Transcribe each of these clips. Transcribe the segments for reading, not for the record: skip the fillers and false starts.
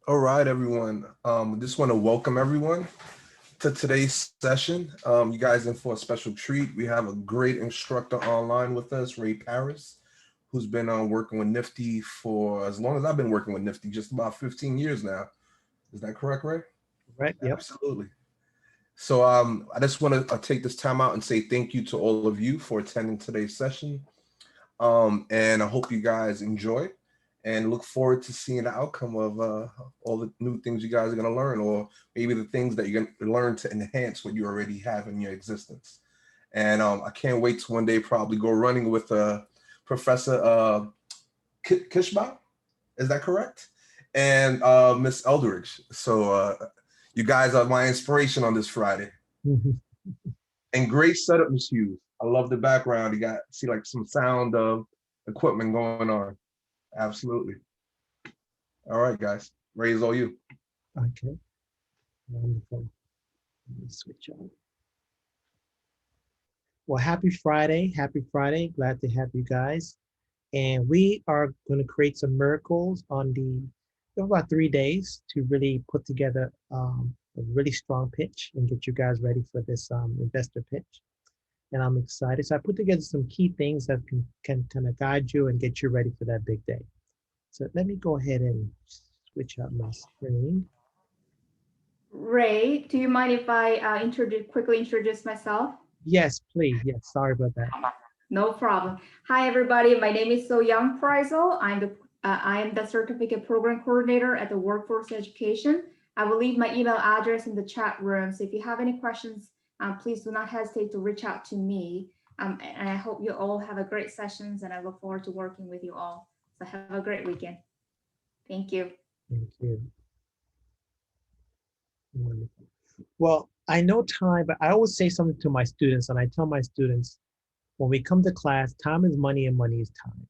All right, everyone. Just want to welcome everyone to today's session. You guys in for a special treat. We have a great instructor online with us, Ray Paris, who's been working with Nifty for as long as I've been working with Nifty, just about 15 years now. Is that correct, Ray? Right. Yep. Absolutely. So I just want to take this time out and say thank you to all of you for attending today's session. And I hope you guys enjoy and look forward to seeing the outcome of all the new things you guys are going to learn, or maybe the things that you're going to learn to enhance what you already have in your existence. And I can't wait to one day probably go running with Professor Kishba. Is that correct? And Miss Eldridge. So you guys are my inspiration on this Friday. And great setup, Miss Hughes. I love the background. You got see like some sound equipment going on. Absolutely. All right, guys. Raise all you. Okay. Wonderful. Let me switch on. Well, happy Friday. Happy Friday. Glad to have you guys. And we are going to create some miracles on about 3 days to really put together a really strong pitch and get you guys ready for this investor pitch. And I'm excited. So I put together some key things that can kind of guide you and get you ready for that big day. So let me go ahead and switch up my screen. Ray, do you mind if I quickly introduce myself? Yes, please. Yes, sorry about that. No problem. Hi, everybody. My name is So Young Preisel. I am the Certificate Program Coordinator at the Workforce Education. I will leave my email address in the chat room. So if you have any questions, please do not hesitate to reach out to me. And I hope you all have a great sessions, and I look forward to working with you all. So have a great weekend. Thank you. Thank you. Wonderful. Well, I know time, but I always say something to my students, and I tell my students, when we come to class, time is money and money is time.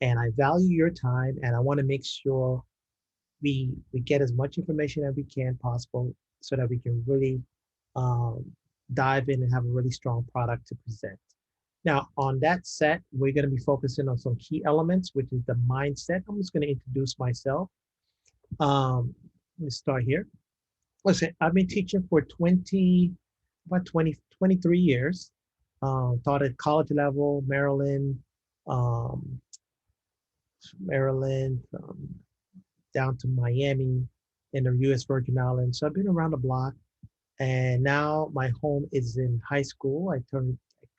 And I value your time, and I want to make sure we get as much information as we can possible so that we can really um, dive in and have a really strong product to present. Now, on that set, we're going to be focusing on some key elements, which is the mindset. I'm just going to introduce myself. Let me start here. Listen, I've been teaching for about 23 years. Taught at college level, um, Maryland, down to Miami in the U.S. Virgin Islands. So I've been around the block. And now my home is in high school. I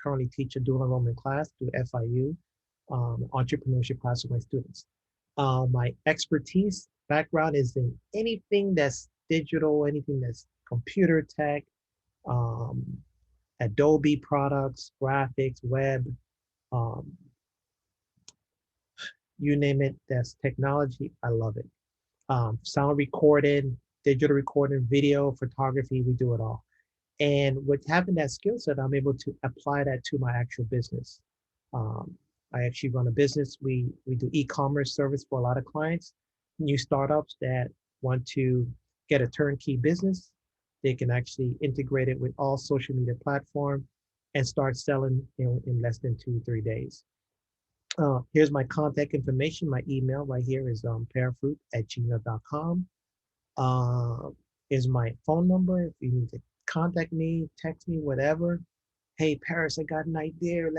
currently teach a dual enrollment class through FIU, entrepreneurship class with my students. My expertise background is in anything that's digital, anything that's computer tech, um, Adobe products, graphics, web, um, you name it, that's technology. I love it. Sound recording, digital recording, video, photography, we do it all. And with having that skill set, I'm able to apply that to my actual business. Um, I actually run a business. We do e-commerce service for a lot of clients, new startups that want to get a turnkey business. They can actually integrate it with all social media platform and start selling in less than 2 3 days. Here's my contact information. My email right here is parafruit@gmail.com. Uh, is my phone number. If you need to contact me, text me, whatever. Hey, Paris, I got an idea.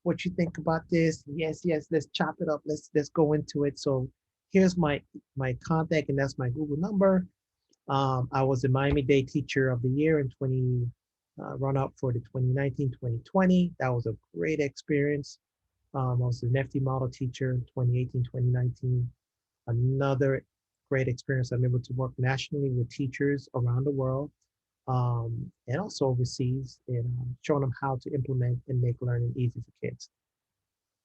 What you think about this? Yes, yes, let's chop it up. Let's go into it. So here's my contact, and that's my Google number. I was the Miami-Dade Teacher of the Year in 20, run up for the 2019-2020. That was a great experience. I was the Nifty Model Teacher in 2018, 2019. Another great experience. I'm able to work nationally with teachers around the world and also overseas and showing them how to implement and make learning easy for kids.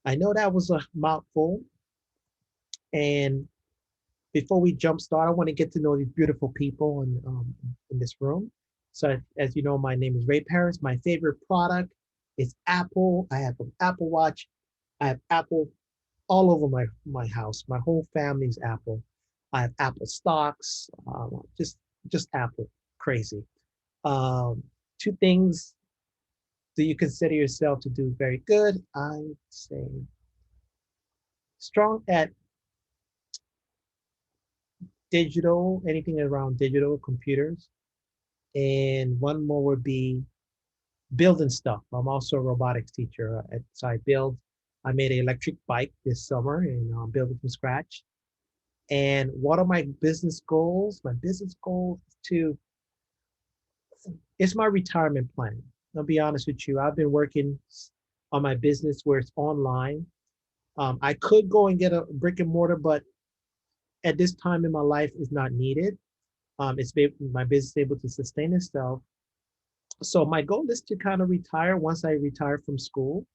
I know that was a mouthful. And before we jump start, I want to get to know these beautiful people in this room. So as you know, my name is Ray Paris. My favorite product is Apple. I have an Apple Watch. I have Apple all over my house. My whole family is Apple. I have Apple stocks, just Apple, crazy. Um, Two things. Do you consider yourself to do very good? I would say strong at digital, anything around digital computers. And one more would be building stuff. I'm also a robotics teacher. So I made an electric bike this summer and built it from scratch. And what are my business goals? My business goal is it's my retirement plan. I'll be honest with you. I've been working on my business where it's online. I could go and get a brick and mortar, but at this time in my life, it's not needed. My business is able to sustain itself. So my goal is to kind of retire. Once I retire from school,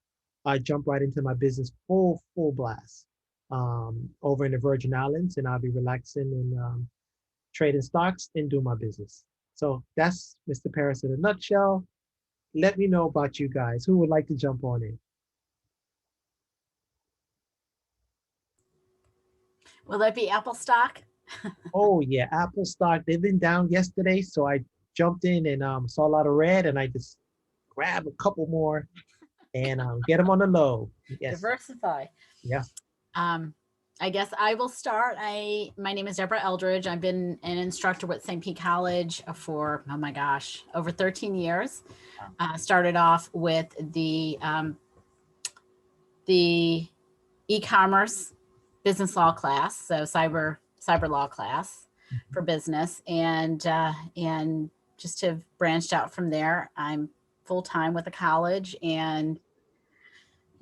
I jump right into my business full blast over in the Virgin Islands, and I'll be relaxing and trading stocks and do my business. So that's Mr. Paris in a nutshell. Let me know about you guys. Who would like to jump on in? Will that be Apple stock? Oh yeah, Apple stock. They've been down yesterday, so I jumped in and saw a lot of red, and I just grabbed a couple more and get them on the low. Yes. Diversify. Yeah. I guess I will start. My name is Deborah Eldridge. I've been an instructor with St. Pete College for, oh my gosh, over 13 years. Started off with the e-commerce business law class, so cyber law class for business, and just have branched out from there. I'm full time with a college, and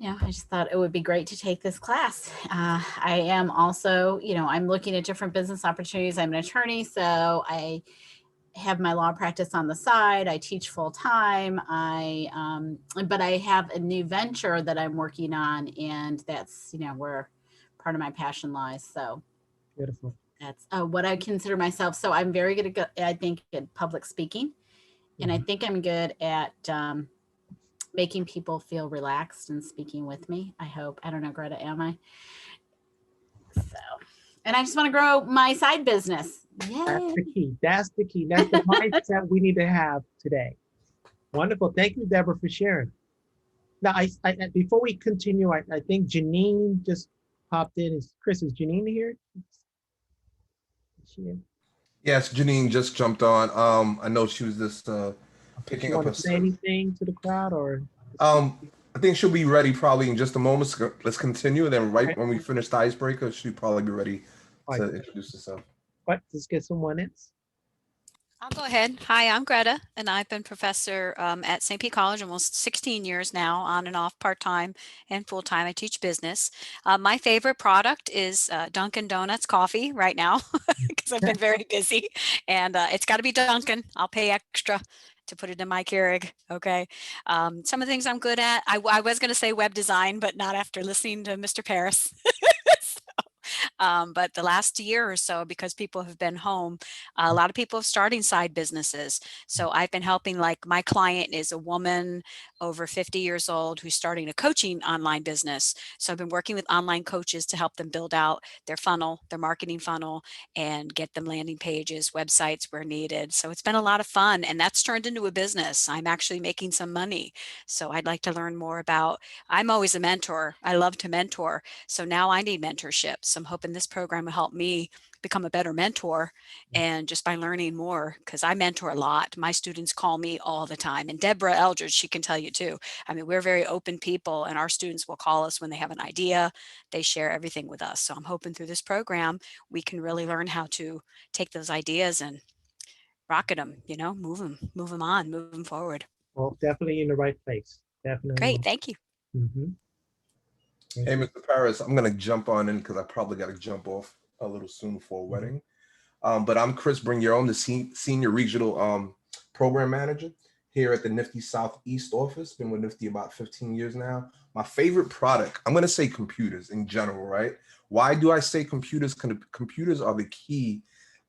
I just thought it would be great to take this class. I am also, I'm looking at different business opportunities. I'm an attorney, so I have my law practice on the side. I teach full time. But I have a new venture that I'm working on, and that's, where part of my passion lies. So Beautiful. that's what I consider myself. So I'm very good at, I think, at public speaking, and I think I'm good at making people feel relaxed and speaking with me. I hope. I don't know, Greta, am I? So, and I just want to grow my side business. Yay. That's the key. That's the key. That's the mindset we need to have today. Wonderful. Thank you, Deborah, for sharing. Now, I before we continue, I think Janine just popped in. Is Janine here? Is she in? Yes, Janine just jumped on. I know she was just picking up her. Say anything to the crowd, or? I think she'll be ready probably in just a moment. So let's continue, and then right when we finish the icebreaker, she'll probably be ready to introduce herself. But let's get someone else. I'll go ahead. Hi, I'm Greta, and I've been professor at St. Pete College almost 16 years now, on and off, part-time and full-time. I teach business. My favorite product is Dunkin' Donuts coffee right now because I've been very busy, and it's got to be Dunkin'. I'll pay extra to put it in my Keurig. Okay. Some of the things I'm good at, I was going to say web design, but not after listening to Mr. Paris. But the last year or so, because people have been home, a lot of people are starting side businesses. So I've been helping, like my client is a woman over 50 years old who's starting a coaching online business. So I've been working with online coaches to help them build out their funnel, their marketing funnel, and get them landing pages, websites where needed. So it's been a lot of fun, and that's turned into a business. I'm actually making some money. So I'd like to learn more about, I'm always a mentor. I love to mentor. So now I need mentorship. So I'm hoping this program will help me become a better mentor, and just by learning more, because I mentor a lot. My students call me all the time, and Deborah Eldridge, she can tell you too. I mean, we're very open people, and our students will call us when they have an idea. They share everything with us. So I'm hoping through this program, we can really learn how to take those ideas and rocket them, move them on, move them forward. Well, definitely in the right place. Definitely. Great. Thank you. Mm-hmm. Hey, Mr. Paris, I'm going to jump on in because I probably got to jump off a little soon for a wedding. But I'm Chris Bring Your Own, the senior regional program manager here at the Nifty Southeast office. Been with Nifty about 15 years now. My favorite product, I'm going to say computers in general, right? Why do I say computers? Computers are the key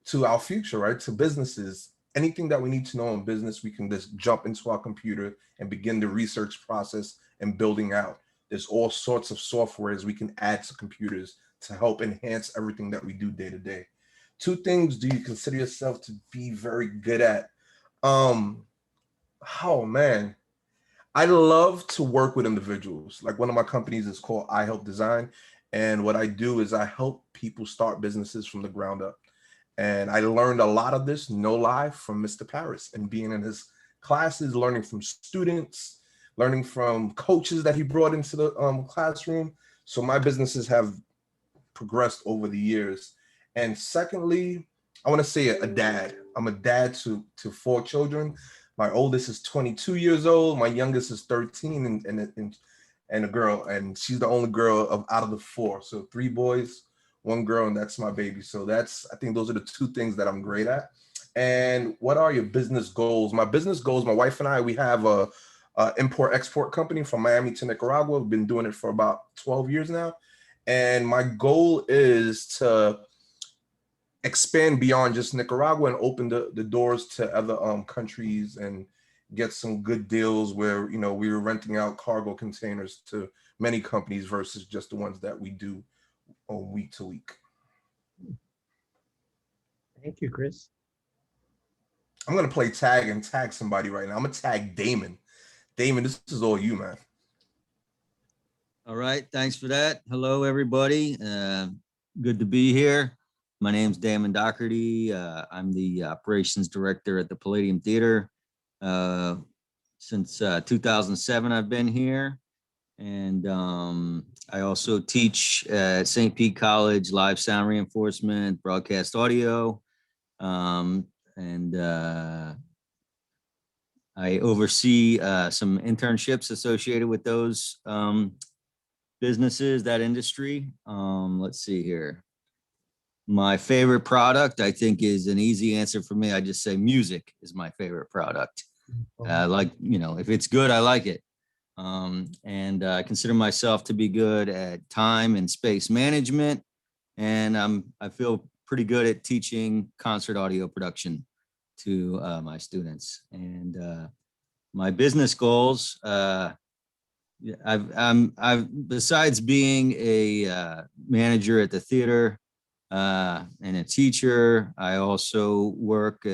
to our future, right? To businesses. Anything that we need to know in business, we can just jump into our computer and begin the research process and building out. There's all sorts of softwares we can add to computers to help enhance everything that we do day to day. 2 things do you consider yourself to be very good at? Oh man, I love to work with individuals. Like one of my companies is called I Help Design. And what I do is I help people start businesses from the ground up. And I learned a lot of this, no lie, from Mr. Paris and being in his classes, learning from students, learning from coaches that he brought into the classroom. So my businesses have progressed over the years. And secondly, I want to say a dad. I'm a dad to 4 children. My oldest is 22 years old. My youngest is 13 and a girl. And she's the only girl out of the 4. So 3 boys, 1 girl, and that's my baby. So I think those are the 2 things that I'm great at. And what are your business goals? My business goals, my wife and I, we have a import-export company from Miami to Nicaragua. We've been doing it for about 12 years now. And my goal is to expand beyond just Nicaragua and open the doors to other countries and get some good deals where, you know, we were renting out cargo containers to many companies versus just the ones that we do week to week. Thank you, Chris. I'm going to play tag and tag somebody right now. I'm going to tag Damon. Damon, this is all you, man. All right, thanks for that. Hello, everybody. Good to be here. My name's Damon Doherty. I'm the operations director at the Palladium Theater. Since 2007, I've been here. And I also teach at St. Pete College, live sound reinforcement, broadcast audio. I oversee some internships associated with those businesses, that industry. Let's see here. My favorite product, I think, is an easy answer for me. I just say music is my favorite product. Like, you know, if it's good, I like it. And I consider myself to be good at time and space management. And I feel pretty good at teaching concert audio production to my students. And my business goals, I've besides being a manager at the theater and a teacher, I also work,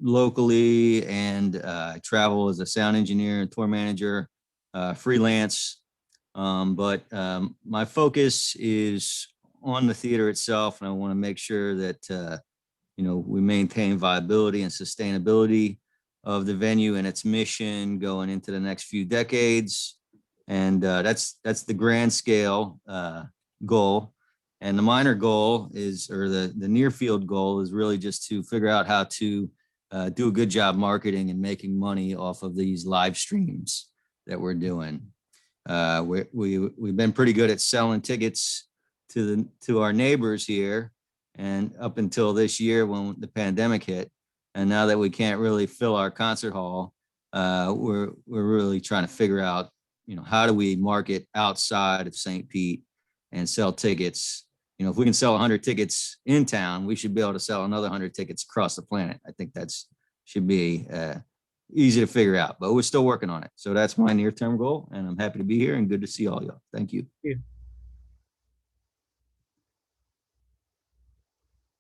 locally, and I travel as a sound engineer and tour manager, freelance. But my focus is on the theater itself, and I want to make sure that we maintain viability and sustainability of the venue and its mission going into the next few decades. And that's the grand scale goal. And the minor goal is, or the near field goal is really just to figure out how to do a good job marketing and making money off of these live streams that we're doing. We've been pretty good at selling tickets to our neighbors here, and up until this year when the pandemic hit. And now that we can't really fill our concert hall, we're really trying to figure out, how do we market outside of St. Pete and sell tickets? If we can sell 100 tickets in town, we should be able to sell another 100 tickets across the planet. I think should be easy to figure out, but we're still working on it. So that's my near-term goal, and I'm happy to be here and good to see all y'all. Thank you. Thank you.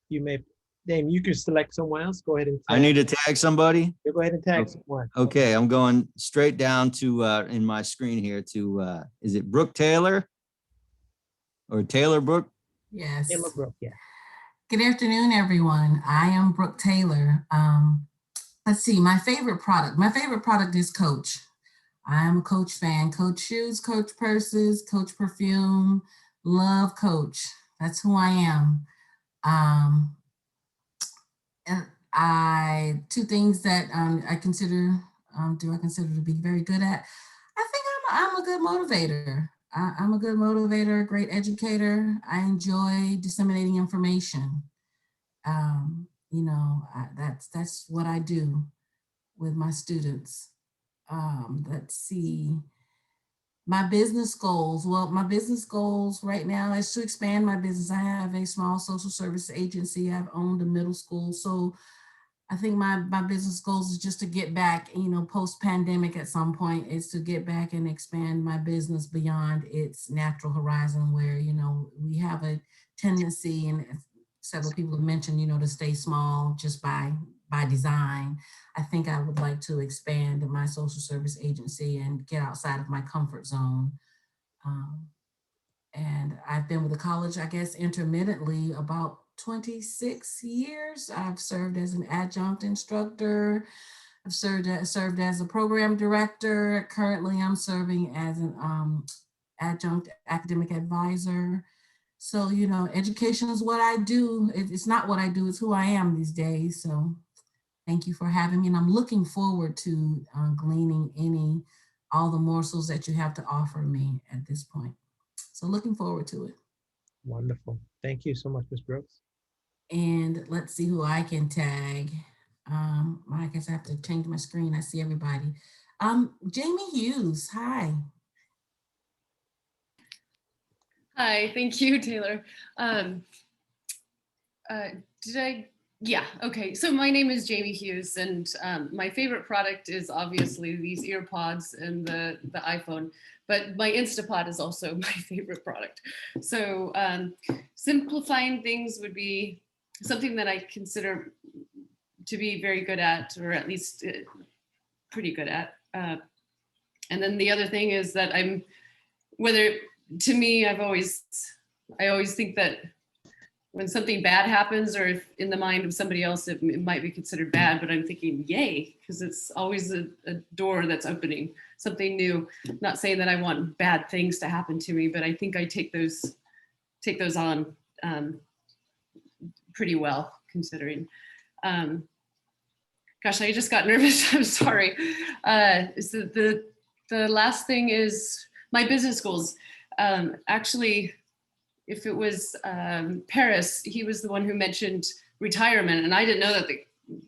You may, Dame, you can select someone else. Go ahead and tag. I need to tag somebody. Yeah, go ahead and tag someone. Okay, I'm going straight down to in my screen here to is it Brooke Taylor or Taylor Brooke? Yes. Taylor Brooke, yeah. Good afternoon, everyone. I am Brooke Taylor. Let's see, my favorite product is Coach. I am a Coach fan. Coach shoes, Coach purses, Coach perfume, love Coach. That's who I am. And two things that I consider to be very good at. I think I'm a good motivator. I'm a good motivator, great educator. I enjoy disseminating information. That's what I do with my students. Let's see. My business goals. Well, my business goals right now is to expand my business. I have a small social service agency. I've owned a middle school. So I think my business goals is just to get back, post-pandemic at some point, is to get back and expand my business beyond its natural horizon where, we have a tendency, and several people have mentioned, to stay small just by design. I think I would like to expand my social service agency and get outside of my comfort zone. And I've been with the college, I guess, intermittently about 26 years. I've served as an adjunct instructor. I've served as a program director. Currently, I'm serving as an adjunct academic advisor. So, you know, education is what I do. It's not what I do, it's who I am these days. So thank you for having me. And I'm looking forward to gleaning all the morsels that you have to offer me at this point. So looking forward to it. Wonderful. Thank you so much, Ms. Brooks. And let's see who I can tag. I guess I have to change my screen. I see everybody. Jamie Hughes, hi. Hi, thank you, Taylor. Yeah, okay. So my name is Jamie Hughes, and my favorite product is obviously these ear pods and the iPhone, but my Instapot is also my favorite product. So simplifying things would be something that I consider to be very good at, or at least pretty good at. And then the other thing is that to me, I always think that when something bad happens, or if in the mind of somebody else, it might be considered bad, but I'm thinking, yay, because it's always a door that's opening, something new. Not saying that I want bad things to happen to me, but I think I take those on pretty well, considering. Gosh, I just got nervous. I'm sorry. The last thing is my business goals. Actually, if it was Paris, he was the one who mentioned retirement, and I didn't know that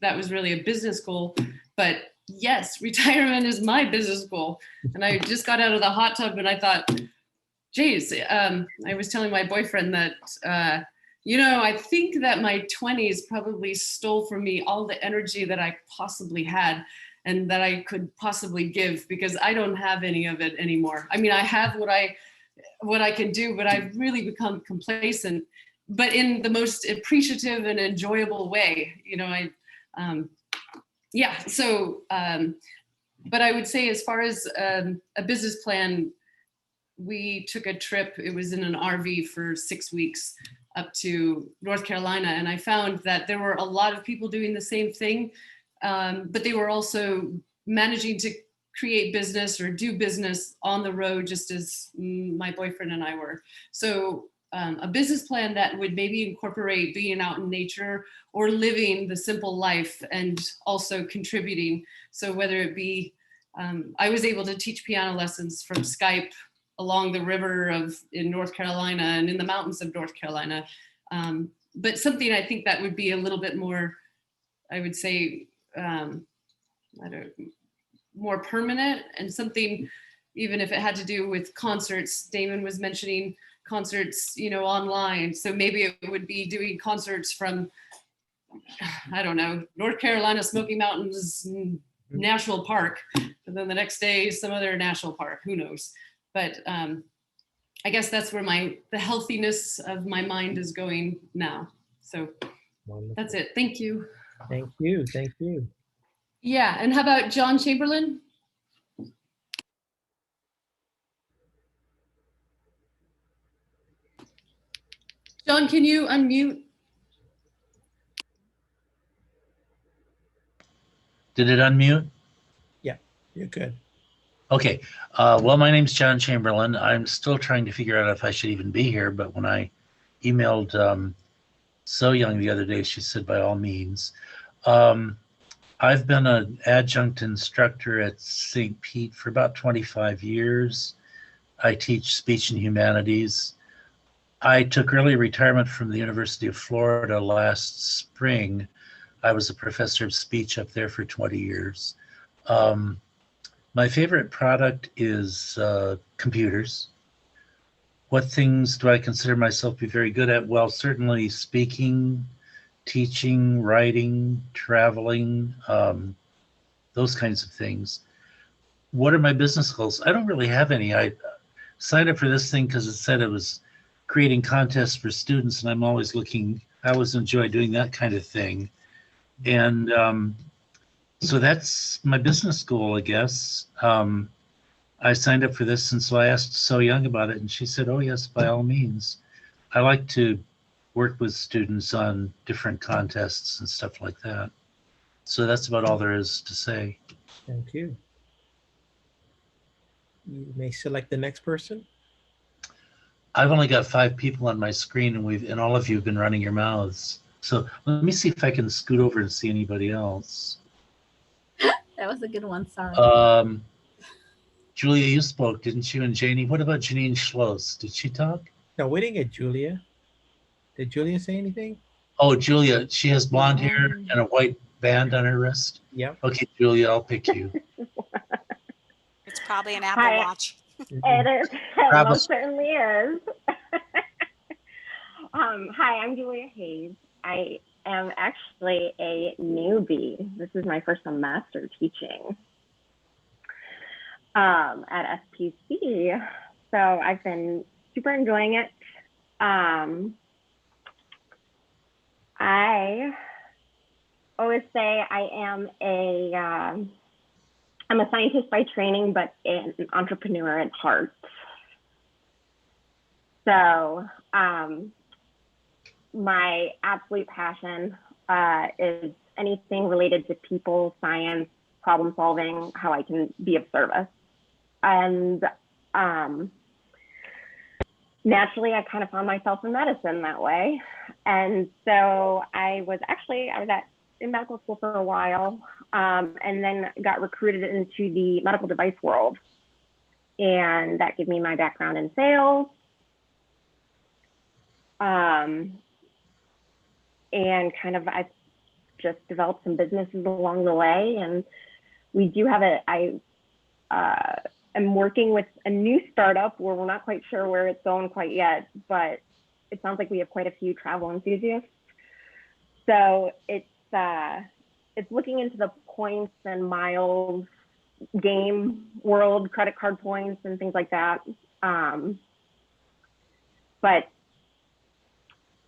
that was really a business goal, but yes, retirement is my business goal. And I just got out of the hot tub and I thought, geez, I was telling my boyfriend that, you know, I think that my 20s probably stole from me all the energy that I possibly had and that I could possibly give, because I don't have any of it anymore. I mean, I have what I can do, but I've really become complacent, but in the most appreciative and enjoyable way, you know. But I would say, as far as a business plan, we took a trip. It was in an RV for 6 weeks up to North Carolina, and I found that there were a lot of people doing the same thing, but they were also managing to create business or do business on the road, just as my boyfriend and I were. So a business plan that would maybe incorporate being out in nature or living the simple life and also contributing. So whether it be, I was able to teach piano lessons from Skype along the river in North Carolina and in the mountains of North Carolina. But something I think that would be a little bit more, I would say, more permanent, and something, even if it had to do with concerts. Damon was mentioning concerts, you know, online. So maybe it would be doing concerts from, I don't know, North Carolina Smoky Mountains National Park, and then the next day some other national park, who knows. But I guess that's where the healthiness of my mind is going now. So Wonderful. That's it. Thank you. Thank you. Thank you. Yeah, and how about John Chamberlain? John, can you unmute? Did it unmute? Yeah, you're good. Okay. Well, my name's John Chamberlain. I'm still trying to figure out if I should even be here, but when I emailed So Young the other day, she said, by all means. I've been an adjunct instructor at St. Pete for about 25 years. I teach speech and humanities. I took early retirement from the University of Florida last spring. I was a professor of speech up there for 20 years. My favorite product is computers. What things do I consider myself to be very good at? Well, certainly speaking, teaching, writing, traveling, those kinds of things. What are my business goals? I don't really have any. I signed up for this thing because it said it was creating contests for students, and I'm always looking, I always enjoy doing that kind of thing. And so that's my business goal, I guess. I'm I signed up for this, and so I asked So Young about it, and she said, "Oh yes, by all means." I like to work with students on different contests and stuff like that. So that's about all there is to say. Thank you. You may select the next person. I've only got 5 people on my screen, and all of you have been running your mouths. So let me see if I can scoot over and see anybody else. That was a good one. Sorry. Julia, you spoke, didn't you? And Janie, what about Janine Schloss? Did she talk? No, we didn't get Julia. Did Julia say anything? Oh, Julia, she has blonde hair and a white band on her wrist. Yep. Okay, Julia, I'll pick you. It's probably an Apple Hi. Watch. It is. It Bravo. most certainly is. Hi, I'm Julia Hayes. I am actually a newbie. This is my first semester teaching at SPC. So I've been super enjoying it. I always say I'm a scientist by training, but an entrepreneur at heart. So my absolute passion is anything related to people, science, problem solving, how I can be of service. And naturally, I kind of found myself in medicine that way. And so I was in medical school for a while, and then got recruited into the medical device world. And that gave me my background in sales. And kind of, I just developed some businesses along the way. And we do have I am working with a new startup where we're not quite sure where it's going quite yet, but it sounds like we have quite a few travel enthusiasts. So it's looking into the points and miles game world, credit card points and things like that. But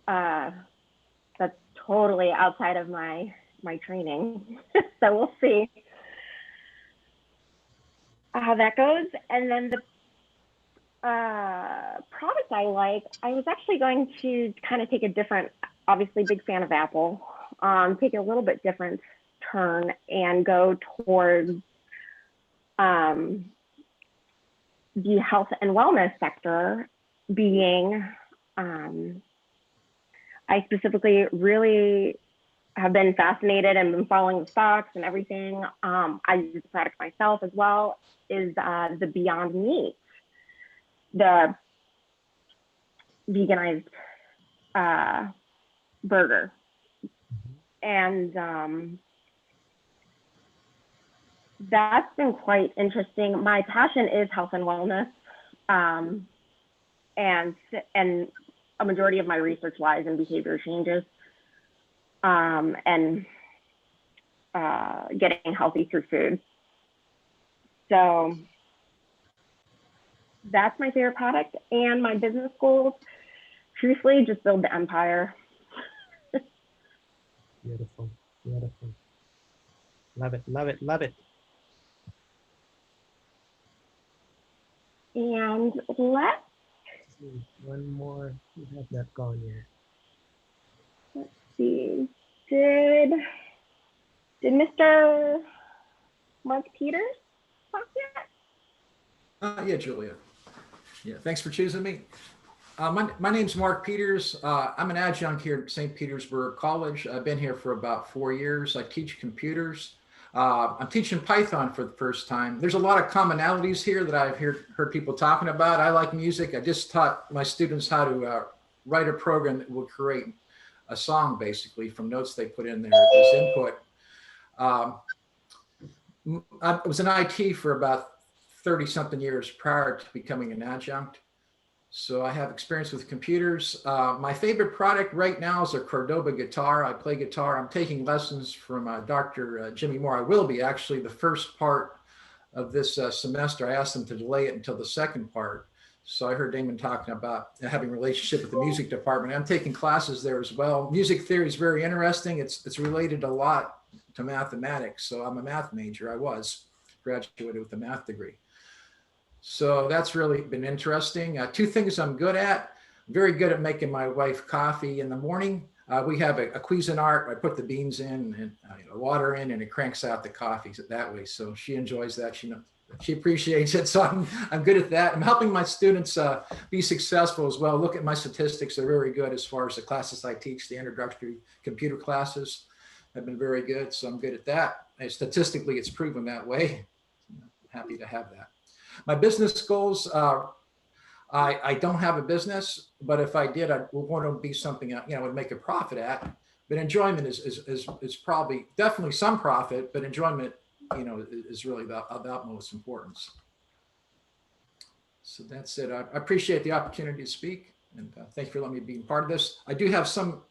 that's totally outside of my training. So we'll see how that goes. And then the product I like, I was actually going to kind of take a different, obviously big fan of Apple, take a little bit different turn and go towards the health and wellness sector, being I specifically really have been fascinated and been following the stocks and everything. I use the product myself as well, is the Beyond Meat, the veganized burger. And that's been quite interesting. My passion is health and wellness, and a majority of my research lies in behavior changes, and getting healthy through food. So that's my favorite product. And my business goals, truthfully, just build the empire. Beautiful, beautiful. Love it, love it, love it. And let's see, one more. We have not gone yet. Let's see. Did Mr. Mark Peters talk yet? Yeah, Julia. Yeah, thanks for choosing me. My name's Mark Peters. I'm an adjunct here at St. Petersburg College. I've been here for about 4 years. I teach computers. I'm teaching Python for the first time. There's a lot of commonalities here that I've heard people talking about. I like music. I just taught my students how to write a program that will create a song basically from notes they put in there as input. I was in IT for about 30 something years prior to becoming an adjunct. So I have experience with computers. My favorite product right now is a Cordoba guitar. I play guitar. I'm taking lessons from Dr. Jimmy Moore. I will be actually the first part of this semester. I asked them to delay it until the second part. So I heard Damon talking about having a relationship with the music department. I'm taking classes there as well. Music theory is very interesting. It's related a lot to mathematics. So I'm a math major. I was graduated with a math degree. So that's really been interesting. Two things I'm good at. Very good at making my wife coffee in the morning. We have a Cuisinart. I put the beans in and water in, and it cranks out the coffee that way. So she enjoys that. She appreciates it. So I'm good at that. I'm helping my students be successful as well. Look at my statistics. They're very good as far as the classes I teach. The introductory computer classes have been very good. So I'm good at that. And statistically, it's proven that way. I'm happy to have that. My business goals, I don't have a business, but if I did, I would want to be something I would make a profit at. But enjoyment is probably definitely some profit, but enjoyment, is really about most importance. So that's it. I appreciate the opportunity to speak, and thank you for letting me be part of this. I do have some.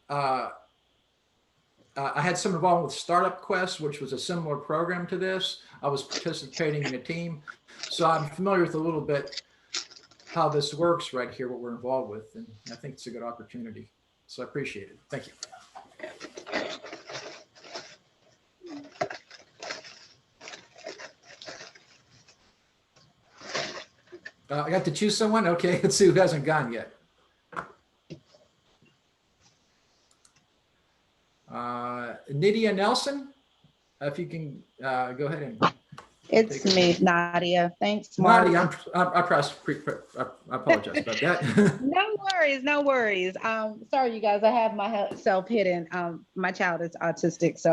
I had some involvement with Startup Quest, which was a similar program to this. I was participating in a team, so I'm familiar with a little bit how this works right here, what we're involved with, and I think it's a good opportunity. So I appreciate it. Thank you. I got to choose someone. Okay, let's see who hasn't gone yet. Nydia Nelson, if you can go ahead and. It's me, Nadia. Thanks, Mark. Nadia, I apologize about that. No worries. Sorry, you guys. I have myself hidden. My child is autistic,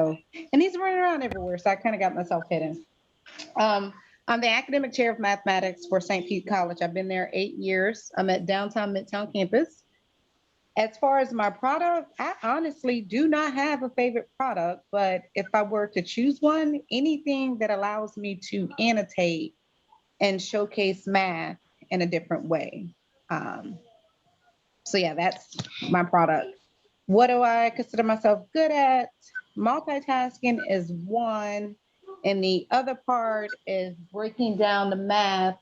and he's running around everywhere, so I kind of got myself hidden. I'm the academic chair of mathematics for St. Pete College. I've been there 8 years. I'm at downtown Midtown campus. As far as my product, I honestly do not have a favorite product, but if I were to choose one, anything that allows me to annotate and showcase math in a different way. So yeah, that's my product. What do I consider myself good at? Multitasking is one, and the other part is breaking down the math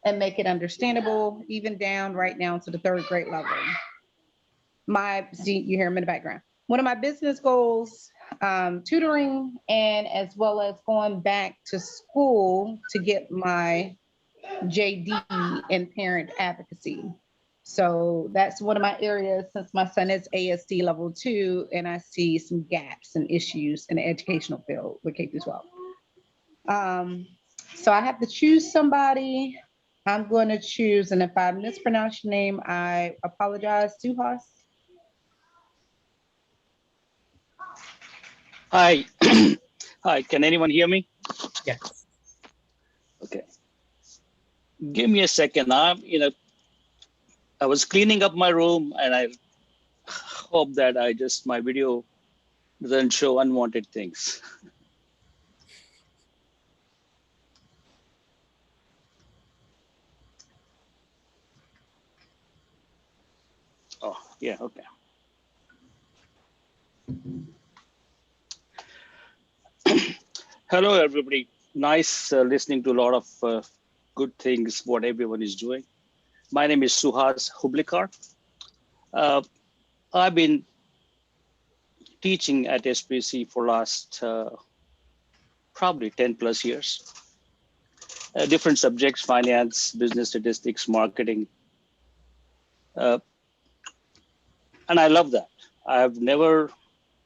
and make it understandable, even down right now to the 3rd grade level. You hear him in the background. One of my business goals, tutoring, and as well as going back to school to get my JD in parent advocacy. So that's one of my areas, since my son is ASD level 2, and I see some gaps and issues in the educational field with K-12. So I have to choose somebody. I'm going to choose, and if I mispronounce your name, I apologize, Suhas. Hi. Hi, can anyone hear me? Yes. Okay. Give me a second. I was cleaning up my room, and I hope that my video doesn't show unwanted things. Oh, yeah, okay. Hello, everybody. Nice listening to a lot of good things, what everyone is doing. My name is Suhas Hublikar. I've been teaching at SPC for last probably 10 plus years. Different subjects, finance, business statistics, marketing. And I love that. I've never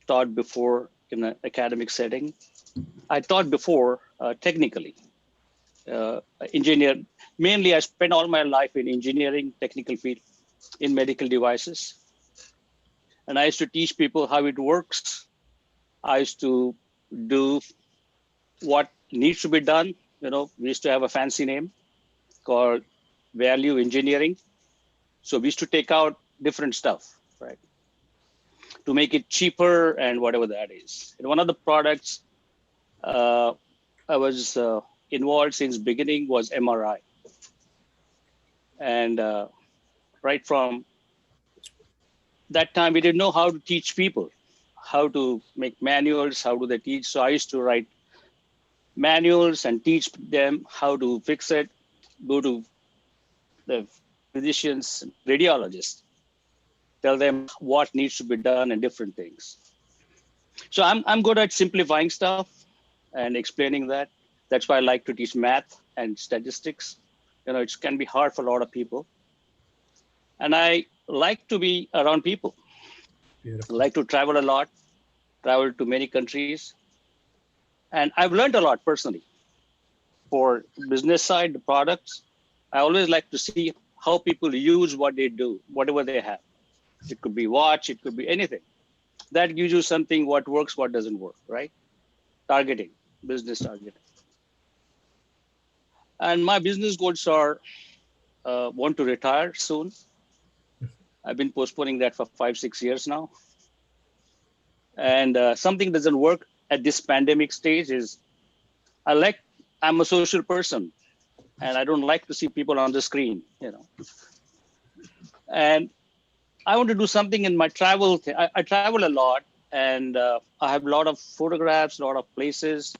taught before in an academic setting. I taught before technically, engineer. Mainly I spent all my life in engineering, technical field, in medical devices. And I used to teach people how it works. I used to do what needs to be done. We used to have a fancy name called value engineering. So we used to take out different stuff, right, to make it cheaper and whatever that is. And one of the products I was involved since beginning was MRI. And right from that time, we didn't know how to teach people, how to make manuals, how do they teach. So I used to write manuals and teach them how to fix it, go to the physicians, radiologists, tell them what needs to be done and different things. So I'm good at simplifying stuff and explaining that. That's why I like to teach math and statistics. You know, it can be hard for a lot of people. And I like to be around people. Beautiful. I like to travel a lot, travel to many countries. And I've learned a lot personally. For business side, the products, I always like to see how people use what they do, whatever they have. It could be watch, it could be anything. That gives you something what works, what doesn't work, right? Targeting, business targeting. And my business goals are want to retire soon. I've been postponing that for 5-6 years now. And something doesn't work at this pandemic stage is I'm a social person and I don't like to see people on the screen, you know. And I want to do something in my travel. I travel a lot and I have a lot of photographs, a lot of places.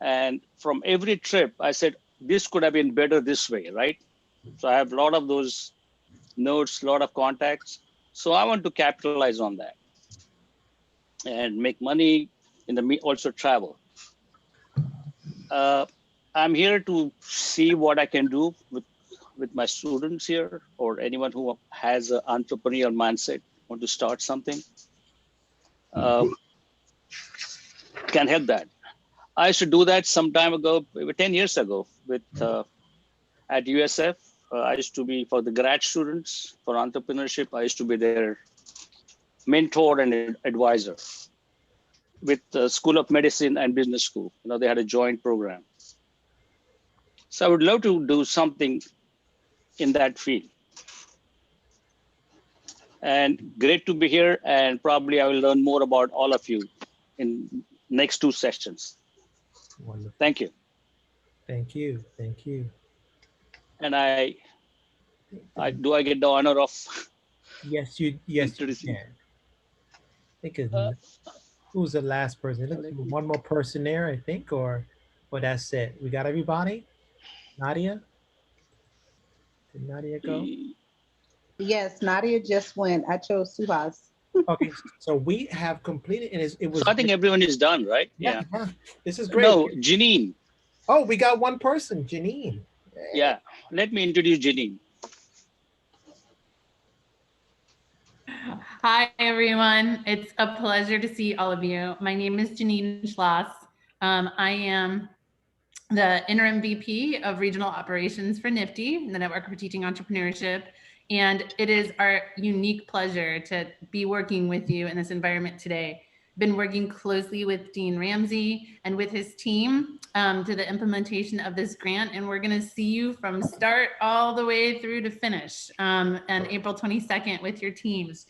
And from every trip, I said, this could have been better this way, right? So I have a lot of those notes, a lot of contacts. So I want to capitalize on that and make money also travel. I'm here to see what I can do with my students here or anyone who has an entrepreneurial mindset, want to start something, can help that. I used to do that some time ago, 10 years ago with at USF. I used to be for the grad students for entrepreneurship. I used to be their mentor and advisor with the School of Medicine and Business School. You know, they had a joint program. So I would love to do something in that field. And great to be here. And probably I will learn more about all of you in next 2 sessions. Wonderful. Thank you. Thank you. Thank you. And do I get the honor of Yes, you can. I think who's the last person? One more person there, I think, or that's it. We got everybody? Nadia? Did Nadia go? Yes, Nadia just went. I chose Suhas. Okay, so we have completed, and it was. So I think everyone is done, right? Yeah. This is great. No, Janine. Oh, we got one person, Janine. Yeah, let me introduce Janine. Hi, everyone. It's a pleasure to see all of you. My name is Janine Schloss. I am the interim VP of Regional Operations for NIFTY, the Network for Teaching Entrepreneurship. And it is our unique pleasure to be working with you in this environment today. Been working closely with Dean Ramsey and with his team to the implementation of this grant. And we're gonna see you from start all the way through to finish on April 22nd with your teams.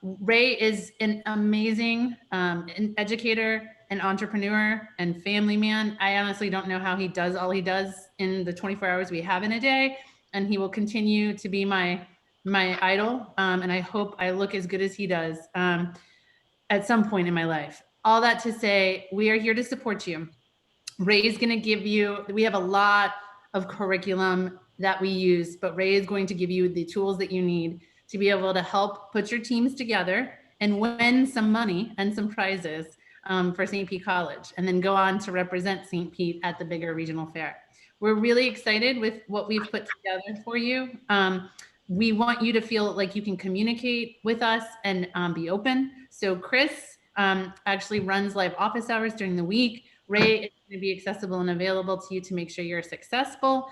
Ray is an amazing educator, an entrepreneur, and family man. I honestly don't know how he does all he does in the 24 hours we have in a day. And he will continue to be my idol. And I hope I look as good as he does at some point in my life. All that to say, we are here to support you. Ray is going to give you, we have a lot of curriculum that we use, but Ray is going to give you the tools that you need to be able to help put your teams together and win some money and some prizes for St. Pete College, and then go on to represent St. Pete at the bigger regional fair. We're really excited with what we've put together for you. We want you to feel like you can communicate with us and be open. So Chris actually runs live office hours during the week. Ray is going to be accessible and available to you to make sure you're successful.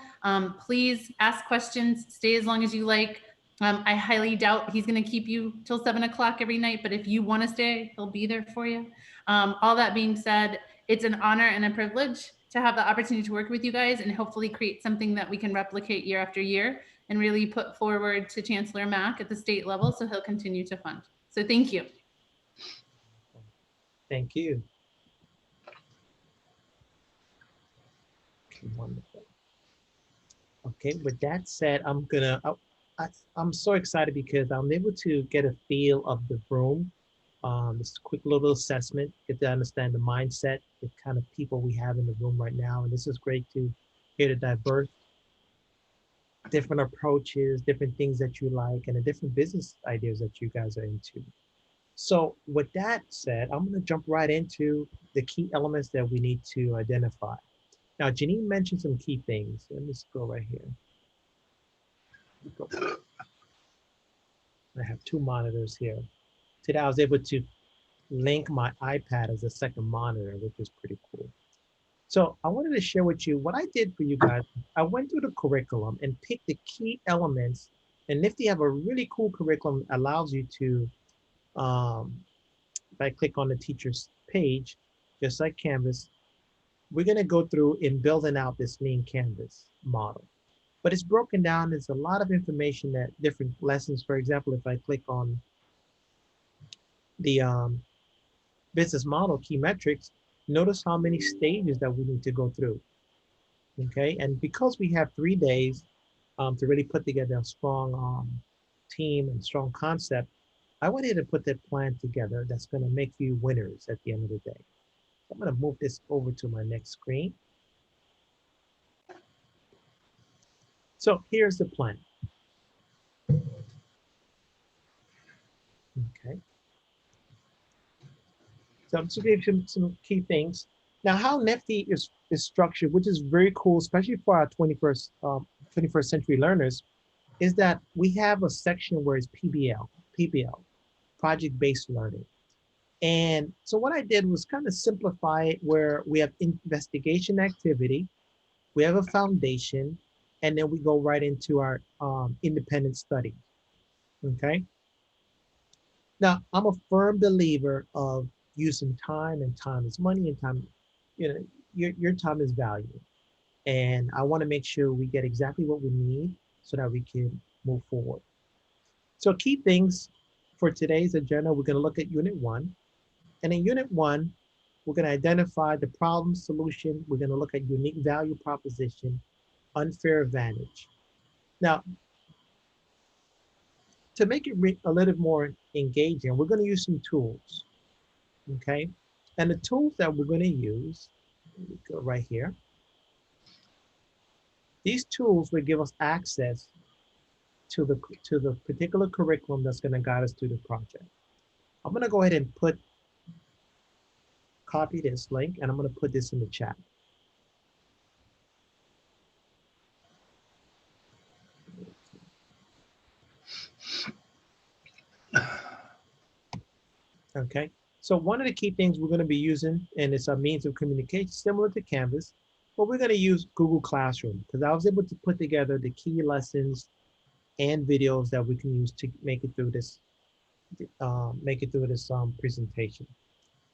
Please ask questions, stay as long as you like. I highly doubt he's going to keep you till 7 o'clock every night, but if you want to stay, he'll be there for you. All that being said, it's an honor and a privilege to have the opportunity to work with you guys and hopefully create something that we can replicate year after year and really put forward to Chancellor Mack at the state level, so he'll continue to fund. So thank you. Thank you. Wonderful. Okay, with that said, I'm so excited because I'm able to get a feel of the room. This quick little assessment, get to understand the mindset, the kind of people we have in the room right now. And this is great to hear the diverse, different approaches, different things that you like, and the different business ideas that you guys are into. So with that said, I'm gonna jump right into the key elements that we need to identify. Now, Janine mentioned some key things. Let me just go right here. I have two monitors here. Today, I was able to link my iPad as a second monitor, which is pretty cool. So I wanted to share with you what I did for you guys. I went through the curriculum and picked the key elements. And Nifty have a really cool curriculum that allows you to, if I click on the teacher's page, just like Canvas, we're gonna go through in building out this lean Canvas model. But it's broken down. There's a lot of information that different lessons. For example, if I click on the business model key metrics, notice how many stages that we need to go through. Okay, and because we have 3 days to really put together a strong team and strong concept, I went ahead and put that plan together that's going to make you winners at the end of the day. So I'm going to move this over to my next screen. So here's the plan. Okay. So I'm just going to give you some key things. Now, how Nifty is structured, which is very cool, especially for our 21st century learners, is that we have a section where it's PBL, project-based learning. And so what I did was kind of simplify it where we have investigation activity, we have a foundation, and then we go right into our independent study, okay? Now, I'm a firm believer of using time, and time is money, and time, you know, your time is valuable. And I want to make sure we get exactly what we need so that we can move forward. So key things for today's agenda, we're going to look at Unit 1. And in Unit 1, we're going to identify the problem solution. We're going to look at unique value proposition, unfair advantage. Now, to make it a little more engaging, we're going to use some tools, okay? And the tools that we're going to use, let me go right here. These tools will give us access to the particular curriculum that's going to guide us through the project. I'm going to go ahead and copy this link, and I'm going to put this in the chat. Okay, so one of the key things we're going to be using, and it's a means of communication similar to Canvas, but we're going to use Google Classroom because I was able to put together the key lessons and videos that we can use to make it through this presentation.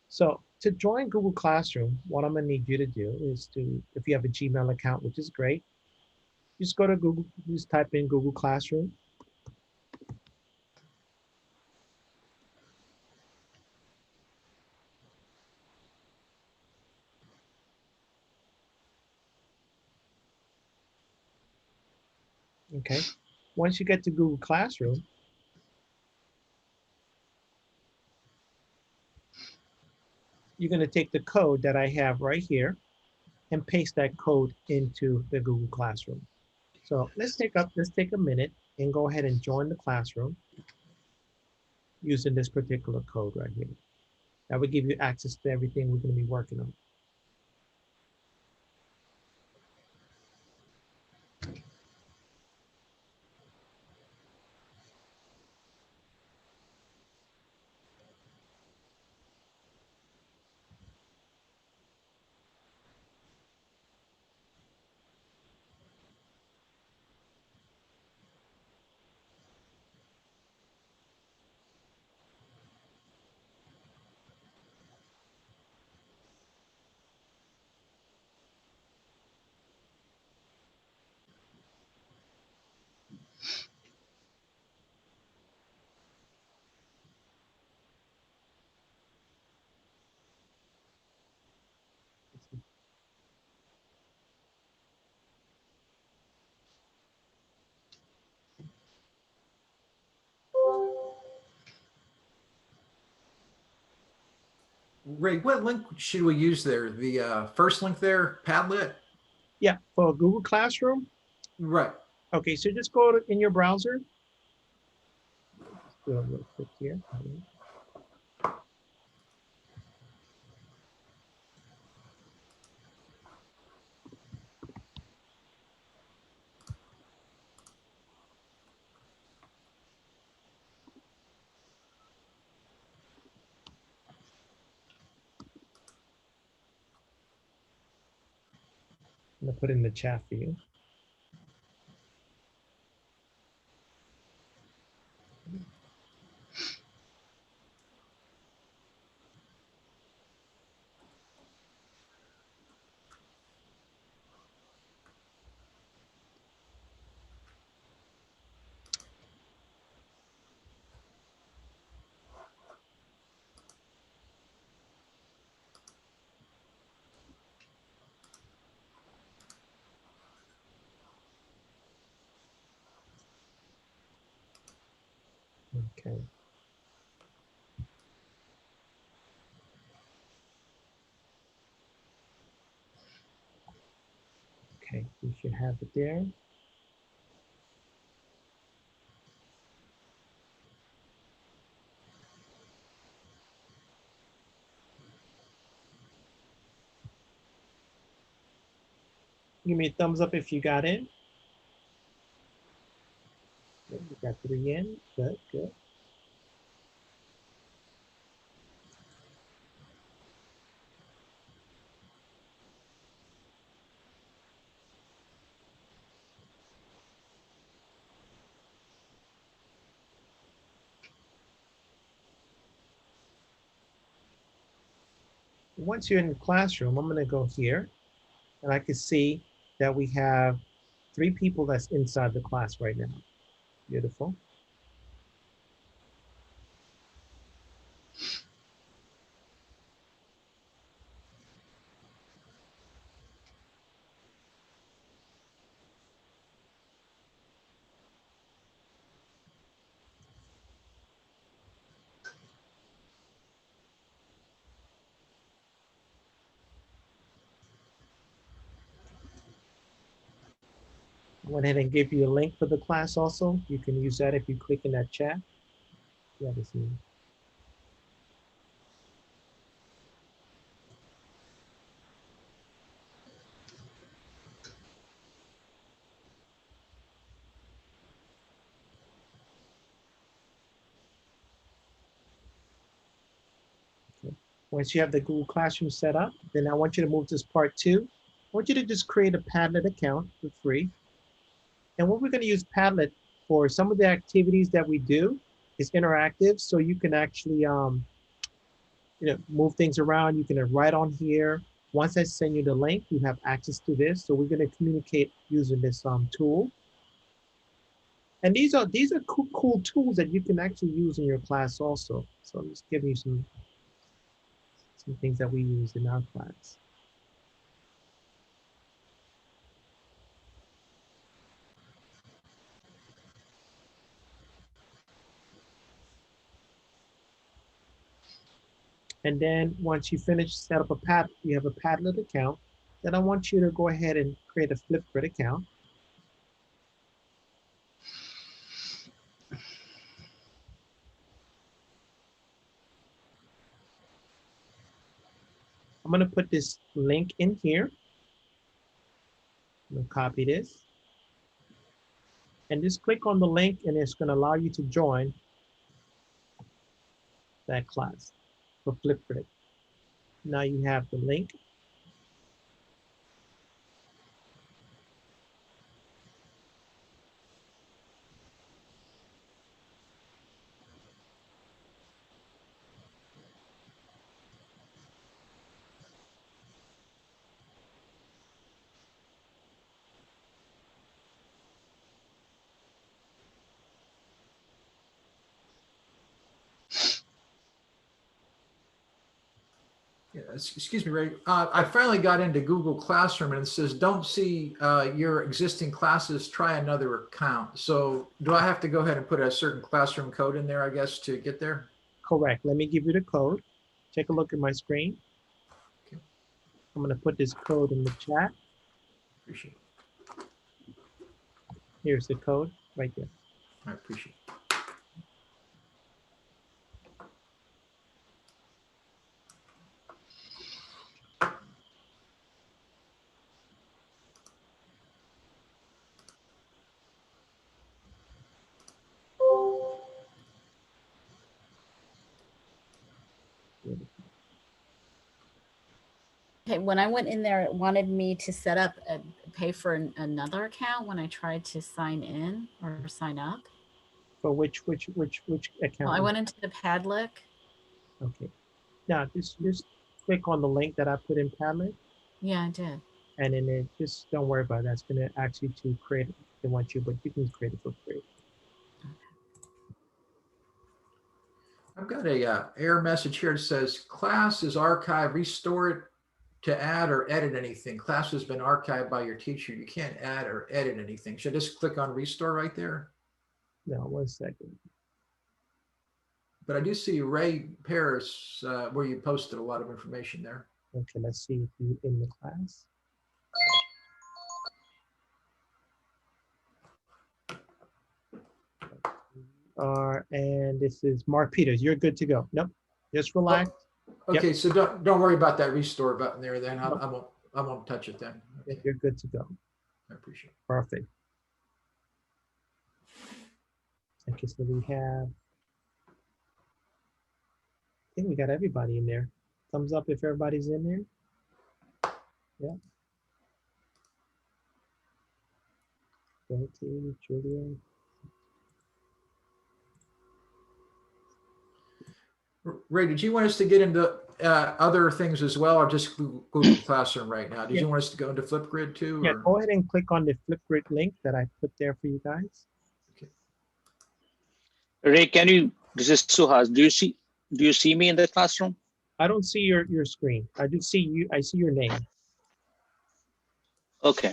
So to join Google Classroom, what I'm going to need you to do is to, if you have a Gmail account, which is great, just go to Google, just type in Google Classroom. Okay, once you get to Google Classroom, you're going to take the code that I have right here and paste that code into the Google Classroom. So let's take a minute and go ahead and join the classroom using this particular code right here. That will give you access to everything we're going to be working on. Ray, what link should we use there? The first link there, Padlet? Yeah, for Google Classroom. Right. Okay, so just go in your browser. Let's do a real quick here. I'm gonna put it in the chat for you. Okay. Okay, you should have it there. Give me a thumbs up if you got in. Okay, you got 3 in. Good, good. Once you're in the classroom, I'm gonna go here and I can see that we have 3 people that's inside the class right now. Beautiful. I went ahead and give you a link for the class also. You can use that if you click in that chat. Yeah, this is. Okay. Once you have the Google Classroom set up, then I want you to move to part 2. I want you to just create a Padlet account for free. And what we're going to use Padlet for, some of the activities that we do is interactive, so you can actually move things around. You can write on here. Once I send you the link, you have access to this. So we're going to communicate using this tool. And these are cool tools that you can actually use in your class also. So I'm just giving you some things that we use in our class. And then once you finish set up you have a Padlet account, then I want you to go ahead and create a flipgrid account. I'm going to put this link in here. I'm going to copy this. And just click on the link and it's going to allow you to join that class for flipgrid. Now you have the link. Yeah, excuse me, Ray. I finally got into Google Classroom and it says, don't see your existing classes, try another account. So do I have to go ahead and put a certain classroom code in there, I guess, to get there? Correct. Let me give you the code. Take a look at my screen. Okay. I'm going to put this code in the chat. Appreciate it. Here's the code right there. I appreciate it. Okay, when I went in there, it wanted me to set up pay for another account when I tried to sign in or sign up. For which account? Well, I went into the Padlet. Okay. Now just click on the link that I put in Padlet. Yeah, I did. And then just don't worry about it. That's going to ask you to create it. They want you, but you can create it for free. I've got a error message here that says class is archived, restore it to add or edit anything. Class has been archived by your teacher. You can't add or edit anything. Should I just click on restore right there? No, 1 second. But I do see Ray Paris where you posted a lot of information there. Okay, let's see if you in the class. And this is Mark Peters. You're good to go. Nope, just relax. Okay, Yep. so don't worry about that restore button there. Then I won't touch it then. Okay. You're good to go. I appreciate it. Perfect. Okay, so we have. I think we got everybody in there. Thumbs up if everybody's in there. Yeah. Dorothy, Julia. Ray, did you want us to get into other things as well, or just Google Classroom right now? Did you want us to go into Flipgrid too? Yeah, or? go ahead and click on the Flipgrid link that I put there for you guys. Okay. Ray, this is Suhas. Do you see me in the classroom? I don't see your screen. I do see you. I see your name. Okay.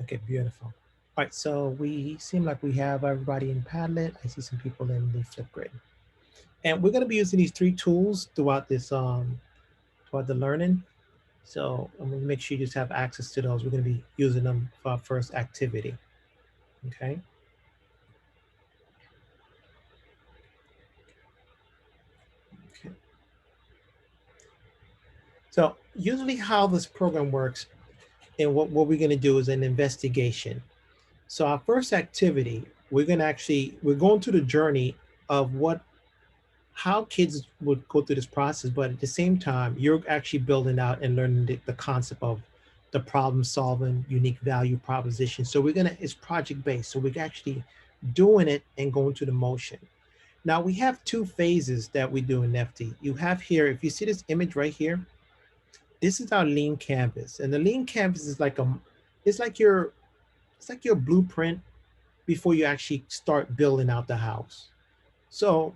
Okay, beautiful. All right, so we seem like we have everybody in Padlet. I see some people in the Flipgrid. And we're gonna be using these 3 tools throughout this, throughout the learning. So I'm gonna make sure you just have access to those. We're gonna be using them for our first activity, okay? Okay. So usually how this program works and what we're gonna do is an investigation. So our first activity, we're going through the journey of how kids would go through this process, but at the same time, you're actually building out and learning the concept of the problem solving, unique value proposition. So it's project based. So we're actually doing it and going through the motion. Now we have 2 phases that we do in FD. You have here, if you see this image right here, this is our lean canvas. And the lean canvas is it's like your blueprint before you actually start building out the house. So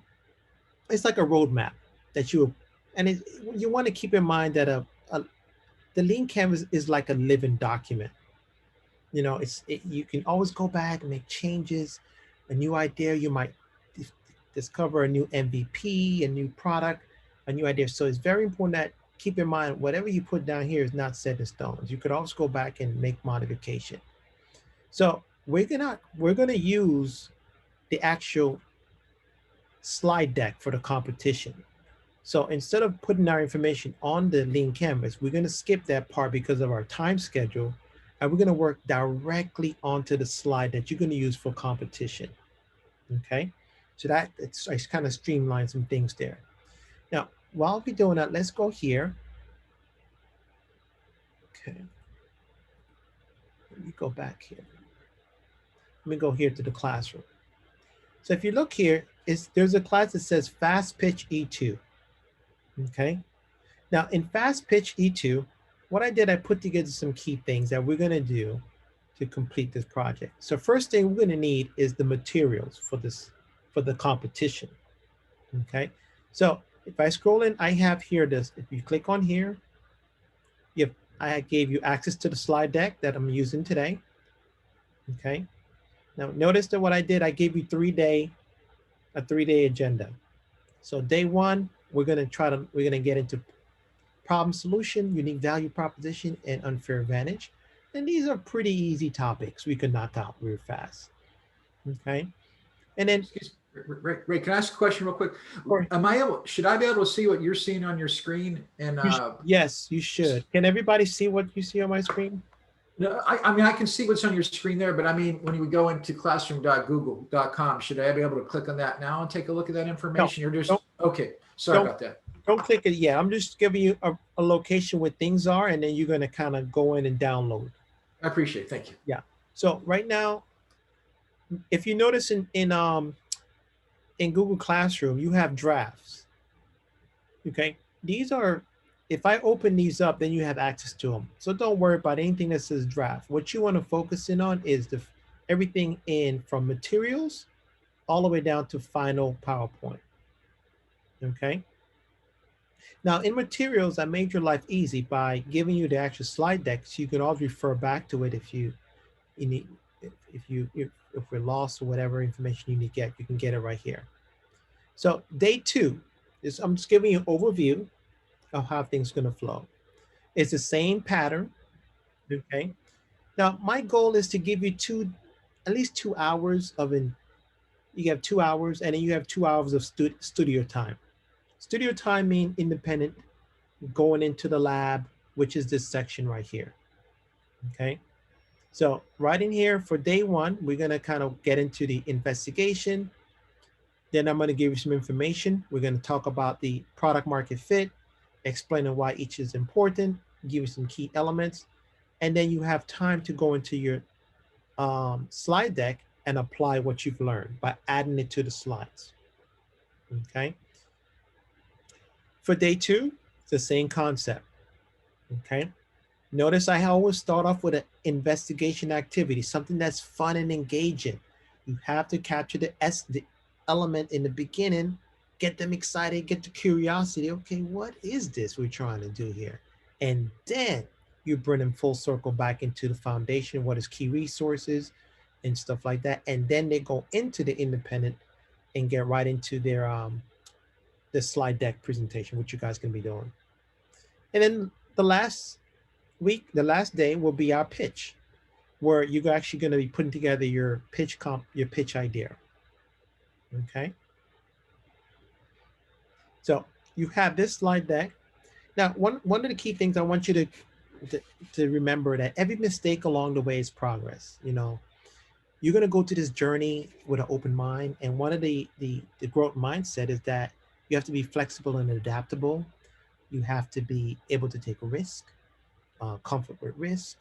it's like a roadmap that you want to keep in mind that the lean canvas is like a living document. You know, you can always go back and make changes, a new idea. You might discover a new MVP, a new product, a new idea. So it's very important that keep in mind whatever you put down here is not set in stone. You could always go back and make modification. So we're gonna use the actual slide deck for the competition. So instead of putting our information on the lean canvas, we're gonna skip that part because of our time schedule, and we're gonna work directly onto the slide that you're gonna use for competition, okay? So it's kind of streamlined some things there. Now, while we're doing that, let's go here. Okay, let me go back here. Let me go here to the classroom. So if you look here, there's a class that says Fast Pitch E2. Okay. Now in Fast Pitch E2, what I did, I put together some key things that we're going to do to complete this project. So first thing we're going to need is the materials for the competition. Okay. So if I scroll in, I have here this. If you click on here, I gave you access to the slide deck that I'm using today. Okay. Now notice that what I did, I gave you a 3-day agenda. So day one, we're gonna get into problem solution, unique value proposition, and unfair advantage. And these are pretty easy topics we can knock out real fast. Okay. And then Ray, can I ask a question real quick? Should I be able to see what you're seeing on your screen? And yes, you should. Can everybody see what you see on my screen? No, I mean, I can see what's on your screen there, but I mean, when you go into classroom.google.com, should I be able to click on that now and take a look at that information? No, You're just, okay, sorry about that. Don't click it yet. I'm just giving you a location where things are, and then you're going to kind of go in and download. I appreciate it. Thank you. Yeah. So right now, if you notice in Google Classroom, you have drafts. Okay. These are, if I open these up, then you have access to them. So don't worry about anything that says draft. What you want to focus in on is everything in from materials all the way down to final PowerPoint. Okay. Now in materials, I made your life easy by giving you the actual slide deck, so you can always refer back to it if we're lost or whatever information you need to get, you can get it right here. So day two is, I'm just giving you an overview of how things are going to flow. It's the same pattern. Okay. Now my goal is to give you at least 2 hours you have 2 hours, and then you have 2 hours of studio time. Studio time means independent, going into the lab, which is this section right here. Okay. So right in here for day one, we're going to kind of get into the investigation. Then I'm going to give you some information. We're going to talk about the product market fit, explaining why each is important, give you some key elements. And then you have time to go into your slide deck and apply what you've learned by adding it to the slides. Okay. For day two, it's the same concept. Okay. Notice I always start off with an investigation activity, something that's fun and engaging. You have to capture the element in the beginning, get them excited, get the curiosity. Okay, what is this we're trying to do here? And then you bring them full circle back into the foundation, what is key resources and stuff like that. And then they go into the independent and get right into their the slide deck presentation, which you guys can be doing. And then the last day will be our pitch, where you're actually going to be putting together your pitch idea. Okay. So you have this slide deck. Now, one of the key things I want you to remember, that every mistake along the way is progress. You know, you're going to go to this journey with an open mind. And one of the growth mindset is that you have to be flexible and adaptable. You have to be able to take a risk, comfort with risk.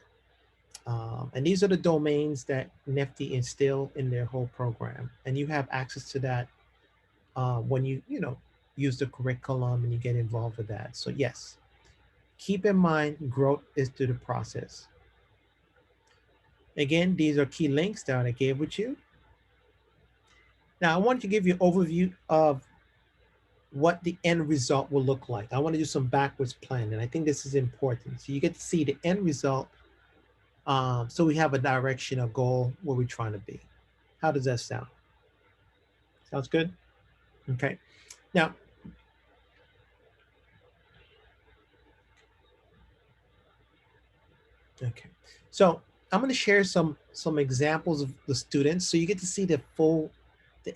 And these are the domains that NEFTY instill in their whole program. And you have access to that when you use the curriculum and you get involved with that. So yes, keep in mind, growth is through the process. Again, these are key links that I gave with you. Now I want to give you an overview of what the end result will look like. I want to do some backwards planning. I think this is important. So you get to see the end result. So we have a direction, a goal, where we're trying to be. How does that sound? Sounds good? Okay. Now, okay. So I'm going to share some examples of the students so you get to see the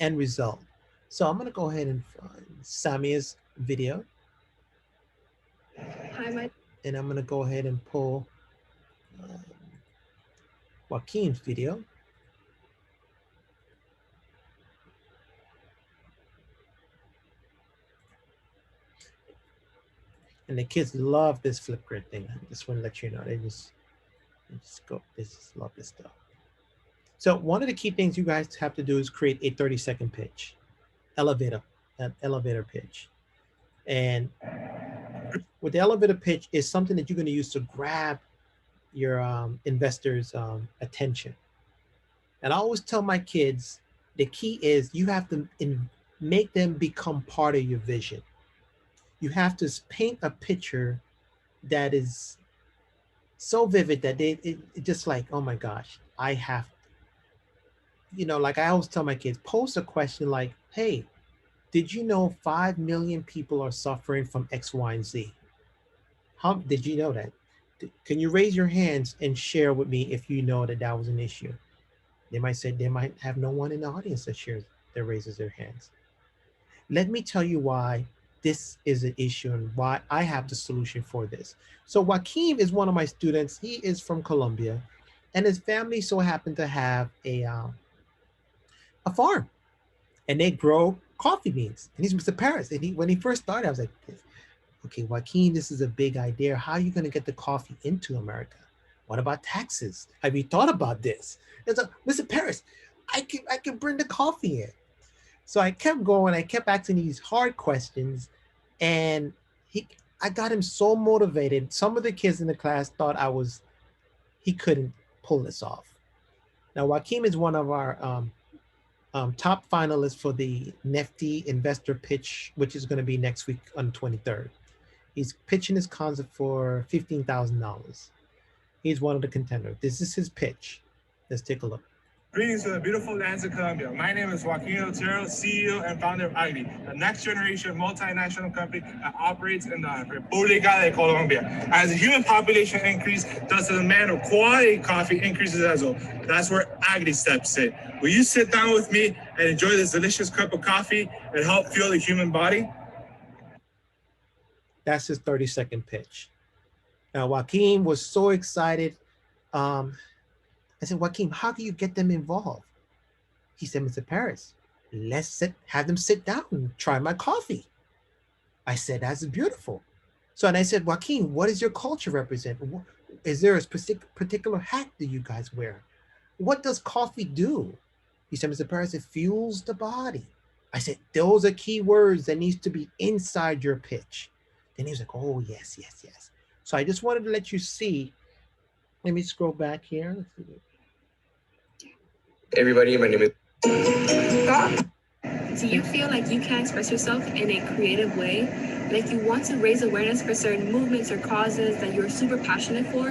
end result. So I'm going to go ahead and find Samia's video. Hi, and I'm going to go ahead and pull Joaquin's video. And the kids love this flipgrid thing. I just want to let you know, they just love this stuff. So one of the key things you guys have to do is create a 30-second pitch. elevator, an elevator pitch. And with the elevator pitch is something that you're going to use to grab your investors' attention. And I always tell my kids, the key is you have to make them become part of your vision. You have to paint a picture that is so vivid that it just like, oh my gosh, I have, like I always tell my kids, pose a question like, hey, did you know 5 million people are suffering from X, Y, and Z? How did you know that? Can you raise your hands and share with me if you know that that was an issue? They might say they might have no one in the audience that raises their hands. Let me tell you why this is an issue and why I have the solution for this. So Joaquin is one of my students. He is from Colombia, and his family so happened to have a farm, and they grow coffee beans. And he's Mr. Paris. And when he first started, I was like, okay, Joaquin, this is a big idea. How are you going to get the coffee into America? What about taxes? Have you thought about this? And so, Mr. Paris, I can bring the coffee in. So I kept going. I kept asking these hard questions, and I got him so motivated. Some of the kids in the class thought he couldn't pull this off. Now, Joaquin is one of our top finalists for the Nifty Investor Pitch, which is going to be next week on the 23rd. He's pitching his concept for $15,000. He's one of the contenders. This is his pitch. Let's take a look. Greetings to the beautiful lands of Colombia. My name is Joaquin Otero, CEO and founder of Agri, a next generation multinational company that operates in the República de Colombia. As the human population increases, thus the demand of quality coffee increases as well. That's where Agri steps in. Will you sit down with me and enjoy this delicious cup of coffee and help fuel the human body? That's his 30-second pitch. Now, Joaquin was so excited. I said, Joaquin, how do you get them involved? He said, Mr. Paris, have them sit down and try my coffee. I said, that's beautiful. So, and I said, Joaquin, what does your culture represent? Is there a particular hat that you guys wear? What does coffee do? He said, Mr. Paris, it fuels the body. I said, those are key words that needs to be inside your pitch. Then he was like, oh, yes, yes, yes. So I just wanted to let you see. Let me scroll back here. Everybody, my name is... Do you feel like you can express yourself in a creative way? Like you want to raise awareness for certain movements or causes that you're super passionate for?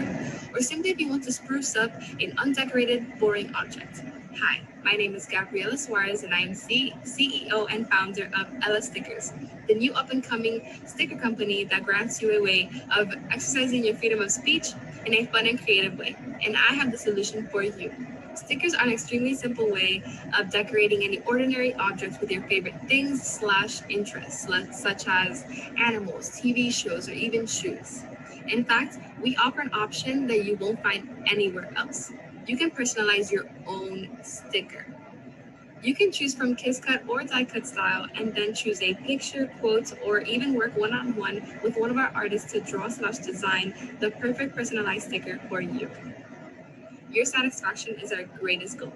Or simply if you want to spruce up an undecorated, boring object? Hi, my name is Gabriela Suarez and I am CEO and founder of Ella Stickers, the new up-and-coming sticker company that grants you a way of exercising your freedom of speech in a fun and creative way. And I have the solution for you. Stickers are an extremely simple way of decorating any ordinary object with your favorite things/interests, such as animals, TV shows, or even shoes. In fact, we offer an option that you won't find anywhere else. You can personalize your own sticker. You can choose from kiss cut or die cut style and then choose a picture, quote, or even work one-on-one with one of our artists to draw/design the perfect personalized sticker for you. Your satisfaction is our greatest goal.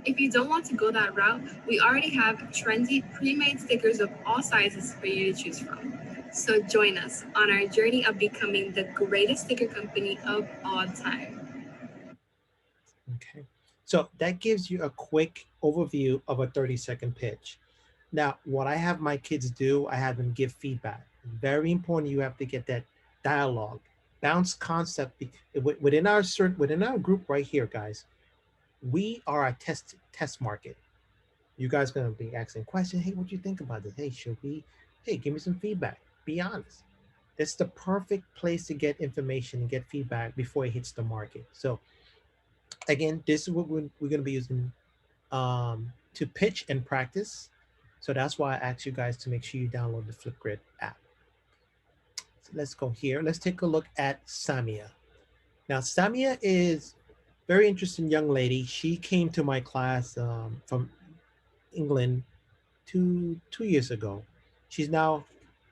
If you don't want to go that route, we already have trendy pre-made stickers of all sizes for you to choose from. So join us on our journey of becoming the greatest sticker company of all time. Okay, so that gives you a quick overview of a 30-second pitch. Now, what I have my kids do, I have them give feedback. Very important, you have to get that dialogue. Bounce concept within our group right here, guys. We are a test market. You guys are going to be asking questions. Hey, what do you think about this? Hey, hey, give me some feedback. Be honest. It's the perfect place to get information and get feedback before it hits the market. So again, this is what we're going to be using to pitch and practice. So that's why I asked you guys to make sure you download the Flipgrid app. Let's go here. Let's take a look at Samia. Now, Samia is a very interesting young lady. She came to my class from England two years ago. She's now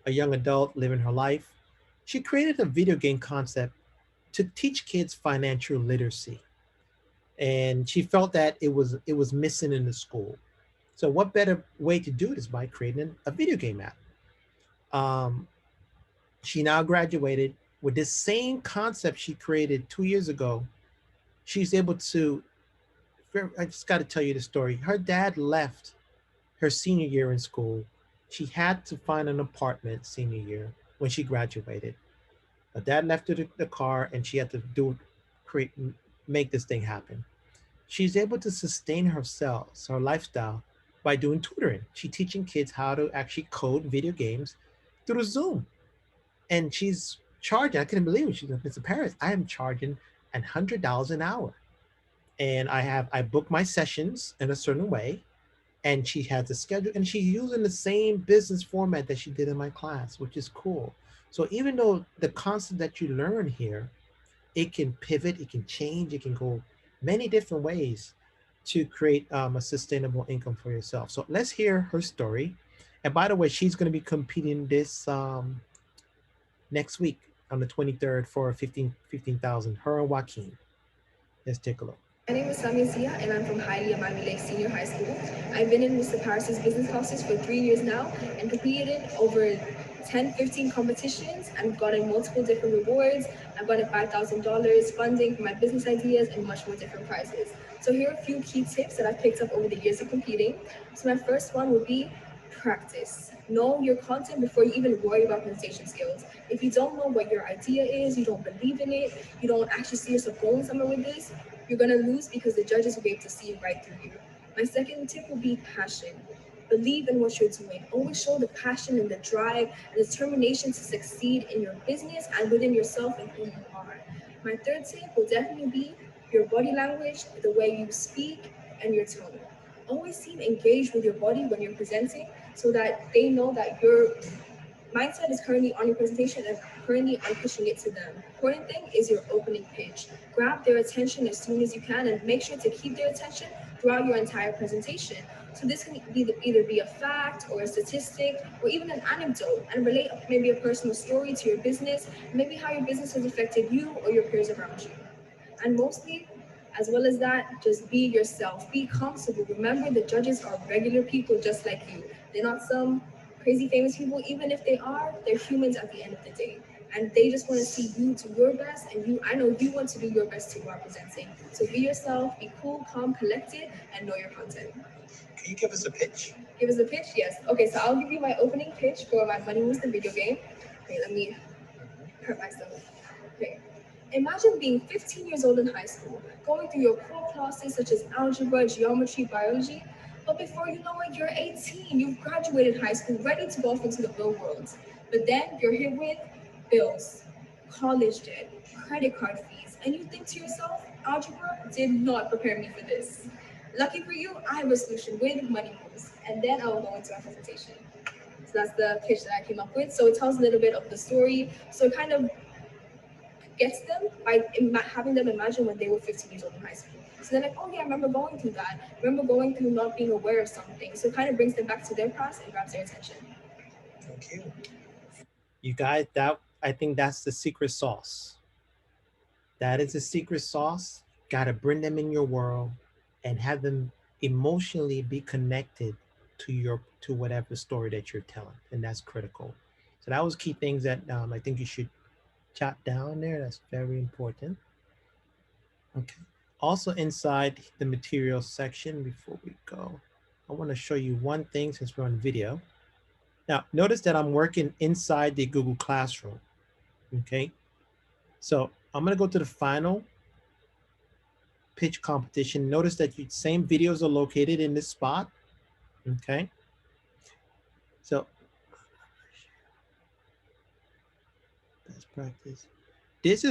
a young adult living her life. She created a video game concept to teach kids financial literacy. And she felt that it was missing in the school. So what better way to do this by creating a video game app? She now graduated with this same concept she created 2 years ago. She's able to, I just got to tell you the story. Her dad left her senior year in school. She had to find an apartment senior year when she graduated. Her dad left her the car and she had to make this thing happen. She's able to sustain herself, her lifestyle, by doing tutoring. She's teaching kids how to actually code video games through Zoom. And she's charging, I couldn't believe it. She's like, Mr. Paris, I am charging $100 an hour. And I book my sessions in a certain way. And she has a schedule and she's using the same business format that she did in my class, which is cool. So even though the concept that you learn here, it can pivot, it can change, it can go many different ways to create a sustainable income for yourself. So let's hear her story. And by the way, she's going to be competing this next week on the 23rd for 15,000. Her and Joaquin. Let's take a look. My name is Samia Sia, and I'm from Hialeah Miami Lakes Senior High School. I've been in Mr. Paris's business classes for 3 years now and competed over 10, 15 competitions and gotten multiple different rewards. I've gotten $5,000 funding for my business ideas and much more different prizes. So here are a few key tips that I've picked up over the years of competing. So my first one would be practice. Know your content before you even worry about presentation skills. If you don't know what your idea is, you don't believe in it, you don't actually see yourself going somewhere with this, you're gonna lose because the judges will be able to see right through you. My second tip will be passion. Believe in what you're doing. Always show the passion and the drive and determination to succeed in your business and within yourself and who you are. My third tip will definitely be your body language, the way you speak, and your tone. Always seem engaged with your body when you're presenting so that they know that your mindset is currently on your presentation and currently on pushing it to them. Important thing is your opening pitch. Grab their attention as soon as you can and make sure to keep their attention throughout your entire presentation. So this can either be a fact or a statistic or even an anecdote and relate maybe a personal story to your business, maybe how your business has affected you or your peers around you. And mostly, as well as that, just be yourself, be comfortable. Remember, the judges are regular people just like you. They're not some crazy famous people. Even if they are, they're humans at the end of the day. And they just want to see you to your best. And I know you want to do your best too while presenting. So be yourself, be cool, calm, collected, and know your content. Can you give us a pitch? Give us a pitch? Yes. Okay, so I'll give you my opening pitch for my Money Moves the video game. Okay, let me hurt myself. Okay. Imagine being 15 years old in high school, going through your core classes such as algebra, geometry, biology, but before you know it, you're 18, you've graduated high school, ready to go off into the real world. But then you're hit with bills, college debt, credit card fees, and you think to yourself, algebra did not prepare me for this. Lucky for you, I have a solution with Money Moves, and then I will go into our presentation. So that's the pitch that I came up with. So it tells a little bit of the story. So it kind of gets them by having them imagine when they were 15 years old in high school. So they're like, oh yeah, I remember going through that. I remember going through not being aware of something. So it kind of brings them back to their past and grabs their attention. Thank you. You guys, I think that's the secret sauce. That is the secret sauce. Got to bring them in your world and have them emotionally be connected to whatever story that you're telling, and that's critical. So that was key things that I think you should jot down there. That's very important. Okay. Also inside the materials section, before we go, I want to show you one thing since we're on video. Now, notice that I'm working inside the Google Classroom. Okay. So I'm going to go to the final pitch competition. Notice that your same videos are located in this spot. Okay. So best practice. This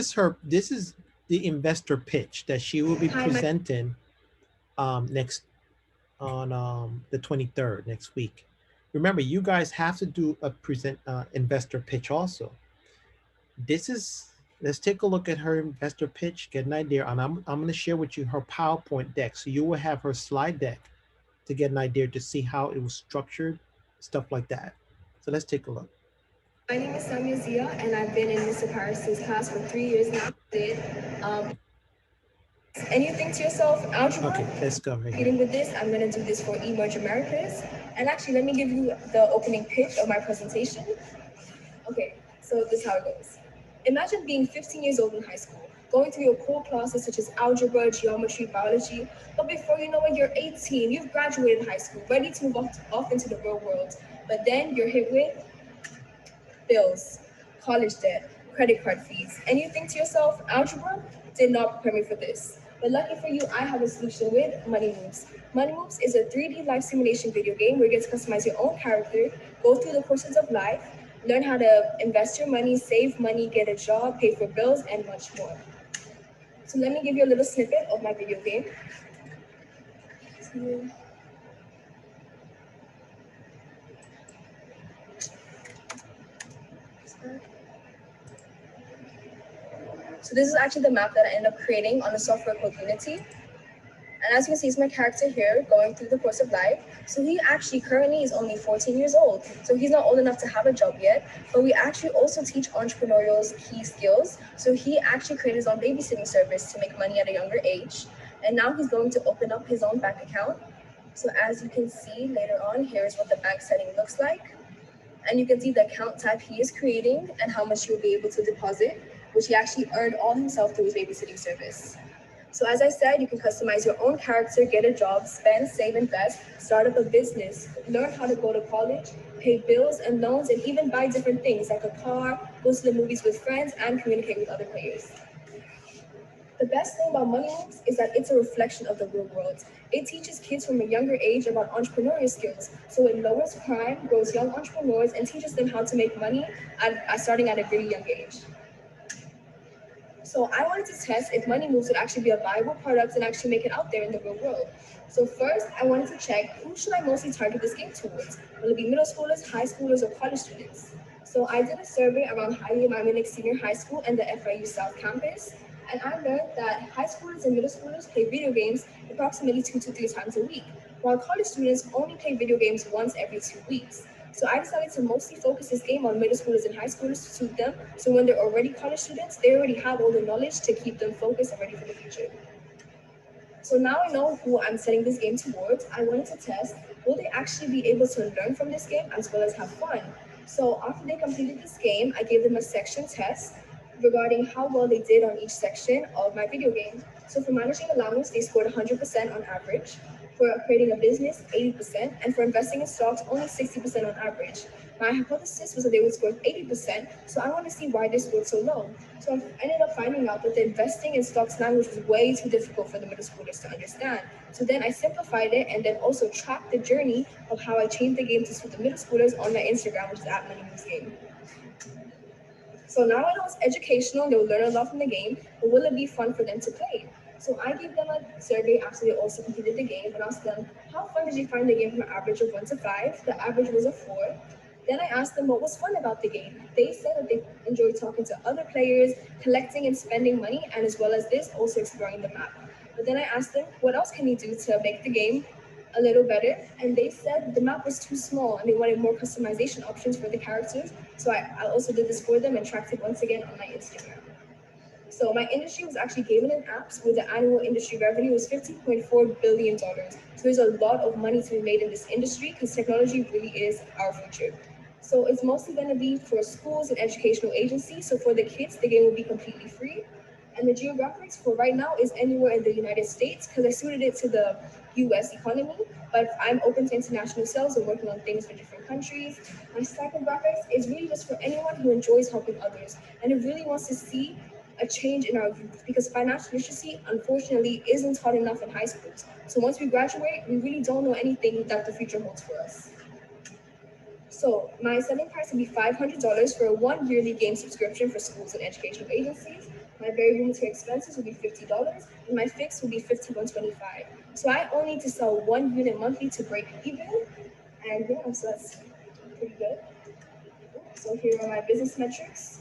is the investor pitch that she will be presenting next on the 23rd, next week. Remember, you guys have to do a investor pitch also. Let's take a look at her investor pitch, get an idea. And I'm going to share with you her PowerPoint deck. So you will have her slide deck to get an idea to see how it was structured, stuff like that. So let's take a look. My name is Samia Zia, and I've been in Mr. Paris's class for 3 years now. And you think to yourself, algebra? Okay, let's go right Beginning here. with this, I'm going to do this for Emerge Americas. And actually, let me give you the opening pitch of my presentation. Okay, so this is how it goes. Imagine being 15 years old in high school, going through your core classes such as algebra, geometry, biology, but before you know it, you're 18, you've graduated high school, ready to move off into the real world. But then you're hit with bills, college debt, credit card fees, and you think to yourself, algebra did not prepare me for this. But lucky for you, I have a solution with Money Moves. Money Moves is a 3D life simulation video game where you get to customize your own character, go through the courses of life, learn how to invest your money, save money, get a job, pay for bills, and much more. So let me give you a little snippet of my video game. So this is actually the map that I ended up creating on a software called Unity. And as you can see, it's my character here going through the course of life. So he actually currently is only 14 years old. So he's not old enough to have a job yet, but we actually also teach entrepreneurial key skills. So he actually created his own babysitting service to make money at a younger age. And now he's going to open up his own bank account. So as you can see later on, here's what the bank setting looks like. And you can see the account type he is creating and how much he'll be able to deposit, which he actually earned all himself through his babysitting service. So as I said, you can customize your own character, get a job, spend, save, invest, start up a business, learn how to go to college, pay bills and loans, and even buy different things like a car, go to the movies with friends, and communicate with other players. The best thing about Money Moves is that it's a reflection of the real world. It teaches kids from a younger age about entrepreneurial skills. So it lowers crime, grows young entrepreneurs, and teaches them how to make money starting at a very young age. So I wanted to test if Money Moves would actually be a viable product and actually make it out there in the real world. So first, I wanted to check who should I mostly target this game towards? Will it be middle schoolers, high schoolers, or college students? So I did a survey around Hialeah Miami Senior High School and the FIU South Campus, and I learned that high schoolers and middle schoolers play video games approximately 2 to 3 times a week, while college students only play video games once every 2 weeks. So I decided to mostly focus this game on middle schoolers and high schoolers to suit them. So when they're already college students, they already have all the knowledge to keep them focused and ready for the future. So now I know who I'm setting this game towards. I wanted to test, will they actually be able to learn from this game as well as have fun? So after they completed this game, I gave them a section test regarding how well they did on each section of my video game. So for managing allowance, they scored 100% on average. For creating a business, 80%, and for investing in stocks, only 60% on average. My hypothesis was that they would score 80%, so I want to see why they scored so low. So I ended up finding out that the investing in stocks language was way too difficult for the middle schoolers to understand. So then I simplified it and then also tracked the journey of how I changed the game to suit the middle schoolers on my Instagram, which is @MoneyMovesGame. So now I know it's educational, they'll learn a lot from the game, but will it be fun for them to play? So I gave them a survey after they also completed the game and asked them, how fun did you find the game from an average of 1 to 5? The average was a 4. Then I asked them what was fun about the game. They said that they enjoyed talking to other players, collecting and spending money, and as well as this, also exploring the map. But then I asked them, what else can you do to make the game a little better? And they said the map was too small and they wanted more customization options for the characters. So I also did this for them and tracked it once again on my Instagram. So my industry was actually gaming and apps, where the annual industry revenue was $50.4 billion. So there's a lot of money to be made in this industry because technology really is our future. So it's mostly going to be for schools and educational agencies. So for the kids, the game will be completely free. And the geographics for right now is anywhere in the United States because I suited it to the US economy, but I'm open to international sales and working on things for different countries. My psychographics is really just for anyone who enjoys helping others and who really wants to see a change in our youth, because financial literacy, unfortunately, isn't taught enough in high schools. So once we graduate, we really don't know anything that the future holds for us. So my selling price would be $500 for a 1 yearly game subscription for schools and educational agencies. My variable material expenses would be $50, and my fix would be $51.25. So I only need to sell 1 unit monthly to break even, and yeah, so that's pretty good. So here are my business metrics.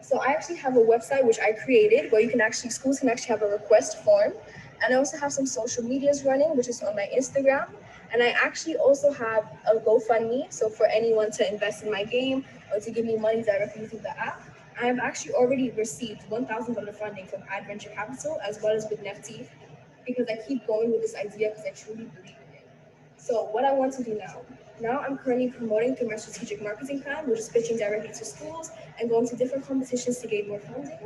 So I actually have a website which I created where schools can actually have a request form. And I also have some social medias running, which is on my Instagram. And I actually also have a GoFundMe. So for anyone to invest in my game or to give me money directly through the app. I have actually already received $1,000 funding from Adventure Capital as well as with Nifty because I keep going with this idea because I truly believe in it. So what I want to do now I'm currently promoting through my strategic marketing plan, which is pitching directly to schools and going to different competitions to gain more funding.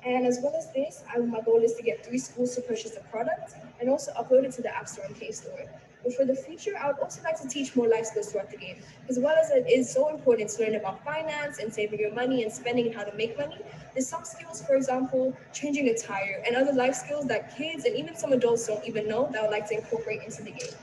And as well as this, my goal is to get 3 schools to purchase the product and also upload it to the App Store and Play Store. But for the future, I would also like to teach more life skills throughout the game. As well as it is so important to learn about finance and saving your money and spending and how to make money, there's some skills, for example, changing a tire and other life skills that kids and even some adults don't even know that I would like to incorporate into the game.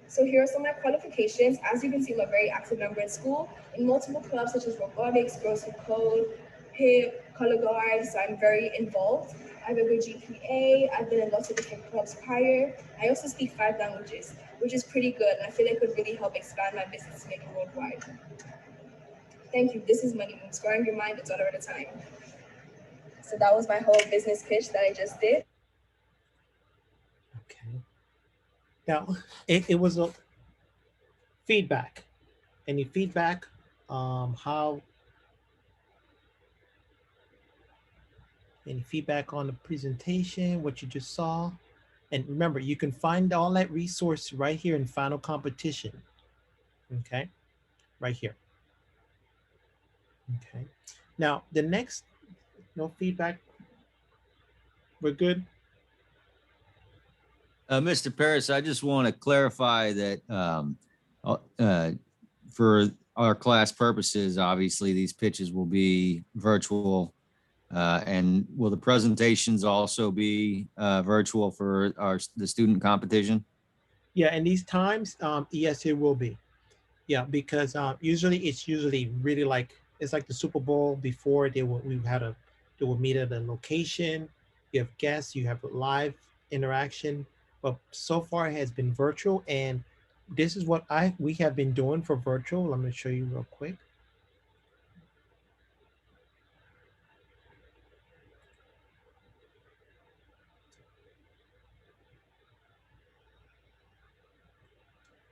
So here are some of my qualifications. As you can see, I'm a very active member in school in multiple clubs such as robotics, girls who code, hip, color guard, so I'm very involved. I have a good GPA. I've been in lots of different clubs prior. I also speak 5 languages, which is pretty good, and I feel like it would really help expand my business to make it worldwide. Thank you. This is Money Moves. Growing your mind, it's $1 at a time. So that was my whole business pitch that I just did. Okay. Now, it was a feedback. Any feedback? How? Any feedback on the presentation? What you just saw? And remember, you can find all that resource right here in Final Competition. Okay, right here. Okay. Now the next, no feedback. We're good. Mr. Paris, I just want to clarify that for our class purposes, obviously these pitches will be virtual. And will the presentations also be virtual for the student competition? Yeah, and these times, yes, it will be. Yeah, because usually it's really like, it's like the Super Bowl before they will meet at a location. You have guests, you have live interaction, but so far it has been virtual, and this is what we have been doing for virtual. Let me show you real quick.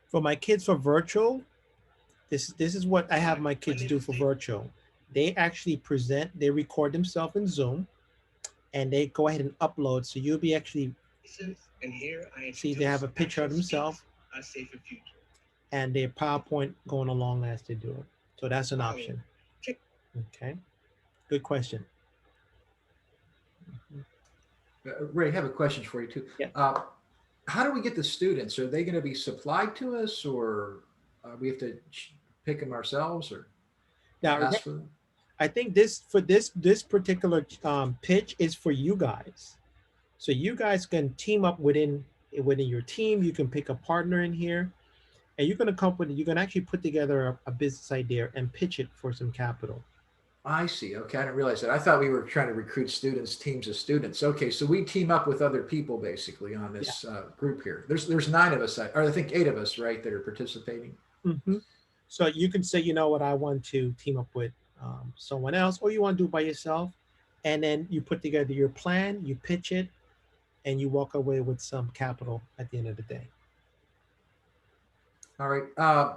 For my kids for virtual, this is what I have my kids do for virtual. They actually present, they record themselves in Zoom, and they go ahead and upload. So you'll be actually, see they have a picture of themselves and their PowerPoint going along as they do it. So that's an option. Okay, good question. Ray, I have a question for you too. Yeah. How do we get the students? Are they going to be supplied to us, or we have to pick them ourselves, or ask for them? I think this particular pitch is for you guys. So you guys can team up within your team. You can pick a partner in here, and you're going to come with, you can actually put together a business idea and pitch it for some capital. I see. Okay, I didn't realize that. I thought we were trying to recruit students, teams of students. Okay, so we team up with other people basically on this group here. There's 9 of us, or I think 8 of us, right, that are participating. Mm-hmm. So you can say, you know what, I want to team up with someone else, or you want to do it by yourself, and then you put together your plan, you pitch it, and you walk away with some capital at the end of the day. All right.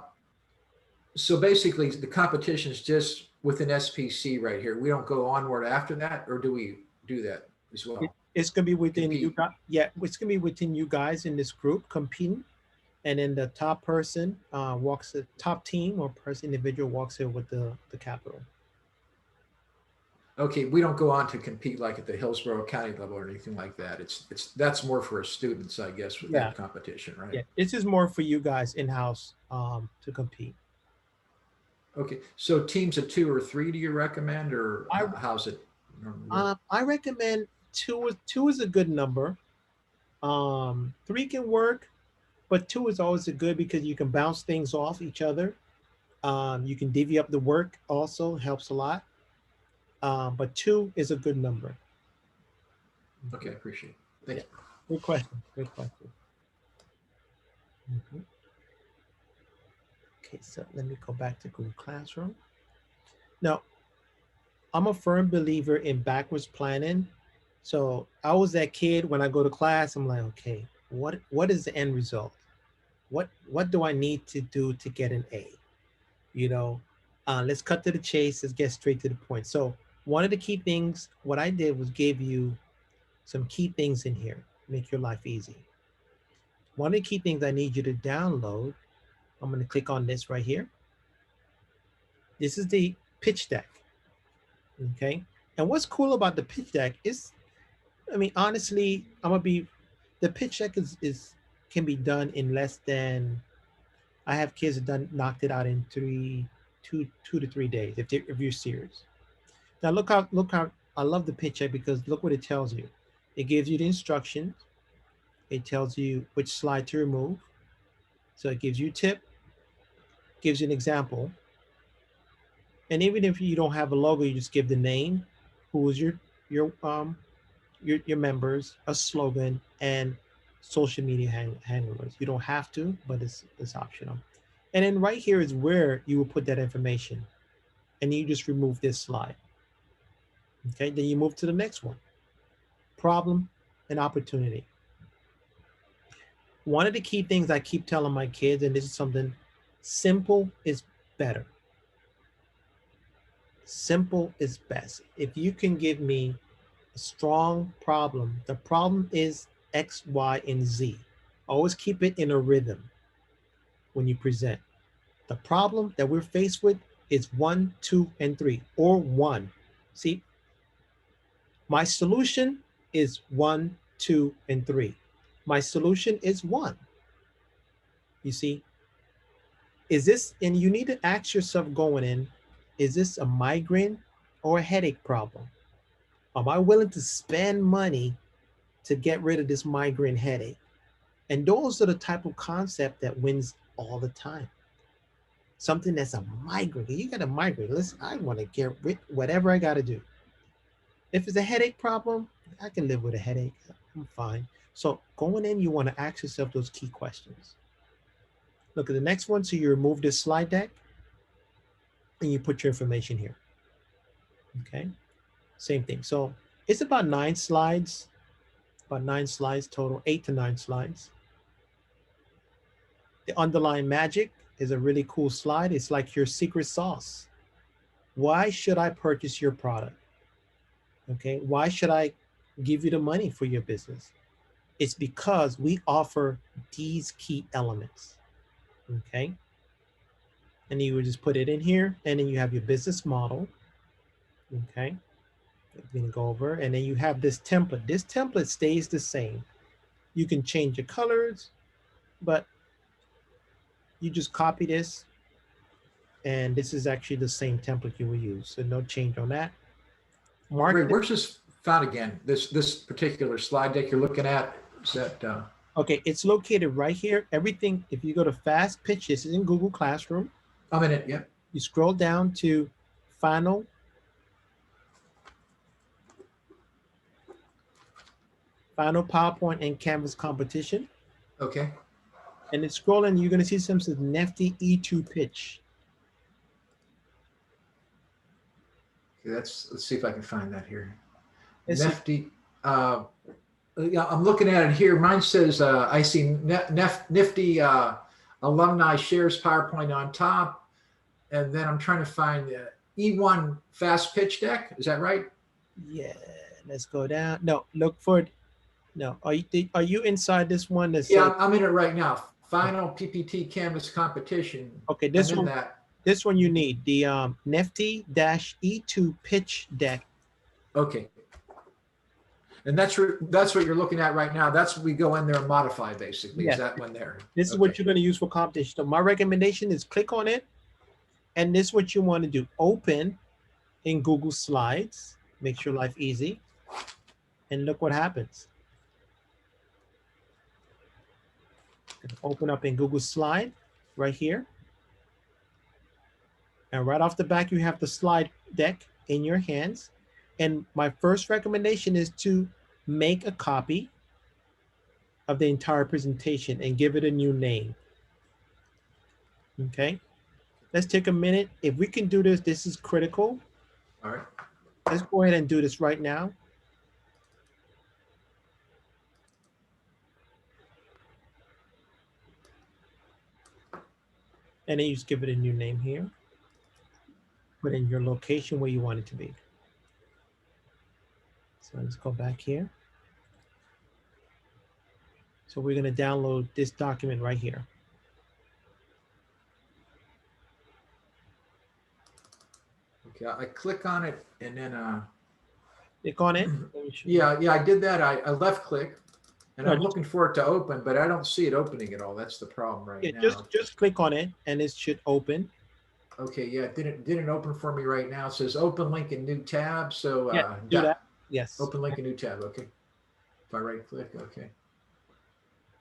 So basically, the competition is just within SPC right here. We don't go onward after that, or do we do that as well? It's gonna be within you guys. Yeah, it's gonna be within you guys in this group competing, and then the top person walks, the top team or individual walks in with the capital. Okay, we don't go on to compete like at the Hillsborough County level or anything like that. That's more for students, I guess, with that competition, right? Yeah, this is more for you guys in-house to compete. Okay, so teams of 2 or 3, do you recommend, or how's it normally? I recommend 2 is a good number. 3 can work, but 2 is always a good because you can bounce things off each other. You can divvy up the work, also helps a lot. But 2 is a good number. Okay, I appreciate it. Thank you. Good question. Good question. Mm-hmm. Okay, so let me go back to Google Classroom. Now, I'm a firm believer in backwards planning. So I was that kid when I go to class, I'm like, okay, what is the end result? What do I need to do to get an A? You know, Let's cut to the chase. Let's get straight to the point. So one of the key things, what I did was gave you some key things in here, make your life easy. One of the key things I need you to download, I'm going to click on this right here. This is the pitch deck. Okay. And what's cool about the pitch deck is, I mean, honestly, the pitch deck can be done in less than, I have kids that knocked it out in 2 to 3 days if you're serious. Now look how I love the pitch deck because look what it tells you. It gives you the instructions. It tells you which slide to remove. So it gives you a tip, gives you an example. And even if you don't have a logo, you just give the name, who is your members, a slogan, and social media handlers. You don't have to, but it's optional. And then right here is where you will put that information. And you just remove this slide. Okay, then you move to the next one. Problem and opportunity. One of the key things I keep telling my kids, and this is something, simple is better. Simple is best. If you can give me a strong problem, the problem is X, Y, and Z. Always keep it in a rhythm when you present. The problem that we're faced with is 1, 2, and 3, or 1. See, my solution is 1, 2, and 3. My solution is 1. You see, is this, and you need to ask yourself going in, is this a migraine or a headache problem? Am I willing to spend money to get rid of this migraine headache? And those are the type of concept that wins all the time. Something that's a migraine. You got a migraine. Listen, I want to get rid, whatever I got to do. If it's a headache problem, I can live with a headache. I'm fine. So going in, you want to ask yourself those key questions. Look at the next one. So you remove this slide deck and you put your information here. Okay. Same thing. So it's about 9 slides, total, 8 to 9 slides. The underlying magic is a really cool slide. It's like your secret sauce. Why should I purchase your product? Okay. Why should I give you the money for your business? It's because we offer these key elements. Okay. And you would just put it in here, and then you have your business model. Okay. I'm going to go over, and then you have this template. This template stays the same. You can change the colors, but you just copy this, and this is actually the same template you will use. So no change on that. Ray, where's this found again? This particular slide deck you're looking at, is that? Okay, it's located right here. Everything, if you go to Fast Pitch, this is in Google Classroom. I'm in it, yeah. You scroll down to Final PowerPoint and Canvas competition. Okay. And it's scrolling, you're going to see something says Nifty E2 pitch. Okay, let's see if I can find that here. It's Nifty. Yeah, I'm looking at it here. Mine says I see Nifty alumni shares PowerPoint on top, and then I'm trying to find the E1 fast pitch deck. Is that right? Yeah. Let's go down. No, look for it. No, are you inside this one? That's yeah, I'm in it right now. Final PPT Canvas competition. Okay, this I'm one. in that. This one you need the Nifty-E2 pitch deck. Okay. And that's what you're looking at right now. That's what we go in there and modify basically. Yes. Is that one there? This is what you're going to use for competition. So my recommendation is click on it, and this is what you want to do. Open in Google Slides. Makes your life easy. And look what happens. Open up in Google Slide right here. And right off the back, you have the slide deck in your hands. And my first recommendation is to make a copy of the entire presentation and give it a new name. Okay. Let's take a minute. If we can do this, this is critical. All right. Let's go ahead and do this right now. And then you just give it a new name here. put in your location where you want it to be. So let's go back here. So we're going to download this document right here. Okay, I click on it and then click on it. Yeah, I did that. I left click and No, I'm looking for it to open, but I don't see it opening at all. That's the problem right now. Just click on it and it should open. Okay, yeah, it didn't open for me right now. It says open link in new tab. So Yeah, do that. Yes. Open link in new tab. Okay. If I right click, okay.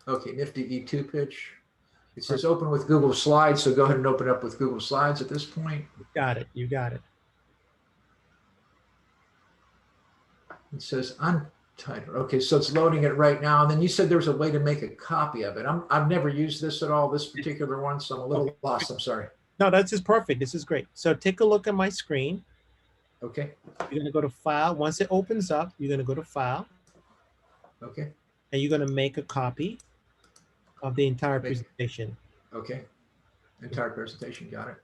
Okay, Nifty V2 pitch. It says open with Google Slides. So go ahead and open up with Google Slides at this point. Got it. You got it. It says Untitled. Okay, so it's loading it right now. And then you said there was a way to make a copy of it. I've never used this at all, this particular one, so I'm a little lost. I'm sorry. No, that's just perfect. This is great. So take a look at my screen. Okay. You're going to go to File. Once it opens up, you're going to go to File. Okay. And you're going to make a copy of the entire presentation. Okay. Entire presentation. Got it.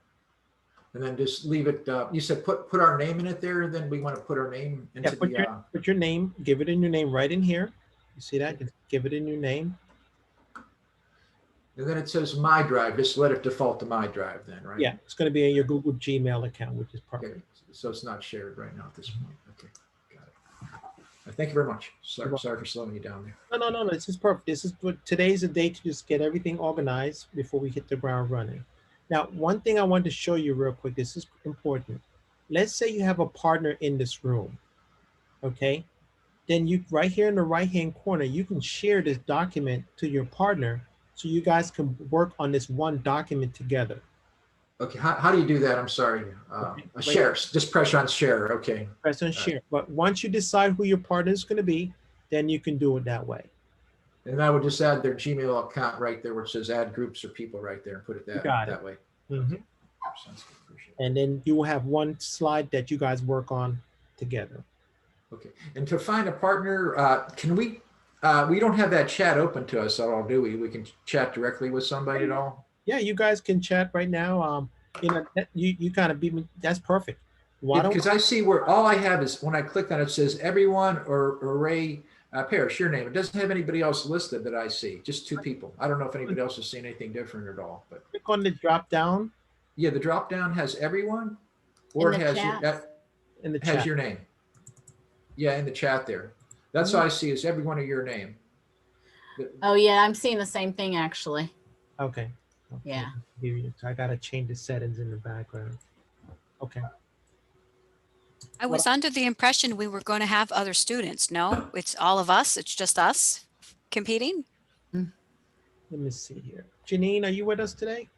And then just leave it. You said put our name in it there. Then we want to put our name into put your name. Give it in your name right in here. You see that? Just give it in your name. And then it says My Drive. Just let it default to My Drive then, right? Yeah, it's going to be in your Google Gmail account, which is perfect. Okay. So it's not shared right now at this point. Okay, got it. Thank you very much. Sorry for slowing you down there. No. This is perfect. This is what today's the day to just get everything organized before we hit the ground running. Now, one thing I wanted to show you real quick. This is important. Let's say you have a partner in this room. Okay, then you right here in the right-hand corner, you can share this document to your partner so you guys can work on this one document together. Okay, how do you do that? I'm sorry. Share, just press on share. Okay. Press on share. But once you decide who your partner is going to be, then you can do it that way. And I would just add their Gmail account right there where it says add groups or people right there and put it that way. Mm-hmm. Okay. Sounds good. And then you will have one slide that you guys work on together. Okay. And to find a partner, can we don't have that chat open to us at all, do we? We can chat directly with somebody at all? Yeah, you guys can chat right now. You kind of beat me. That's perfect. Because I see where all I have is when I click on it, it says everyone or Ray Parrish, your name. It doesn't have anybody else listed that I see, just two people. I don't know if anybody else has seen anything different at all. But click on the drop down. Yeah, the drop down has everyone or it has has your name. Yeah, in the chat there. That's all I see is everyone or your name. Oh yeah, I'm seeing the same thing actually. Okay. Yeah. I gotta change the settings in the background. Okay. I was under the impression we were going to have other students. No, it's all of us. It's just us competing. Let me see here. Janine, are you with us today?